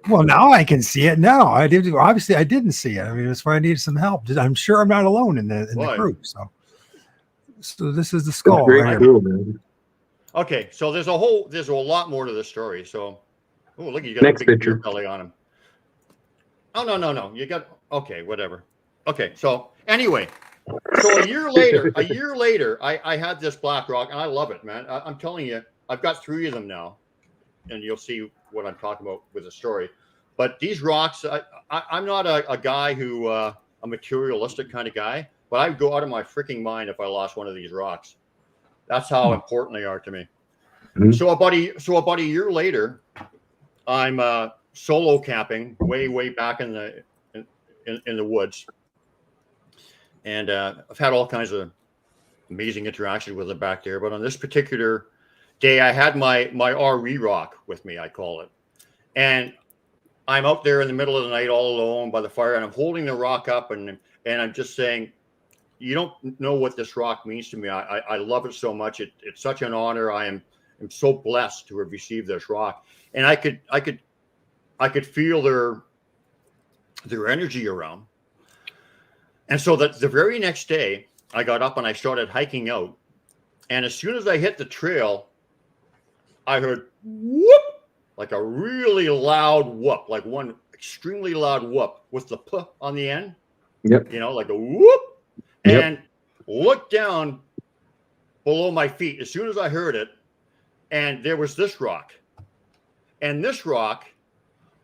Well, now I can see it. Now I did. Obviously, I didn't see it. I mean, that's why I needed some help. I'm sure I'm not alone in the group. So this is the skull. That's very Right cool, man. Okay, so there's a lot more to the story. So, oh, look, you got Next a big picture. beer belly on him. Oh no, you got whatever. Okay, so anyway, so a year later, I had this black rock, and I love it, man. I'm telling you, I've got 3 of them now, and you'll see what I'm talking about with the story. But these rocks, I'm not a guy who a materialistic kind of guy, but I'd go out of my freaking mind if I lost one of these rocks. That's how important they are to me. Mm-hmm. So about a year later, I'm solo camping way back in the woods, and I've had all kinds of amazing interactions with them back there. But on this particular day, I had my R.E. rock with me, I call it, and I'm out there in the middle of the night all alone by the fire, and I'm holding the rock up, and I'm just saying, you don't know what this rock means to me. I love it so much. It's such an honor. I'm so blessed to have received this rock, and I could feel their energy around. And so that the very next day, I got up and I started hiking out, and as soon as I hit the trail, I heard whoop, like a really loud whoop, like one extremely loud whoop with the p on the end. Yep. Like a whoop. Yep. And looked down below my feet as soon as I heard it, and there was this rock. And this rock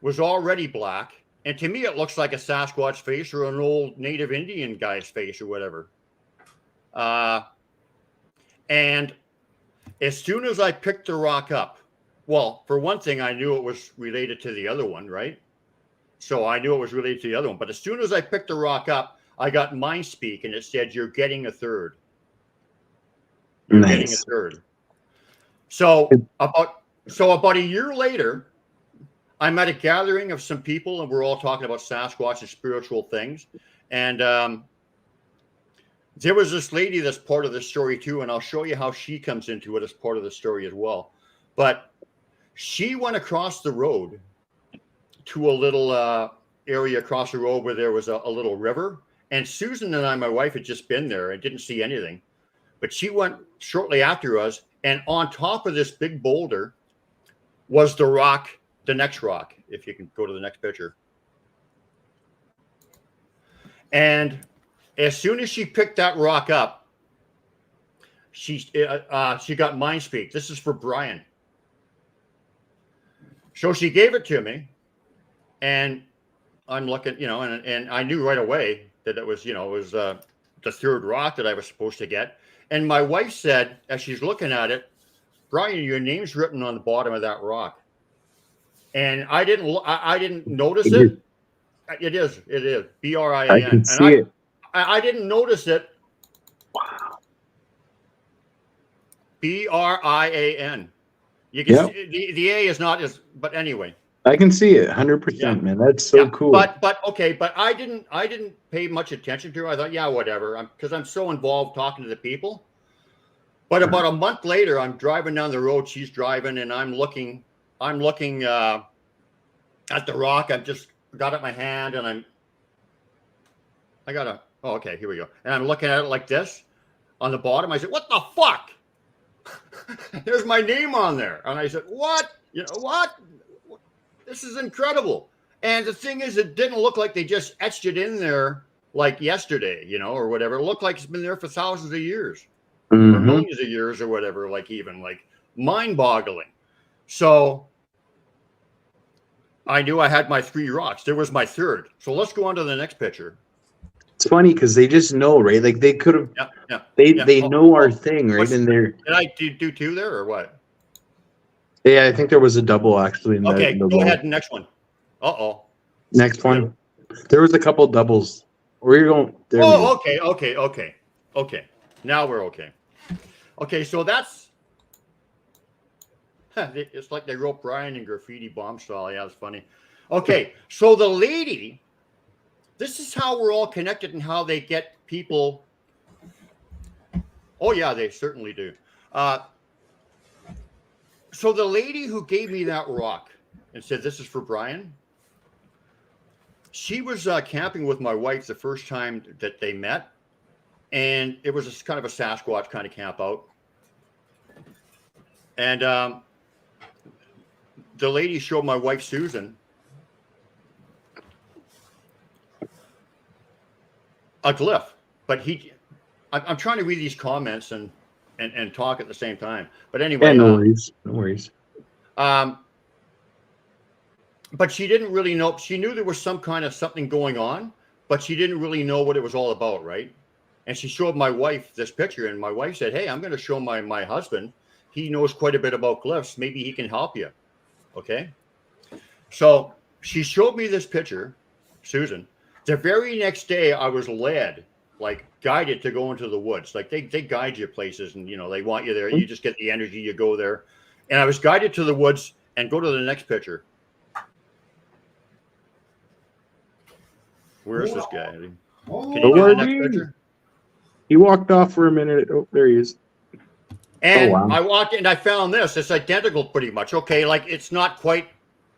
was already black. And to me, it looks like a Sasquatch face or an old native Indian guy's face or whatever. And as soon as I picked the rock up, well, for one thing, I knew it was related to the other one, right? So I knew it was related to the other one. But as soon as I picked the rock up, I got mind speak, and it said, "You're getting a third. You're getting a third." So about a year later, I'm at a gathering of some people, and we're all talking about Sasquatch and spiritual things. And there was this lady that's part of the story too, and I'll show you how she comes into it as part of the story as well. But she went across the road to a little area across the road where there was a little river. And Susan and I, my wife, had just been there and didn't see anything. But she went shortly after us, and on top of this big boulder was the rock, the next rock, if you can go to the next picture. And as soon as she picked that rock up, she got mind speak. This is for Brian. So she gave it to me, and I'm looking, and I knew right away that it was, the third rock that I was supposed to get. And my wife said, as she's looking at it, Brian, your name's written on the bottom of that rock. And I didn't notice it. It is B-R-I-A-N. I can see it. I didn't notice it. Wow. B-R-I-A-N. You can see, the A is not as, but anyway. I can see it 100%, man. That's so cool. But I didn't pay much attention to it. I thought, yeah, whatever. Because I'm so involved talking to the people. But about a month later, I'm driving down the road. She's driving, and I'm looking at the rock. I've just got it in my hand, and okay, here we go. And I'm looking at it like this on the bottom. I said, what the fuck? There's my name on there. And I said, what? What? This is incredible. And the thing is, it didn't look like they just etched it in there like yesterday, or whatever. It looked like it's been there for thousands of years, or millions of years, or whatever, even mind-boggling. So I knew I had my 3 rocks. There was my third. So let's go on to the next picture. It's funny because they just know, right? Like they could have, they know our thing, right? And they're. Did I do 2 there or what? Yeah, I think there was a double actually. Okay, go ahead. Next one. Uh-oh. Next one. There was a couple doubles. We're going. Okay. Now we're okay. Okay, so that's. It's like they wrote Brian in graffiti bomb style. Yeah, it's funny. Okay, so the lady. This is how we're all connected and how they get people. Oh, yeah, they certainly do. So the lady who gave me that rock and said, this is for Brian. She was camping with my wife the first time that they met. And it was kind of a Sasquatch kind of camp out. And the lady showed my wife, Susan, a glyph, but I'm trying to read these comments and talk at the same time. But anyway, no worries. But she didn't really know. She knew there was some kind of something going on, but she didn't really know what it was all about, right? And she showed my wife this picture, and my wife said, "Hey, I'm going to show my husband. He knows quite a bit about glyphs. Maybe he can help you." Okay. So she showed me this picture, Susan. The very next day, I was guided to go into the woods. Like they guide you places, and they want you there. You just get the energy. You go there, and I was guided to the woods. And go to the next picture. Where's this guy? Can you get the next picture? He walked off for a minute. Oh, there he is. And I walked in and I found this. It's identical pretty much. Okay, it's not quite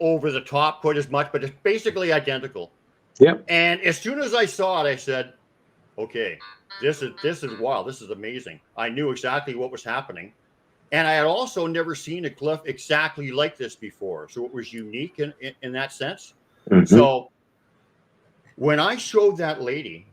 over the top quite as much, but it's basically identical. Yep. And as soon as I saw it, I said, okay, this is wild. This is amazing. I knew exactly what was happening. And I had also never seen a glyph exactly like this before. So it was unique in that sense. Mm-hmm. So when I showed that lady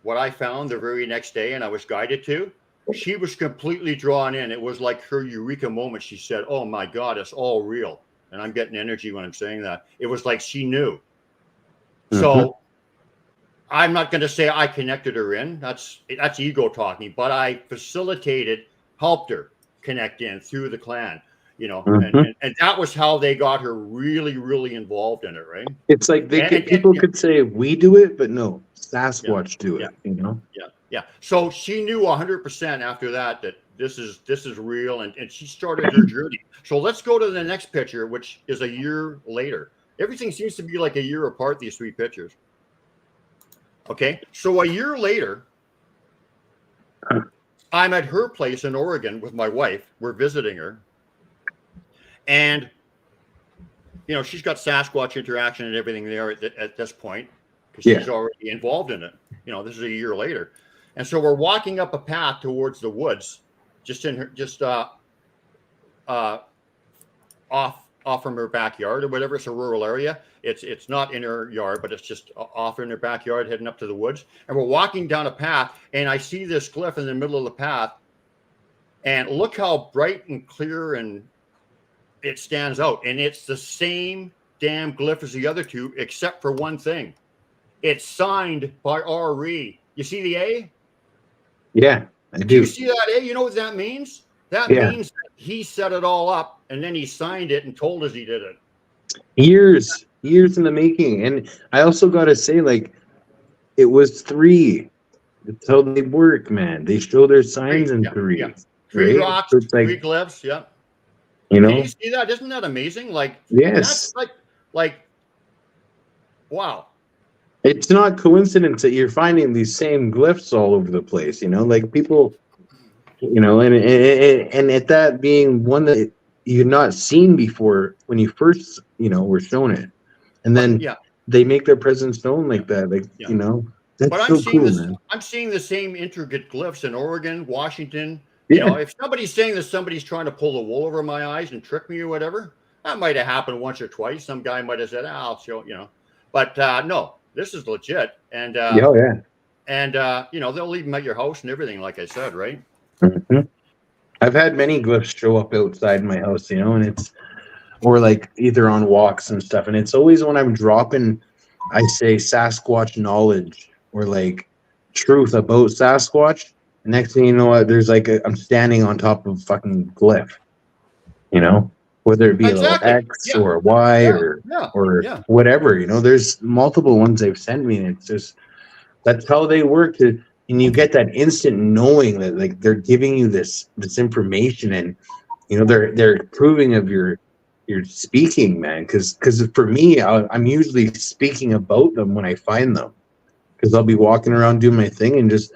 what I found the very next day and I was guided to, she was completely drawn in. It was like her eureka moment. She said, oh my God, it's all real. And I'm getting energy when I'm saying that. It was like she knew. Mm-hmm. So I'm not going to say I connected her in. That's ego talking, but I facilitated, helped her connect in through the clan, mm-hmm. and that was how they got her really, really involved in it, right? It's like people could say we do it, but no, Sasquatch do it, Yeah. So she knew 100% after that this is real, and she started her journey. So let's go to the next picture, which is a year later. Everything seems to be like a year apart, these 3 pictures. Okay, so a year later, I'm at her place in Oregon with my wife. We're visiting her, and she's got Sasquatch interaction and everything there at this point because she's already involved in it. This is a year later, and so we're walking up a path towards the woods, just off from her backyard or whatever. It's a rural area. It's not in her yard, but it's just off in her backyard, heading up to the woods. And we're walking down a path, and I see this glyph in the middle of the path, and look how bright and clear and it stands out. And it's the same damn glyph as the other two, except for one thing. It's signed by O.R.D. You see the A? Yeah, I do. Do you see that A? You know what that means? That means that he set it all up, and then he signed it and told us he did it. Years in the making. And I also got to say, like, it was 3. That's how they work, man. They show their signs in 3. Yeah. 3 rocks, so it's like, 3 glyphs, yeah. You know? Can you see that? Isn't that amazing? Like, yes. That's like, wow. It's not coincidence that you're finding these same glyphs all over the place, like people, and at that being one that you've not seen before when you first, were shown it. And then they make their presence known like that. Like, that's but so cool, man. I'm seeing the same intricate glyphs in Oregon, Washington. Yeah. If somebody's saying that somebody's trying to pull the wool over my eyes and trick me or whatever, that might have happened once or twice. Some guy might have said, I'll show, but no, this is legit. And, and, they'll leave them at your house and everything, like I said, right? Mm-hmm. I've had many glyphs show up outside my house, and it's, or like either on walks and stuff. And it's always when I'm dropping, I say Sasquatch knowledge or like truth about Sasquatch. The next thing you know, there's like I'm standing on top of fucking glyph, whether it be a little X or a Y or whatever, there's multiple ones they've sent me. And it's just, that's how they work. And you get that instant knowing that like they're giving you this information, and they're approving of your speaking, man. Because for me, I'm usually speaking about them when I find them, because I'll be walking around doing my thing and just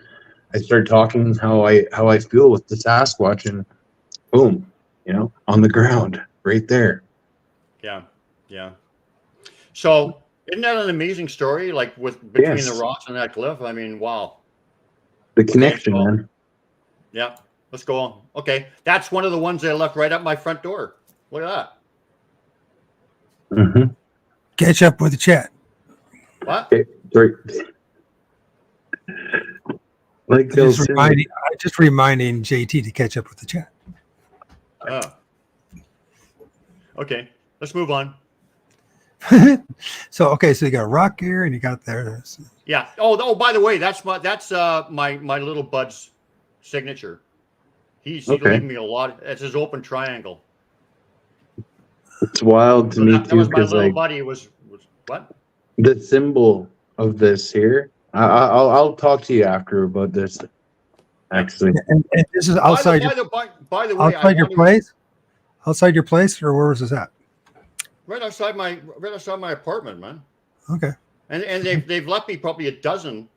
I start talking how I feel with the Sasquatch, and boom, on the ground right there. Yeah. So isn't that an amazing story? Like between the rocks and that glyph. I mean, wow. The connection, man. Yeah, let's go on. Okay, that's one of the ones they left right up my front door. Look at that. Mm-hmm. Catch up with the chat. What? Okay, sorry. Like just reminding JT to catch up with the chat. Oh. Okay, let's move on. So you got a rock here, and you got there. Yeah. Oh. By the way, that's my little bud's signature. He's leaving me a lot. It's his open triangle. It's wild to me too, because my little buddy was what? The symbol of this here. I'll talk to you after about this. Actually, and this is outside. By the way, outside your place. Outside your place, or where was this at? Right outside my apartment, man. Okay. And they've left me probably a dozen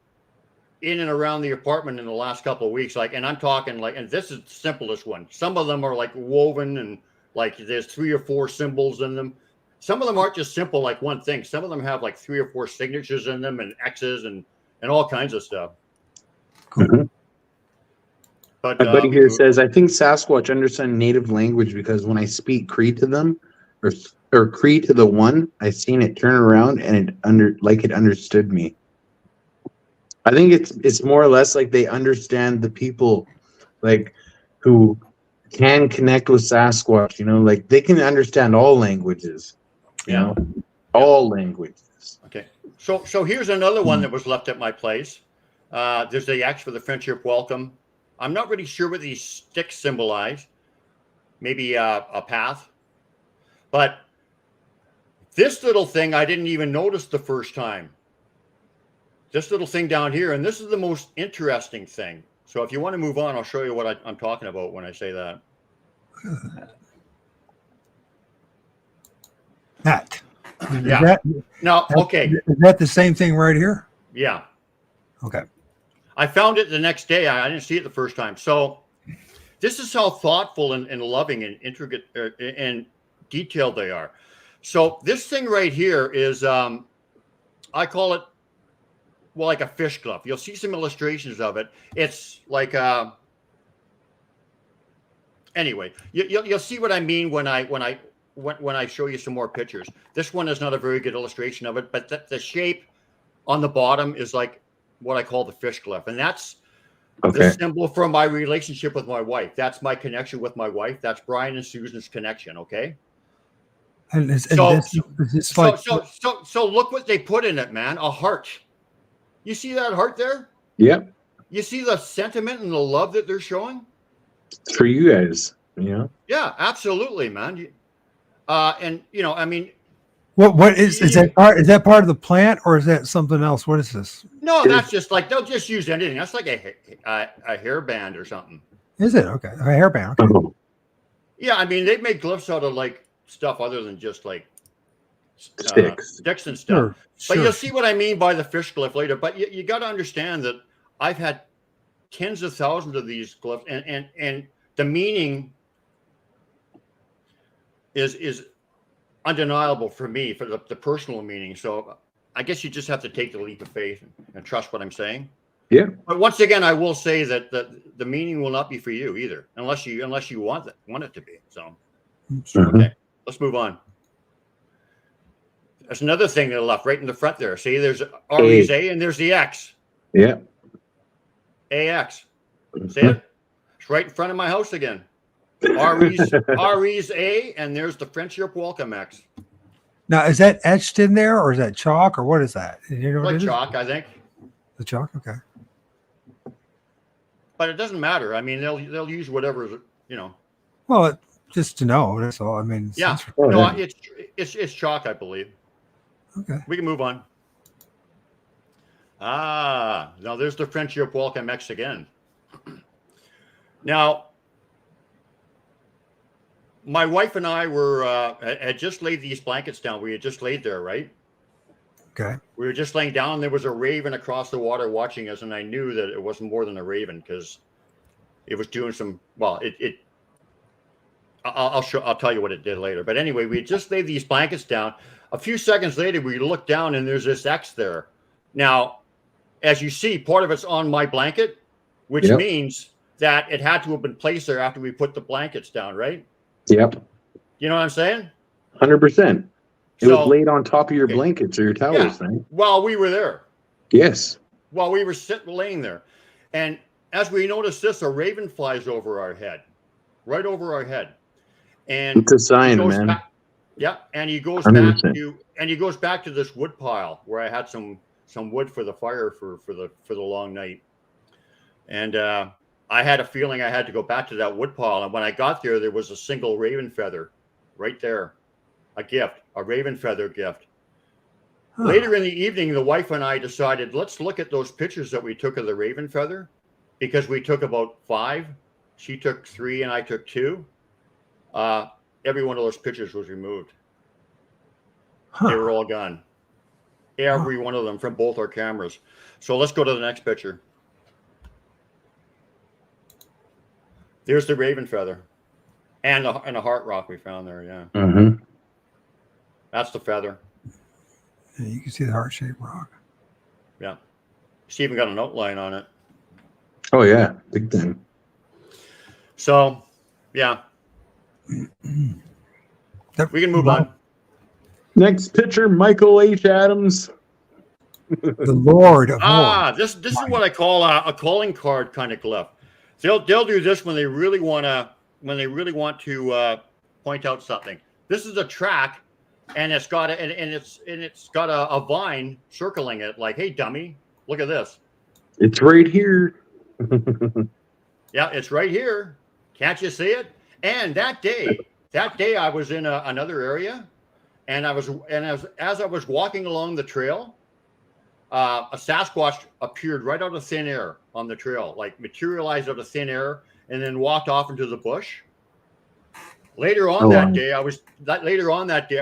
in and around the apartment in the last couple of weeks. Like, and I'm talking like, and this is the simplest one. Some of them are like woven and like there's 3 or 4 symbols in them. Some of them aren't just simple like one thing. Some of them have like 3 or 4 signatures in them and X's and all kinds of stuff. Mm-hmm. But my buddy here says, I think Sasquatch understand native language because when I speak Cree to them, or Cree to the one, I seen it turn around and it understood me. I think it's more or less like they understand the people, like who can connect with Sasquatch. Like they can understand all languages. All languages. Okay, so here's another one that was left at my place. There's the X for the friendship welcome. I'm not really sure what these sticks symbolize. Maybe a path. But this little thing, I didn't even notice the first time. This little thing down here, and this is the most interesting thing. So if you want to move on, I'll show you what I'm talking about when I say that. That. Yeah. Okay. Is that the same thing right here? Yeah. Okay. I found it the next day. I didn't see it the first time. So this is how thoughtful and loving and intricate and detailed they are. So this thing right here is, I call it, well, like a fish glove. You'll see some illustrations of it. It's like, anyway, you'll see what I mean when I show you some more pictures. This one is not a very good illustration of it, but the shape on the bottom is like what I call the fish glyph, and that's the symbol for my relationship with my wife. That's my connection with my wife. That's Brian and Susan's connection. Okay. And So look what they put in it, man. A heart. You see that heart there? Yep. You see the sentiment and the love that they're showing? It's for you guys. Yeah. Yeah, absolutely, man. And I mean, what is that part? Is that part of the plant or is that something else? What is this? No, that's just like they'll just use anything. That's like a hairband or something. Is it okay? A hairband. Okay. Oh, Yeah, I mean they make glyphs out of like stuff other than just like sticks and stuff. But you'll see what I mean by the fish glyph later. But you got to understand that I've had tens of thousands of these glyphs, and the meaning is undeniable for me, for the personal meaning. So I guess you just have to take the leap of faith and trust what I'm saying. yeah. But once again, I will say that the meaning will not be for you either, unless you want it to be. So okay, let's move on. There's another thing to the left, right in the front there. See, there's RE's A and there's the X. Yeah. AX. See it? It's right in front of my house again. RE's A, and there's the Friendship Welcome X. Now, is that etched in there, or is that chalk, or what is that? You know what Like it is? chalk, I think. The chalk, okay. But it doesn't matter. I mean, they'll use whatever, Well, just to know, that's all. I mean, Yeah. Oh, No, yeah. it's chalk, I believe. Okay. We can move on. Now there's the Friendship Welcome X again. Now, my wife and I had just laid these blankets down. We had just laid there, right? Okay. We were just laying down. There was a raven across the water watching us, and I knew that it wasn't more than a raven because it was doing some. Well, I'll tell you what it did later. But anyway, we had just laid these blankets down. A few seconds later, we looked down, and there's this X there. Now, as you see, part of it's on my blanket, which means that it had to have been placed there after we put the blankets down, right? Yep. You know what I'm saying? 100%. It So- was laid on top of your blankets or your towels, right? While we were there. Yes. While we were laying there. And as we noticed this, a raven flies over our head. Right over our head. And It's a sign, he goes man. back- and he goes 100%. back to this wood pile where I had some wood for the fire for the long night. And I had a feeling I had to go back to that wood pile. And when I got there, there was a single raven feather right there. A gift, a raven feather gift. Huh. Later in the evening, the wife and I decided, let's look at those pictures that we took of the raven feather, because we took about 5. She took 3 and I took 2. Every one of those pictures was removed. Huh. They were all gone. Every one of them from both our cameras. So let's go to the next picture. There's the raven feather. And a heart rock we found there, yeah. Mm-hmm. That's the feather. Yeah, you can see the heart-shaped rock. Yeah. It's even got an outline on it. Oh, yeah. Big thing. So, yeah. We can move on. Next picture, Michael H. Adams. The Lord of War. This is what I call a calling card kind of glyph. They'll do this when they really want to point out something. This is a track, and it's got a vine circling it. Like, hey, dummy, look at this. It's right here. Yeah, it's right here. Can't you see it? And that day I was in another area, and as I was walking along the trail, a Sasquatch appeared right out of thin air on the trail, like materialized out of thin air, and then walked off into the bush. Later on that day, I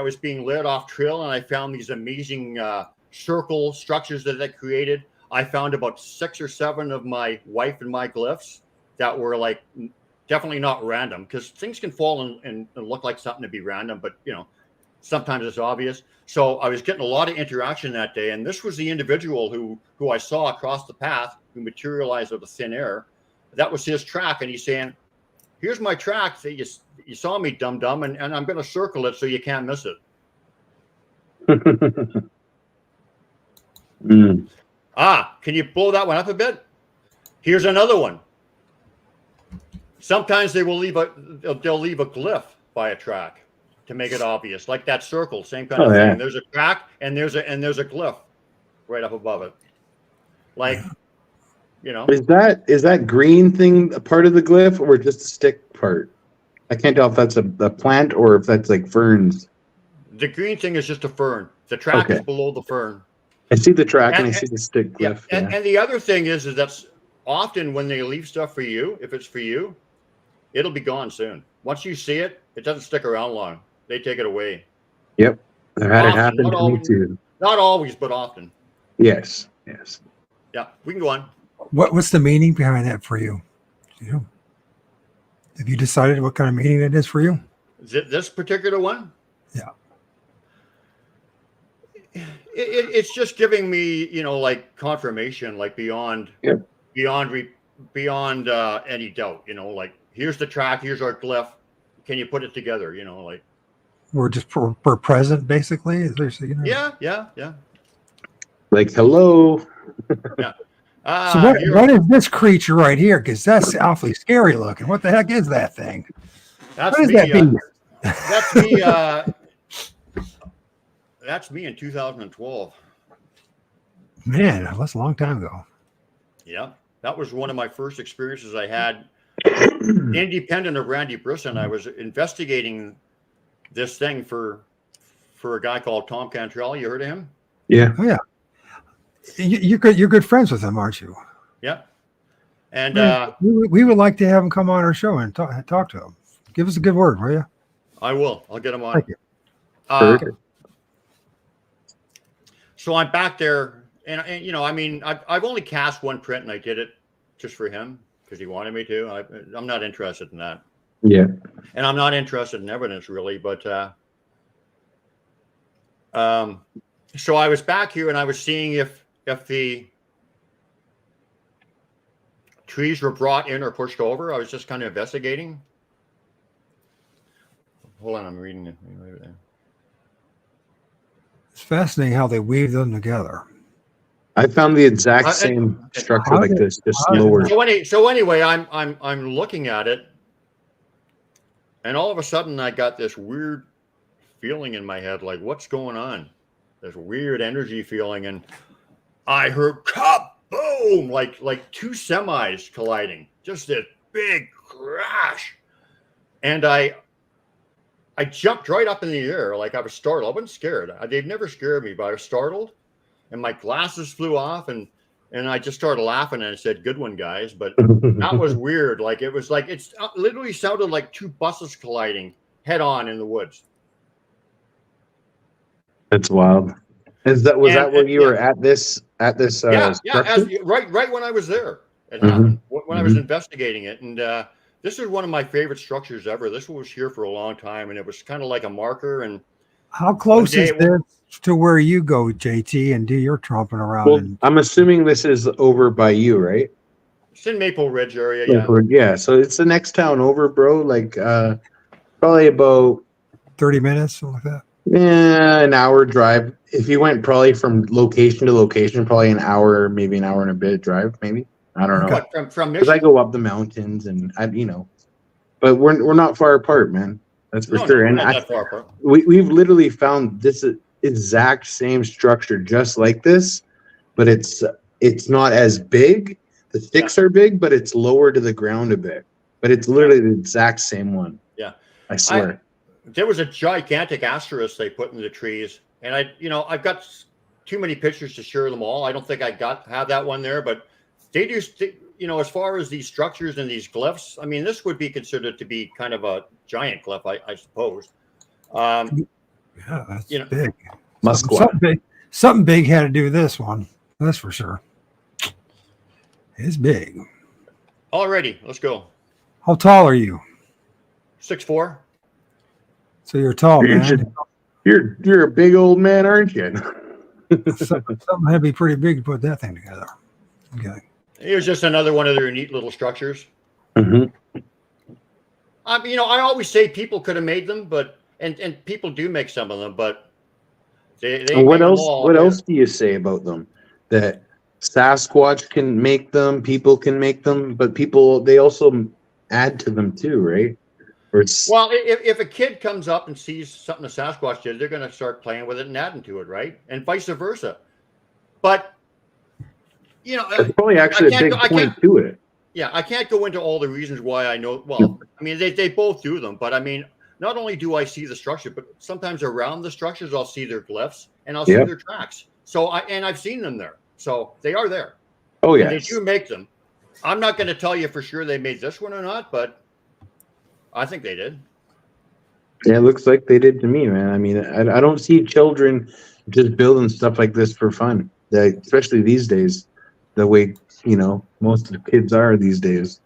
was being led off trail, and I found these amazing circle structures that they created. I found about 6 or 7 of my wife and my glyphs that were like definitely not random, because things can fall and look like something to be random, but sometimes it's obvious. So I was getting a lot of interaction that day, and this was the individual who I saw across the path, who materialized out of thin air. That was his track, and he's saying, "Here's my track. That you saw me, dum dum, and I'm going to circle it so you can't miss it." Can you blow that one up a bit? Here's another one. Sometimes they'll leave a glyph by a track to make it obvious, like that circle, same kind of thing. Yeah. There's a track and there's a glyph right up above it. Like, Is that green thing a part of the glyph or just a stick part? I can't tell if that's a plant or if that's like ferns. The green thing is just a fern. The track is below the fern. I see the track and I see the stick glyph. Yeah. And the other thing is that's often when they leave stuff for you, if it's for you, it'll be gone soon. Once you see it, it doesn't stick around long. They take it away. Yep. I've had it happen to me too. Not always, but often. Yes. Yeah, we can go on. What's the meaning behind that for you? Have you decided what kind of meaning it is for you? Is it this particular one? Yeah. It's just giving me, like confirmation, like beyond any doubt. Like here's the track, here's our glyph. Can you put it together? Like we're just we're present, basically. Is there, Yeah. Like hello. Yeah. So what is this creature right here? Because that's awfully scary looking. What the heck is that thing? That's what is me. That beast? That's me. That's me in 2012. Man, that's a long time ago. Yeah, that was one of my first experiences I had, independent of Randy Brisson. I was investigating this thing for a guy called Tom Cantrell. You heard of him? Yeah. Oh yeah. You're good friends with him, aren't you? Yeah. And we would like to have him come on our show and talk to him. Give us a good word, will you? I will. I'll get him on. Thank you. So I'm back there, and I've only cast one print, and I did it just for him because he wanted me to. I'm not interested in that. Yeah. And I'm not interested in evidence really, but so I was back here and I was seeing if the trees were brought in or pushed over. I was just kind of investigating. Hold on, I'm reading it. It's fascinating how they weave them together. I found the exact same structure like this, just lower. So anyway, I'm looking at it, and all of a sudden I got this weird feeling in my head, like what's going on? This weird energy feeling, and I heard kaboom, like two semis colliding, just this big crash, and I jumped right up in the air, like I was startled. I wasn't scared. They've never scared me, but I was startled, and my glasses flew off, and I just started laughing, and I said, "Good one, guys." But that was weird. Like it literally sounded like two buses colliding head on in the woods. That's wild. Was that where you were at this? Right when I was there. It happened when I was investigating it, and this is one of my favorite structures ever. This one was here for a long time, and it was kind of like a marker. And how close is this to where you go, JT, and do your tromping around? Well, I'm assuming this is over by you, right? It's in Maple Ridge area. Yeah. So it's the next town over, bro. Like probably about 30 minutes, something like that. Yeah, an hour drive. If you went probably from location to location, probably an hour, maybe an hour and a bit drive, maybe. I don't know. From because I go up the mountains and but we're not far apart, man. That's for sure. And not that far apart. We've literally found this exact same structure just like this, but it's not as big. The sticks are big, but it's lower to the ground a bit. But it's literally the exact same one. Yeah, I swear. There was a gigantic asterisk they put in the trees, and I've got too many pictures to share them all. I don't think I have that one there, but they do. As far as these structures and these glyphs, I mean, this would be considered to be kind of a giant glyph, I suppose. Yeah, that's big. Musquat. Something big had to do with this one. That's for sure. It's big. Alrighty, let's go. How tall are you? 6'4". So you're tall, You're, man. just- you're a big old man, aren't you? Something had to be pretty big to put that thing together. Okay. Here's just another one of their neat little structures. Mhm. I always say people could have made them, but and people do make some of them, but they And what make them else? all, What yeah. else do you say about them? That Sasquatch can make them, people can make them, but they also add to them too, right? Or it's Well, if a kid comes up and sees something a Sasquatch did, they're going to start playing with it and adding to it, right? And vice versa. But That's probably actually a big point to it. Yeah, I can't go into all the reasons why I know. Well, I mean, they both do them, but I mean, not only do I see the structure, but sometimes around the structures, I'll see their glyphs and I'll see Yep. their tracks. So I've seen them there, so they are there. Oh And yeah, they do make them. I'm not going to tell you for sure they made this one or not, but I think they did. yeah. It looks like they did to me, man. I mean, I don't see children just building stuff like this for fun. Especially these days, the way most of the kids are these days.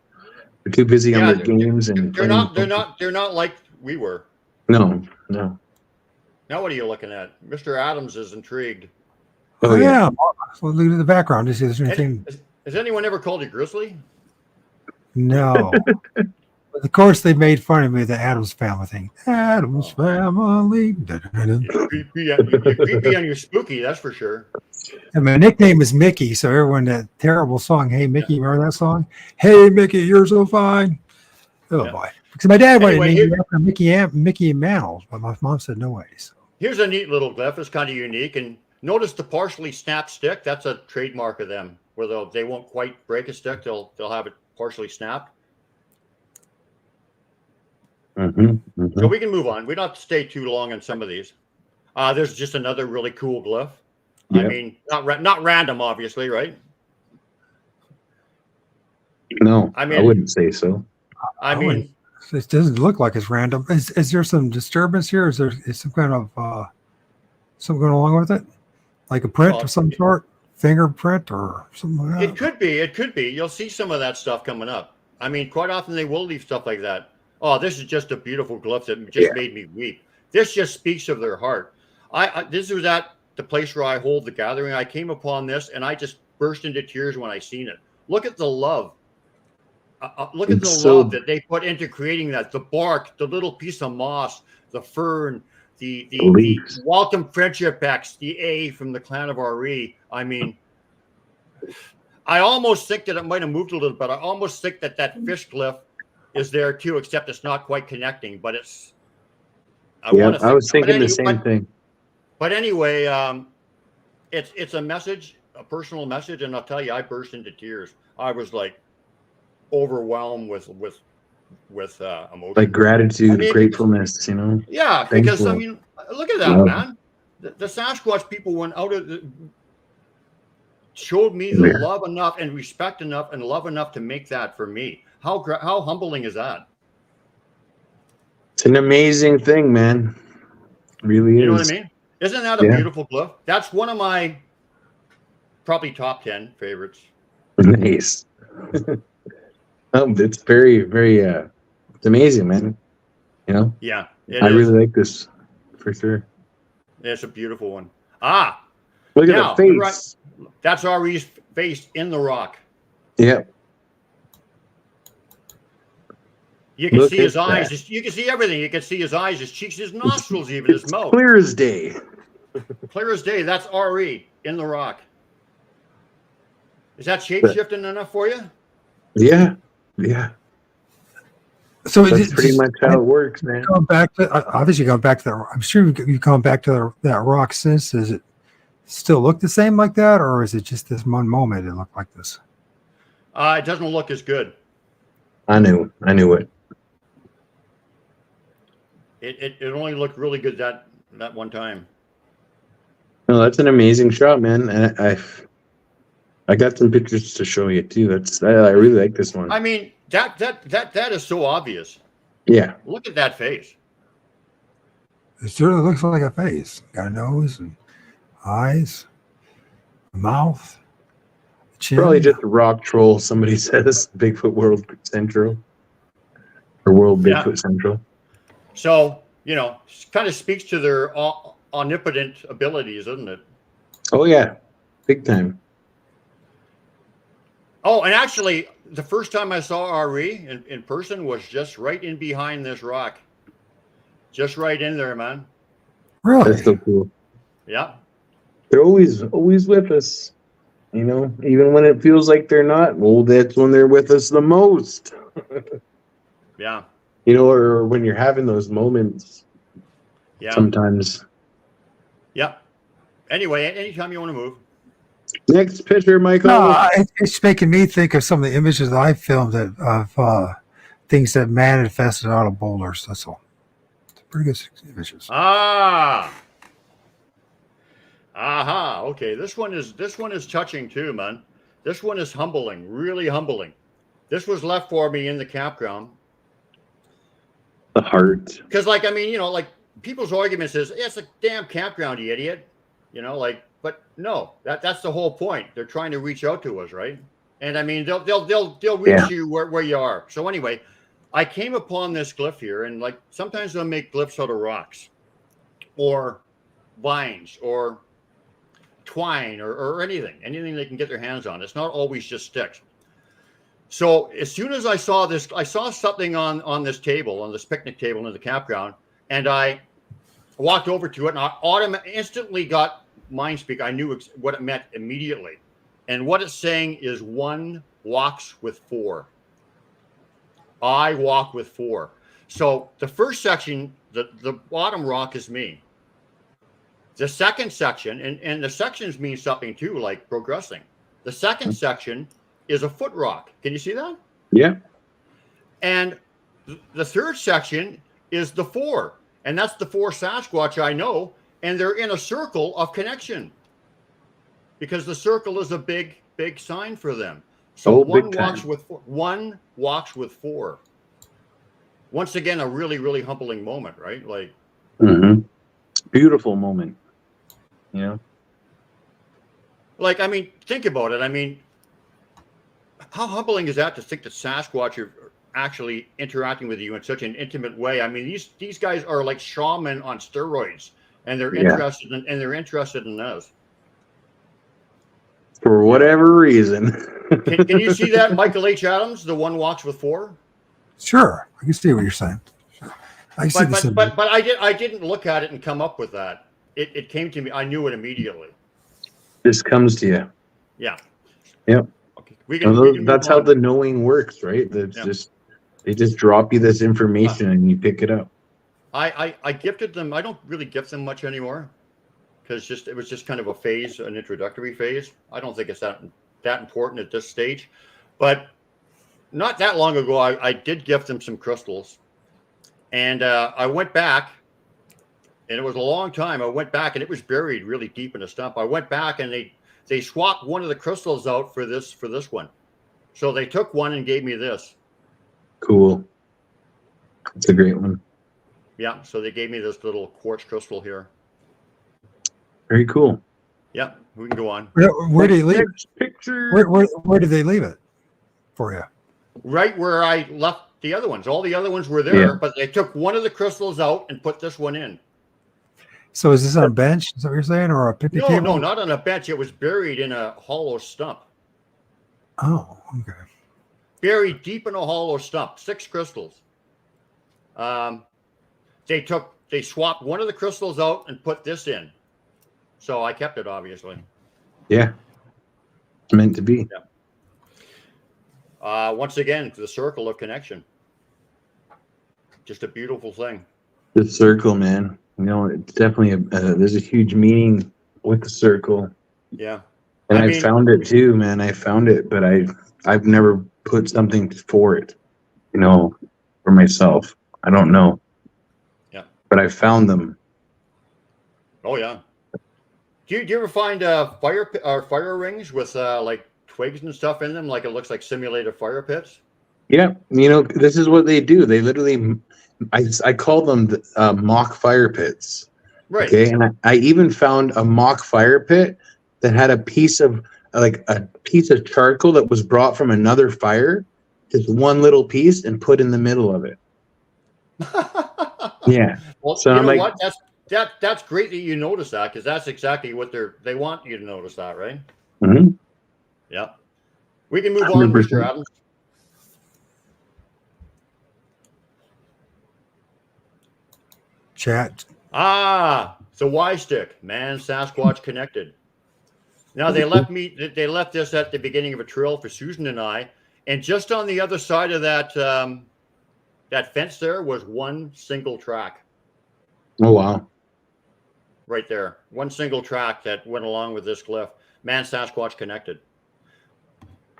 They're too busy on Yeah, their games and they're playing. not like we were. No. Now, what are you looking at? Mr. Adams is intrigued. Oh, yeah. So look at the background to see if there's anything. Has anyone ever called you Grizzly? No. But of course, they made fun of me, the Adams Family thing. Adams Family. You're creepy and you're spooky, that's for sure. And my nickname is Mickey, so everyone, that terrible song, Hey Mickey, remember that song? Hey Mickey, you're so fine. Oh boy. Because my dad wanted to name me after Mickey and Mantle, but my mom said no way. So. Here's a neat little glyph. It's kind of unique. And notice the partially snapped stick. That's a trademark of them, where they won't quite break a stick. They'll have it partially snapped. So we can move on. We don't have to stay too long on some of these. There's just another really cool glyph. Yeah. I mean, not random, obviously, right? No, I wouldn't say so. I mean, it doesn't look like it's random. Is there some disturbance here? Is some kind of something going along with it, like a print of some sort, fingerprint or something like that? It could be. You'll see some of that stuff coming up. I mean, quite often they will leave stuff like that. Oh, this is just a beautiful glyph that just made me weep. This just speaks of their heart. This was at the place where I hold the gathering. I came upon this and I just burst into tears when I seen it. Look at the love. Look at the love that they put into creating that. The bark, the little piece of moss, the fern, the welcome friendship X, the A from the clan of O.R.D. I mean, I almost think that it might have moved a little bit. I almost think that fish glyph is there too, except it's not quite connecting, but it's. I was thinking the same thing. But anyway, it's a message, a personal message, and I'll tell you, I burst into tears. I was like overwhelmed with emotion, like gratitude, gratefulness. Yeah, because I mean, look at that, man. The Sasquatch people went out of showed me the love enough and respect enough and love enough to make that for me. How humbling is that? It's an amazing thing, man. It really is. You know what I mean? Isn't that a beautiful glyph? That's one of my probably top 10 favorites. Nice. It's very, very. It's amazing, man. Yeah, I really like this for sure. It's a beautiful one. Look at the face. Right. That's O.R.D's face in the rock. Yep. You can see his eyes. You can see everything. You can see his eyes, his cheeks, his nostrils, even his mouth. Clear as day. Clear as day. That's O.R.D. in the rock. Is that shape-shifting enough for you? Yeah. So that's pretty much how it works, man. Going back to obviously going back to I'm sure you've gone back to that rock since. Does it still look the same like that, or is it just this one moment it looked like this? It doesn't look as good. I knew it. It only looked really good that one time. No, that's an amazing shot, man. And I got some pictures to show you too. I really like this one. I mean, that is so obvious. Yeah. Look at that face. It certainly looks like a face. Got a nose and eyes, mouth. Chin? Probably just a rock troll. Somebody says Bigfoot World Central or World Yeah. Bigfoot Central. So, kind of speaks to their omnipotent abilities, doesn't it? Oh yeah, big time. Oh, and actually, the first time I saw R.E. in person was just right in behind this rock. Just right in there, man. Really? That's so cool. Yeah. They're always with us. Even when it feels like they're not. Well, that's when they're with us the most. Yeah. Or when you're having those moments. Yeah. Sometimes. Yeah. Anyway, anytime you want to move. Next picture, Michael. No, it's making me think of some of the images that I filmed of things that manifested out of boulders. That's all. It's pretty good images. Aha. Okay. This one is touching too, man. This one is humbling, really humbling. This was left for me in the campground. The heart. Because, people's arguments is, it's a damn campground, you idiot. But no, that's the whole point. They're trying to reach out to us, right? And they'll reach you where you are. So anyway, I came upon this glyph here, and sometimes they'll make glyphs out of rocks, or vines, or twine, or anything they can get their hands on. It's not always just sticks. So as soon as I saw this, I saw something on this table, on this picnic table in the campground, and I walked over to it, and I instantly got mind speak. I knew what it meant immediately. And what it's saying is 1 walks with 4. I walk with 4. So the first section, the bottom rock is me. The second section, and the sections mean something too, like progressing. The second section is a foot rock. Can you see that? Yeah. And the third section is the 4. And that's the 4 Sasquatch I know. And they're in a circle of connection. Because the circle is a big, big sign for them. So one walks with 4. 1 walks with 4. Once again, a really, really humbling moment, right? Beautiful moment. Think about it. How humbling is that to think that Sasquatch are actually interacting with you in such an intimate way? These guys are like shaman on steroids, and they're interested in us. For whatever reason. Can you see that, Michael H. Adams? The 1 walks with 4. Sure, I can see what you're saying. But I didn't look at it and come up with that. It came to me. I knew it immediately. This comes to you. Yeah. Yep. Okay. That's how the knowing works, right? They just drop you this information and you pick it up. I gifted them. I don't really gift them much anymore, because it was just kind of a phase, an introductory phase. I don't think it's that important at this stage. But not that long ago, I did gift them some crystals, and I went back, and it was a long time. I went back, and it was buried really deep in a stump. I went back, and they swapped one of the crystals out for this one. So they took one and gave me this. Cool. It's a great one. Yeah. So they gave me this little quartz crystal here. Very cool. Yeah. We can go on. Where did they leave it? Picture. Where did they leave it for you? Right where I left the other ones. All the other ones were there, but they took one of the crystals out and put this one in. So is this on a bench? Is that what you're saying, or a picnic table? No, not on a bench. It was buried in a hollow stump. Oh, okay. Buried deep in a hollow stump. 6 crystals. They swapped one of the crystals out and put this in. So I kept it, obviously. Yeah. It's meant to be. Yeah. Once again, the circle of connection. Just a beautiful thing. The circle, man. It's definitely there's a huge meaning with the circle. Yeah. And I found it too, man. I found it, but I've never put something for it, for myself. I don't know. Yeah. But I found them. Oh yeah. Do you ever find fire rings with twigs and stuff in them, like it looks like simulated fire pits? Yeah, this is what they do. They literally, I call them mock fire pits. Right. Okay, and I even found a mock fire pit that had a piece of like a piece of charcoal that was brought from another fire, just one little piece, and put in the middle of it. Yeah. Well, So you I'm know like, what? That's great that you notice that, because that's exactly what they want you to notice that, right? mhm, Yeah. We can move on, 100%. Mr. Adams. Chat. The Y stick, man, Sasquatch connected. Now they left this at the beginning of a trail for Susan and I, and just on the other side of that that fence there was one single track. Oh wow. Right there, one single track that went along with this glyph, man, Sasquatch connected.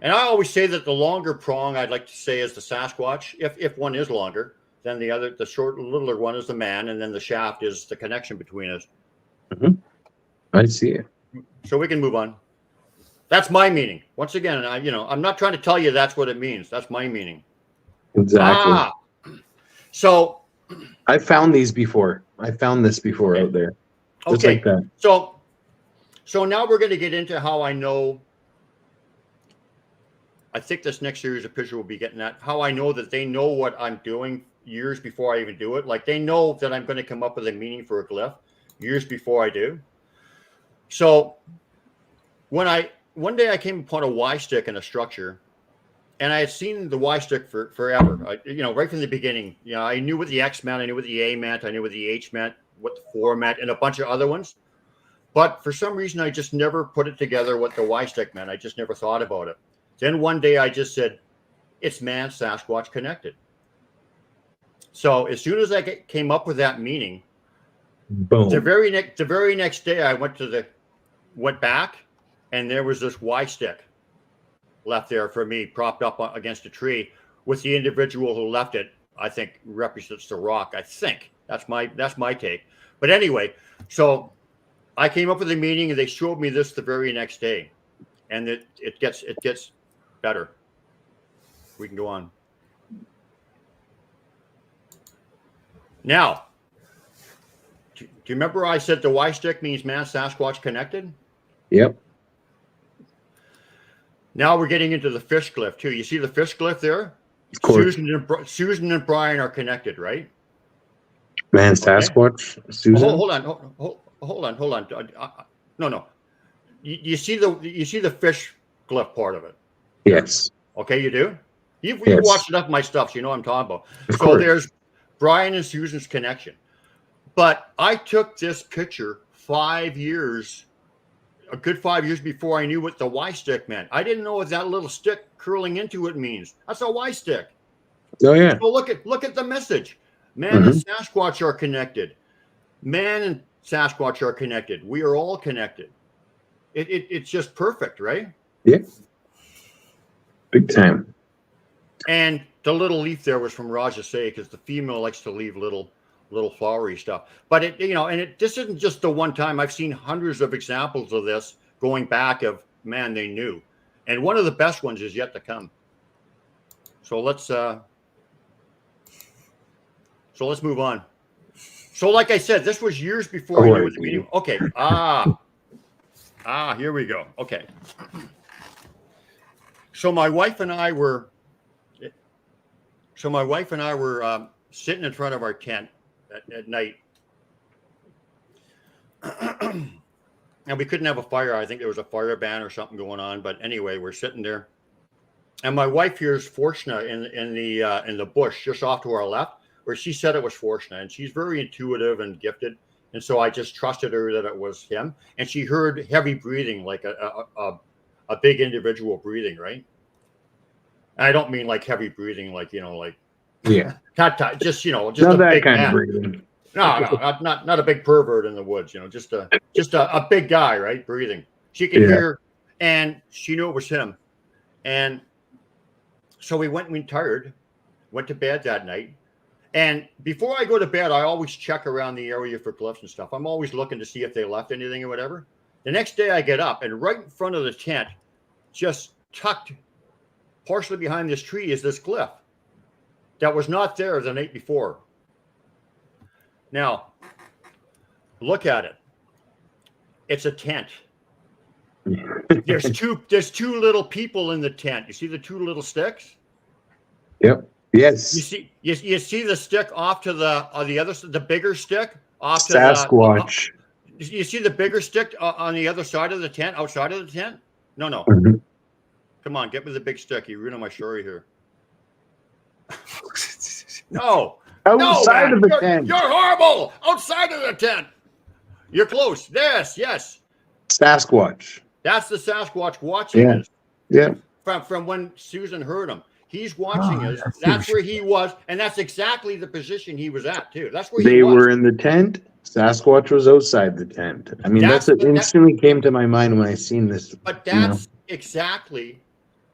And I always say that the longer prong, I'd like to say, is the Sasquatch, if one is longer. Then the short, littler one is the man, and then the shaft is the connection between us. Mm-hmm. I see it. So we can move on. That's my meaning. Once again, I'm not trying to tell you that's what it means. That's my meaning. Exactly. So I found these before. I found this before out there. Just like that. So now we're going to get into how I know. I think this next series of picture will be getting at how I know that they know what I'm doing years before I even do it. Like they know that I'm going to come up with a meaning for a glyph years before I do. So one day I came upon a Y stick in a structure, and I had seen the Y stick for forever. Right from the beginning. I knew what the X meant, I knew what the A meant, I knew what the H meant, what the 4 meant, and a bunch of other ones. But for some reason, I just never put it together what the Y stick meant. I just never thought about it. Then one day I just said, it's man Sasquatch connected. So as soon as I came up with that meaning, boom. The very next day I went back, and there was this Y stick left there for me, propped up against a tree, with the individual who left it, I think, represents the rock. I think that's my take. But anyway, so I came up with a meaning, and they showed me this the very next day, and it gets better. We can go on. Now, do you remember I said the Y stick means man Sasquatch connected? Yep. Now we're getting into the fish glyph too. You see the fish glyph there? Of course. Susan and Brian are connected, right? Man Sasquatch. Okay. Susan. Hold on. No. You see the fish glyph part of it? Yes. Okay, you do? You've Yes. watched enough of my stuff, so you know what I'm talking about. Of course. There's Brian and Susan's connection. But I took this picture 5 years, a good 5 years before I knew what the Y stick meant. I didn't know what that little stick curling into it means. That's a Y stick. Oh yeah. So look at the message. Man and Sasquatch are connected. Man and Sasquatch are connected. We are all connected. It's just perfect, right? Yeah. Big time. And the little leaf there was from Rajase, because the female likes to leave little flowery stuff. But this isn't just the one time. I've seen hundreds of examples of this going back of, man, they knew. And one of the best ones is yet to come. So let's move on. So like I said, this was years before I knew what the meaning. Okay. Here we go. Okay. So my wife and I were sitting in front of our tent at night. And we couldn't have a fire. I think there was a fire ban or something going on. But anyway, we're sitting there. And my wife hears Fortean in the bush just off to our left, where she said it was Fortean. And she's very intuitive and gifted. And so I just trusted her that it was him. And she heard heavy breathing, like a big individual breathing, right? And I don't mean like heavy breathing, like, Yeah. just Not a that big kind man. of breathing. No, not a big pervert in the woods, just a big guy, right? Breathing. She could hear, and she knew it was him. And so we went to bed that night. And before I go to bed, I always check around the area for glyphs and stuff. I'm always looking to see if they left anything or whatever. The next day I get up, and right in front of the tent, just tucked partially behind this tree, is this glyph that was not there the night before. Now, look at it. It's a tent. There's two little people in the tent. You see the two little sticks? Yep. Yes. You see the stick off to the other, the bigger stick off to Sasquatch. you see the bigger stick on the other side of the tent, outside of the tent? No. Mhm. Come on, get me the big stick. You're ruining my story here. No. Outside No, of the man. tent. You're horrible. Outside of the tent. You're close. Yes. Sasquatch. That's the Sasquatch watching us. Yeah. From when Susan heard him. He's watching us. I see That's what where you he was. And that's exactly the position he was at, too. That's where he They was. were in the tent. Sasquatch was outside the tent. I mean, that's what instantly came to my mind when I seen this. But that's exactly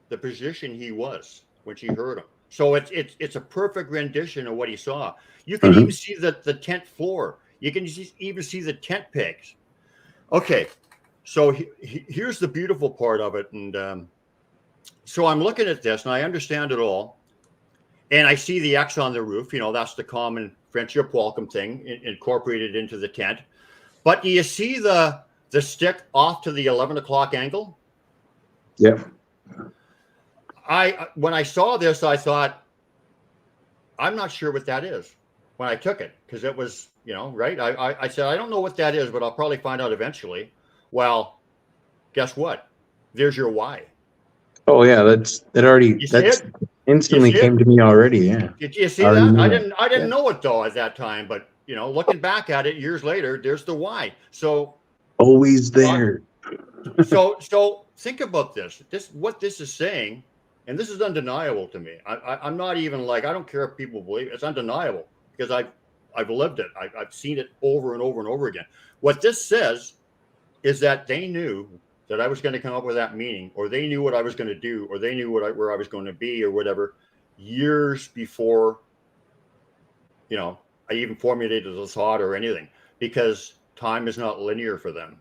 the position he was when she heard him. So it's a perfect rendition of what he saw. You can even see the tent floor. You can even see the tent pegs. Okay, so here's the beautiful part of it. And so I'm looking at this, and I understand it all. And I see the X on the roof. You know, that's the common friendship welcome thing incorporated into the tent. But do you see the stick off to the 11 o'clock angle? Yep. When I saw this, I thought, I'm not sure what that is when I took it, because it was, right? I said, I don't know what that is, but I'll probably find out eventually. Well, guess what? There's your why. Oh yeah, that instantly came to me already. Yeah. Did you see that? I didn't know it though at that time, but looking back at it years later, there's the why. So always there. So think about this. What this is saying, and this is undeniable to me. I'm not even I don't care if people believe it. It's undeniable because I've lived it. I've seen it over and over and over again. What this says is that they knew that I was going to come up with that meaning, or they knew what I was going to do, or they knew where I was going to be, or whatever, years before, I even formulated the thought or anything, because time is not linear for them.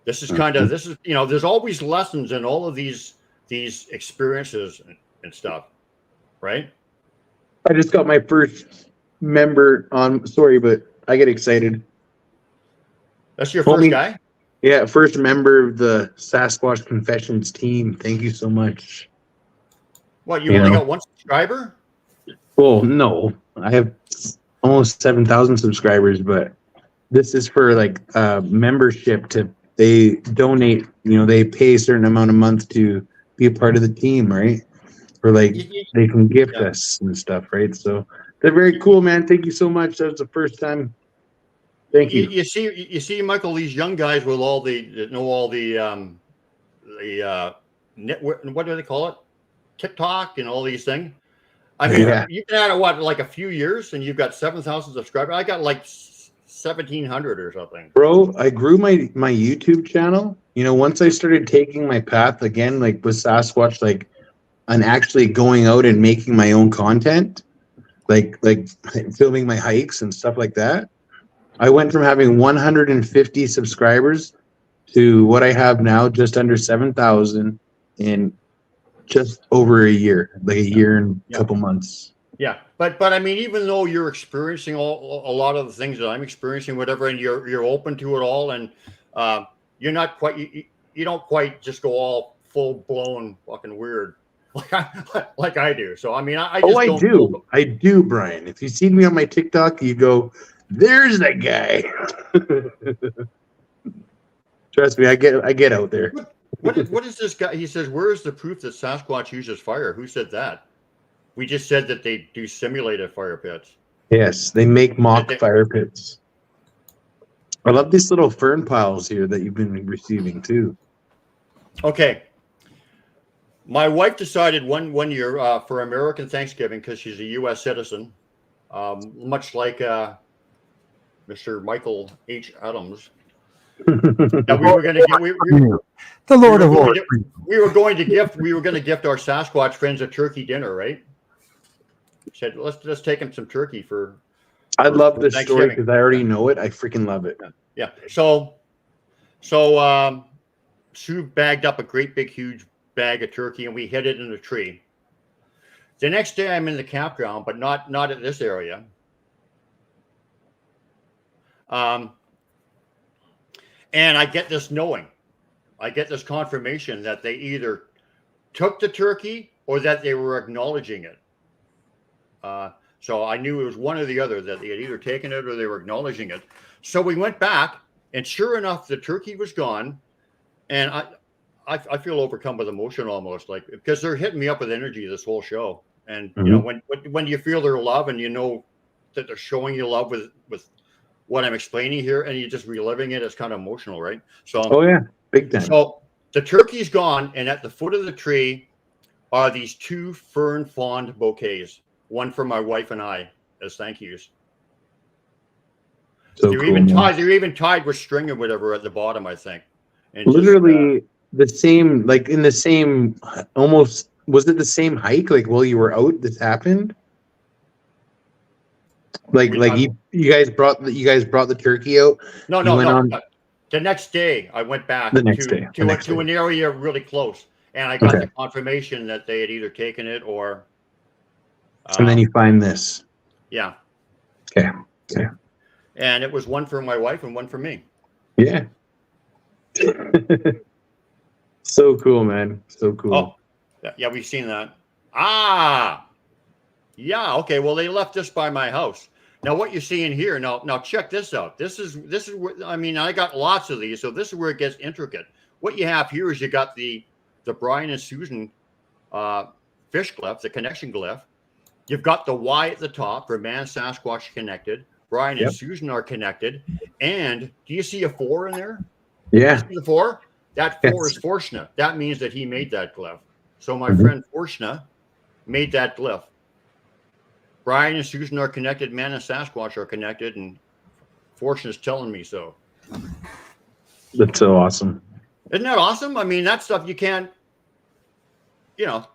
This is there's always lessons in all of these experiences and stuff, right? I just got my first member on. Sorry, but I get excited. That's your first guy? Yeah, first member of the Sasquatch Confessions team. Thank you so much. What, you only got one subscriber? Well, no. I have almost 7,000 subscribers, but this is for membership they donate, they pay a certain amount a month to be a part of the team, right? Or they can gift us and stuff, right? So they're very cool, man. Thank you so much. That was the first time. Thank you. You see, Michael, these young guys with all the what do they call it? TikTok and all these things. I mean, you can add a few years and you've got 7,000 subscribers. I got 1,700 or something. Bro, I grew my YouTube channel. Once I started taking my path again, with Sasquatch, and actually going out and making my own content, like filming my hikes and stuff like that. I went from having 150 subscribers to what I have now, just under 7,000 in just over a year, a year and a couple months. Yeah, but I mean, even though you're experiencing a lot of the things that I'm experiencing, whatever, and you're open to it all, and you're not quite, you don't quite just go all full blown fucking weird like I do. So I mean, I do, Brian. If you see me on my TikTok, you go, there's that guy. Trust me, I get out there. What is this guy? He says, where is the proof that Sasquatch uses fire? Who said that? We just said that they do simulated fire pits. Yes, they make mock fire pits. I love these little fern piles here that you've been receiving too. Okay. My wife decided one year for American Thanksgiving, because she's a U.S. citizen, much like Mr. Michael H. Adams. That we were going to the Lord of Lords. We were going to gift our Sasquatch friends a turkey dinner, right? Said let's take them some turkey for. I love this story because I already know it. I freaking love it. Yeah. So Sue bagged up a great big huge bag of turkey and we hid it in a tree. The next day I'm in the campground, but not at this area. And I get this knowing. I get this confirmation that they either took the turkey or that they were acknowledging it. So I knew it was one or the other, that they had either taken it or they were acknowledging it. So we went back, and sure enough, the turkey was gone. And I feel overcome with emotion almost, like, because they're hitting me up with energy this whole show. And you know, when you feel their love and you know that they're showing you love with what I'm explaining here, and you're just reliving it, it's kind of emotional, right? So, Oh yeah, big time. So the turkey's gone, and at the foot of the tree are these 2 fern frond bouquets, one for my wife and I as thank yous. So they're cool, even man. tied. They're even tied with string or whatever at the bottom, I think. And Literally the same, like in the same, almost. Was it the same hike? Like while you were out, this happened. You guys brought the turkey out. No. The next day, I went back to an area really close, and I got the confirmation that they had either taken it or. And then you find this. Yeah. Okay. And it was one for my wife and one for me. Yeah. So cool, man. So cool. Oh, yeah, we've seen that. Ah, yeah. Okay. Well, they left this by my house. Now, what you're seeing here. Now check this out. This is where, I mean, I got lots of these, so this is where it gets intricate. What you have here is you got the Brian and Susan fish glyph, the connection glyph. You've got the Y at the top for Man Sasquatch connected. Brian and Susan are connected. And do you see a 4 in there? Yeah. You see the 4? That 4 is Fortean. That means that he made that glyph. So my friend Fortean made that glyph. Brian and Susan are connected. Man and Sasquatch are connected. And Fortean is telling me so. That's so awesome. Isn't that awesome? I mean, that stuff you can't, you know.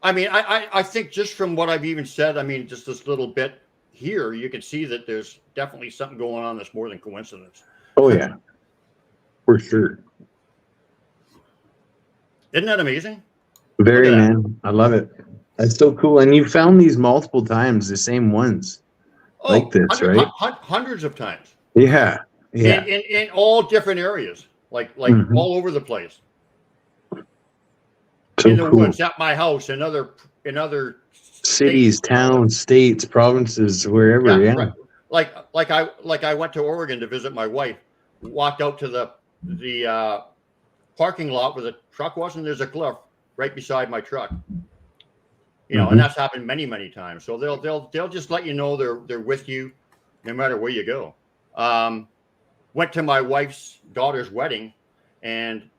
I mean, I think just from what I've even said, I mean, just this little bit here, you can see that there's definitely something going on that's more than coincidence. Oh, yeah. For sure. Isn't that amazing? Very, man. I love it. That's so cool. And you found these multiple times, the same ones. Like this, right? Hundreds of times. Yeah. Yeah. In all different areas, like all over the place. So in the cool. woods, at my house, in other cities, towns, states, provinces, wherever. Yeah. Right. Like I went to Oregon to visit my wife. Walked out to the parking lot where the truck was, and there's a glyph right beside my truck. You know, and that's happened many, many times. So they'll just let you know they're with you, no matter where you go. Went to my wife's daughter's wedding, and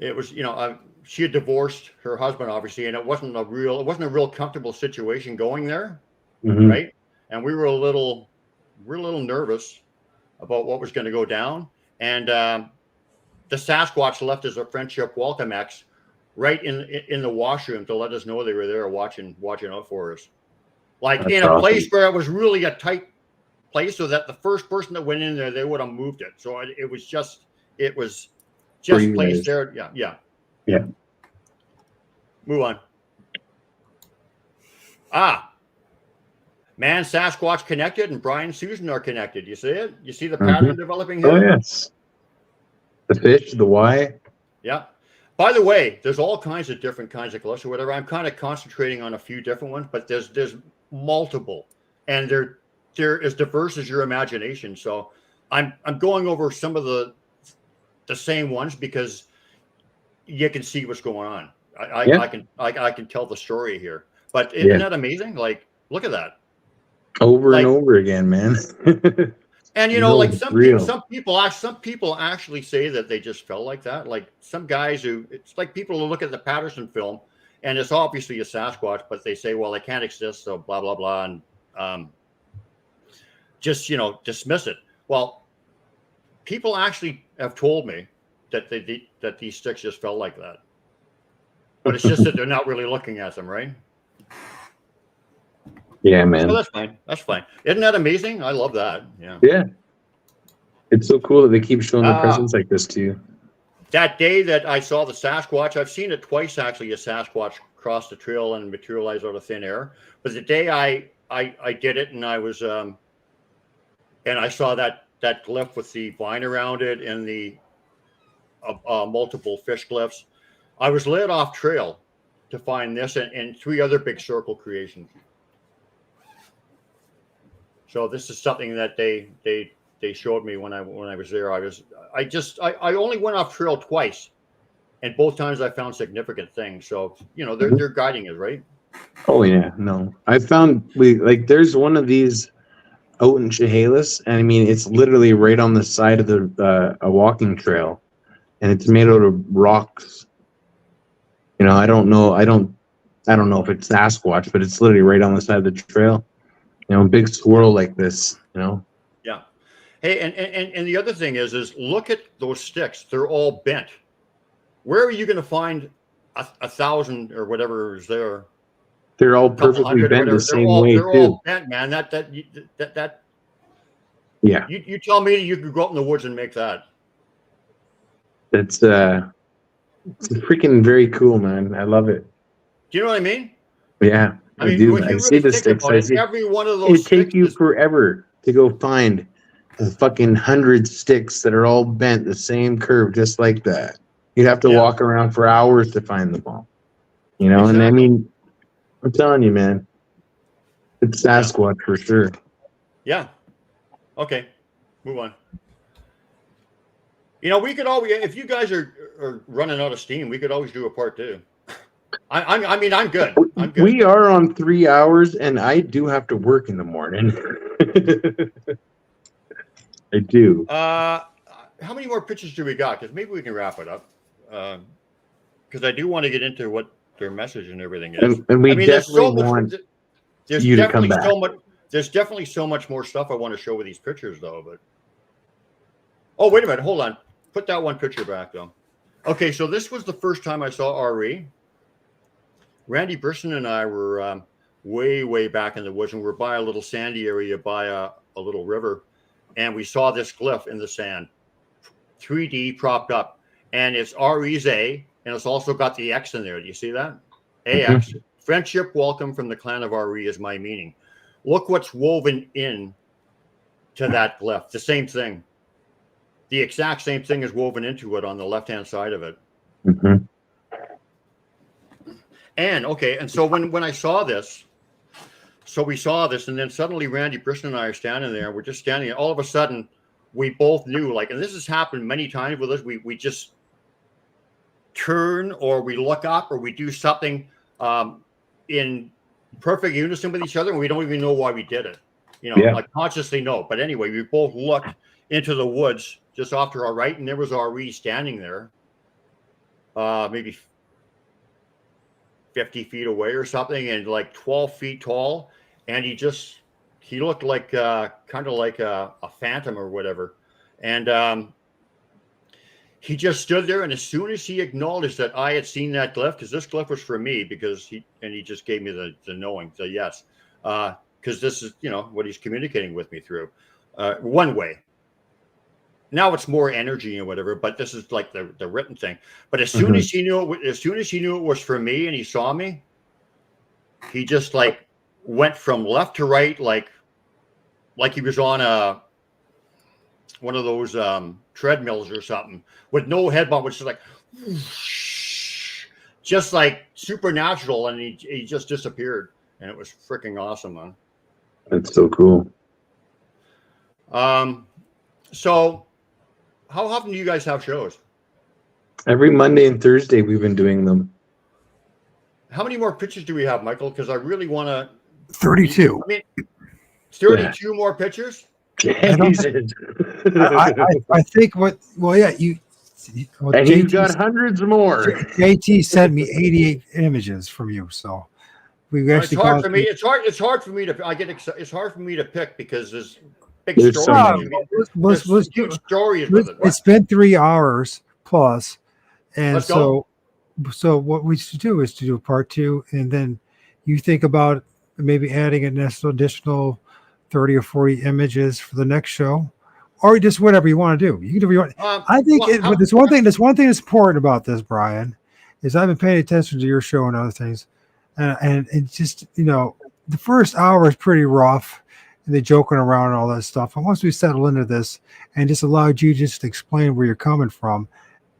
it was, you know, she had divorced her husband, obviously, and it wasn't a real comfortable situation going there, right? And we were a little nervous about what was going to go down. And the Sasquatch left us a friendship welcome X right in the washroom to let us know they were there watching out for us. Like that's in a place where it was really a tight place, so that the first person that went in there, they would have moved it. So it was just placed there. Yeah. Move on. Man, Sasquatch connected, and Brian and Susan are connected. You see it? You see the pattern developing here? Oh, yes. The fish, the Y. Yeah. By the way, there's all kinds of different kinds of glyphs or whatever. I'm kind of concentrating on a few different ones, but there's multiple, and they're as diverse as your imagination. So I'm going over some of the same ones because you can see what's going on. I can tell the story here. But isn't that amazing? Like, look at that. Over and over again, man. And you know, like some people actually say that they just felt like that. Like some guys it's like people who look at the Patterson film, and it's obviously a Sasquatch, but they say, well, they can't exist, so blah blah blah, and just dismiss it. Well, people actually have told me that that these sticks just felt like that, but it's just that they're not really looking at them, right? Yeah, man. So that's fine. Isn't that amazing? I love that. Yeah. Yeah. It's so cool that they keep showing their presence like this to you. That day that I saw the Sasquatch, I've seen it twice actually. A Sasquatch cross the trail and materialize out of thin air. But the day I did it, and I was and I saw that that glyph with the vine around it and the multiple fish glyphs, I was led off trail to find this and 3 other big circle creations. So this is something that they showed me when I was there. I only went off trail twice, and both times I found significant things. So they're guiding us, right? Oh yeah, no. I found there's one of these out in Chehalis, and I mean it's literally right on the side of the a walking trail, and it's made out of rocks. I don't know if it's Sasquatch, but it's literally right on the side of the trail. A big swirl like this. Yeah. Hey, and the other thing is look at those sticks. They're all bent. Where are you going to find 1,000 or whatever is there? They're all perfectly bent the same way they're too. All bent, man. That. Yeah. You tell me you could go out in the woods and make that. It's freaking very cool, man. I love it. Do you know what I mean? Yeah, I do. I see the sticks. Every one of those. It take you forever to go find the fucking 100 sticks that are all bent the same curve, just like that. You'd have to walk around for hours to find them all. Exactly. And I mean, I'm telling you, man, it's Sasquatch for sure. Yeah. Okay. Move on. We could always, if you guys are running out of steam, we could always do a part 2. I mean, I'm good. We are on 3 hours, and I do have to work in the morning. I do. How many more pictures do we got? Because maybe we can wrap it up. Because I do want to get into what their message and everything is. And we definitely want you to come back. There's definitely so much more stuff I want to show with these pictures, though. But wait a minute, hold on. Put that one picture back, though. Okay, so this was the first time I saw R.E. Randy Brisson and I were way back in the woods, and we're by a little sandy area by a little river, and we saw this glyph in the sand, 3D propped up, and it's R.E.'s A, and it's also got the X in there. Do you see that? AX. Mm-hmm. Friendship, welcome from the clan of R.E. is my meaning. Look what's woven in to that glyph. The same thing. The exact same thing is woven into it on the left-hand side of it. Mm-hmm. And so when I saw this, we saw this, and then suddenly Randy Briston and I are standing there, and we're just standing there. All of a sudden, we both knew, and this has happened many times with us, we just turn, or we look up, or we do something in perfect unison with each other, and we don't even know why we did it. Like consciously no. But anyway, we both looked into the woods just off to our right, and there was R.E. standing there, maybe 50 feet away or something, and like 12 feet tall. And he looked like kind of like a phantom or whatever. And he just stood there. And as soon as he acknowledged that I had seen that glyph, because this glyph was for me, because he just gave me the knowing, the yes, because this is, what he's communicating with me through one way. Now it's more energy and whatever, but this is like the written thing. But as soon as he knew it was for me, and he saw me, he just went from left to right, like he was on one of those treadmills or something with no head bump, which is like whoosh, just like supernatural, and he just disappeared, and it was freaking awesome, man. That's so cool. So how often do you guys have shows? Every Monday and Thursday we've been doing them. How many more pictures do we have, Michael? Because I really want to. 32. I mean, 32 more pictures? I think you. And you've got hundreds more. JT sent me 88 images from you, so we actually. It's hard for me. It's hard for me to. It's hard for me to pick because there's big stories. Let's huge stories. It's been 3 hours plus, and so what we should do is to do a part 2, and then you think about maybe adding an additional 30 or 40 images for the next show, or just whatever you want to do. You can do what you want. I think there's one thing that's important about this, Brian, is I've been paying attention to your show and other things, and it's just the first hour is pretty rough. and the joking around and all that stuff. And once we settle into this and just allowed you just to explain where you're coming from,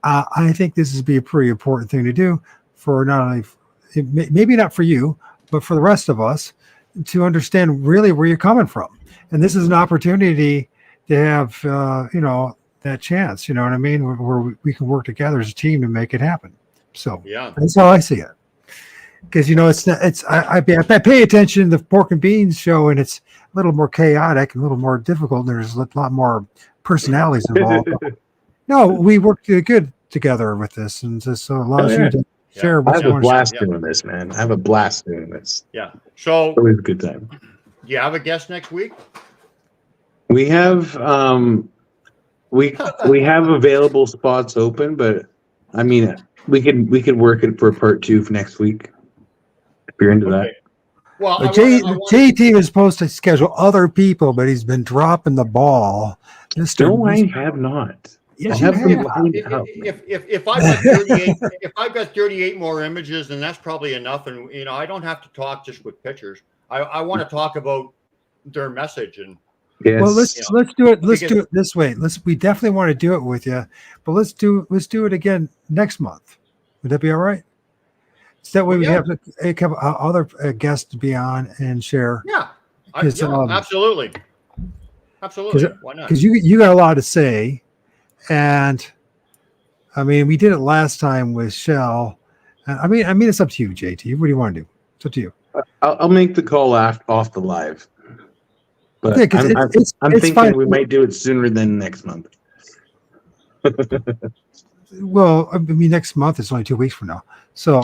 I think this would be a pretty important thing to do for not only, maybe not for you, but for the rest of us to understand really where you're coming from. And this is an opportunity to have, that chance, you know what I mean? Where we can work together as a team to make it happen. So that's how I see it. Because, I pay attention to the Pork and Beans show, and it's a little more chaotic and a little more difficult. There's a lot more personalities involved. No, we work good together with this, and this allows you to share. I have a blast doing this, man. I have a blast doing this. Yeah. So it's always a good time. Do you have a guest next week? We have we have available spots open, but I mean we could work it for part 2 for next week if you're into that. Well, JT was supposed to schedule other people, but he's been dropping the ball. No, I have not. Yes, if I've got 38 more images, then that's probably enough. And I don't have to talk just with pictures. I want to talk about their message. And well, let's do it. Let's do it this way. We definitely want to do it with you, but let's do it again next month. Would that be all right? So that way we have a couple other guests to be on and share. Yeah, absolutely. Why not? Because you got a lot to say. And I mean, we did it last time with Shell. I mean, it's up to you, JT. What do you want to do? It's up to you. I'll make the call off the live. But I'm thinking fine. We might do it sooner than next month. Well, I mean, next month is only 2 weeks from now. So,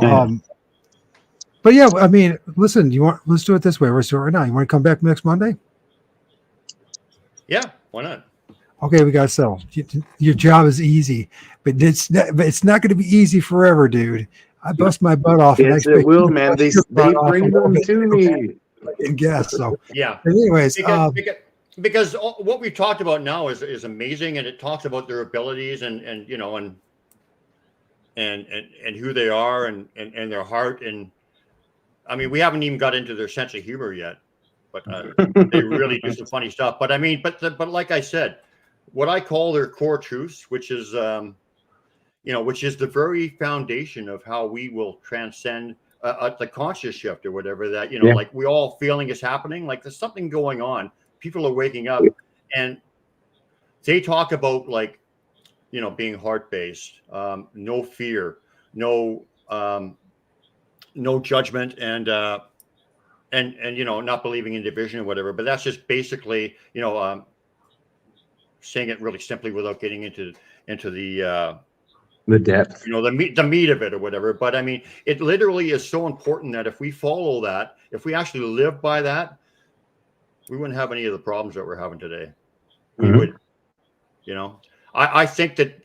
but yeah, I mean, listen, let's do it this way. Let's do it right now. You want to come back next Monday? Yeah, why not? Okay, we got to settle. Your job is easy, but it's not going to be easy forever, dude. I bust my butt off. Yes, it will, man. They bring them to me. I guess so. Yeah. But anyways, because what we've talked about now is amazing, and it talks about their abilities and who they are and their heart, and I mean, we haven't even got into their sense of humor yet, but they really do some funny stuff. But I mean, but like I said, what I call their core truths, which is which is the very foundation of how we will transcend the conscious shift or whatever that, like we all feeling is happening, like there's something going on. People are waking up, and they talk about like, being heart-based, no fear, no judgment, and not believing in division or whatever. But that's just basically, saying it really simply without getting into the depth, the meat of it or whatever. But I mean, it literally is so important that if we follow that, if we actually live by that, we wouldn't have any of the problems that we're having today. We would, I think that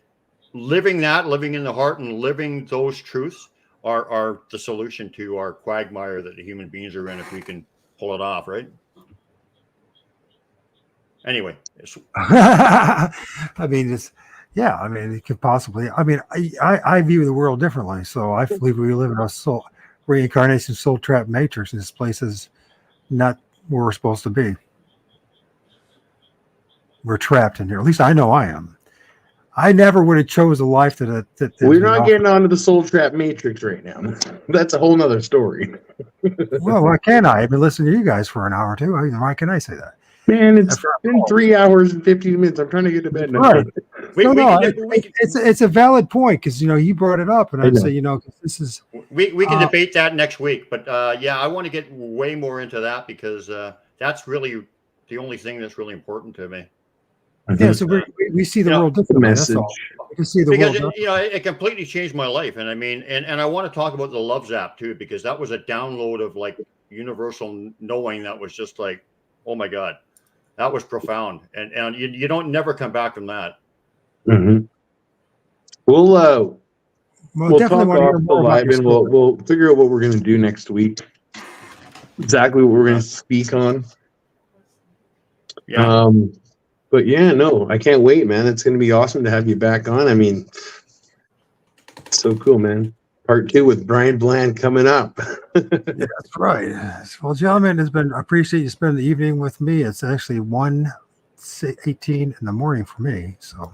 living in the heart and living those truths are the solution to our quagmire that the human beings are in, if we can pull it off, right? Anyway, I mean, it could possibly. I mean, I view the world differently. So I believe we live in a reincarnation, soul trap matrix, and this place is not where we're supposed to be. We're trapped in here. At least I know I am. I never would have chose a life that we're not getting onto the soul trap matrix right now. That's a whole nother story. Well, why can't I? I've been listening to you guys for an hour or two. Why can I say that? Man, it's been 3 hours and 15 minutes. I'm trying to get to bed now. Right. It's a valid point, because you brought it up, and I'd say this is we can debate that next week. But I want to get way more into that, because that's really the only thing that's really important to me. Yeah, so we see the world differently. Message. That's all. We can see the world differently. It completely changed my life, and I mean, and I want to talk about the Love Zap too, because that was a download of like universal knowing that was just like, oh my God. That was profound, and you don't never come back from that. Mm-hmm. We'll talk off the live, and we'll figure out what we're going to do next week. Exactly what we're going to speak on. Yeah. But yeah, no, I can't wait, man. It's going to be awesome to have you back on. I mean, it's so cool, man. Part 2 with Brian Bland coming up. Yeah, that's right. Well, gentlemen, I appreciate you spending the evening with me. It's actually 1:18 in the morning for me. So,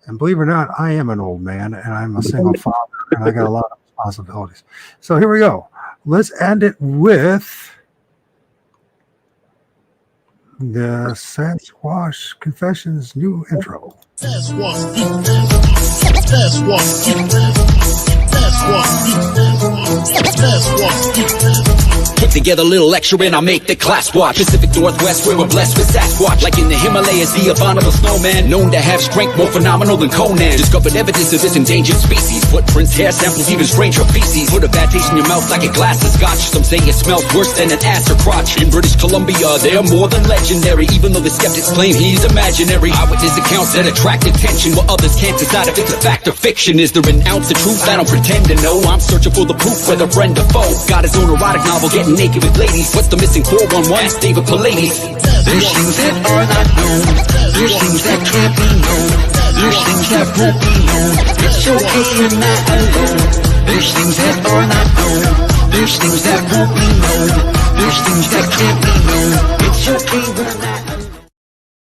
and believe it or not, I am an old man and I'm a single father and I got a lot of responsibilities. So here we go. Let's end it with the Sasquatch Confessions new intro. Put together a little extra and I'll make the class watch. Pacific Northwest, where we're blessed with Sasquatch. Like in the Himalayas, the abominable snowman, known to have strength more phenomenal than Conan. Discovered evidence of this endangered species. Footprints, hair samples, even stranger feces. Put a bad taste in your mouth like a glass of scotch. Some say it smells worse than an ass or crotch. In British Columbia, they're more than legendary, even though the skeptics claim he's imaginary. Eyewitness accounts that attract attention, while others can't decide if it's a fact or fiction. Is there an ounce of truth? I don't pretend to know. I'm searching for the proof, whether friend or foe. Got his own erotic novel, getting naked with ladies. What's the missing 411? Ask David Pallades. There's things that are not known. There's things that can't be known. There's things that won't be known. It's okay, you're not alone. There's things that are not known. There's things that won't be known. There's things that can't be known. It's okay, we're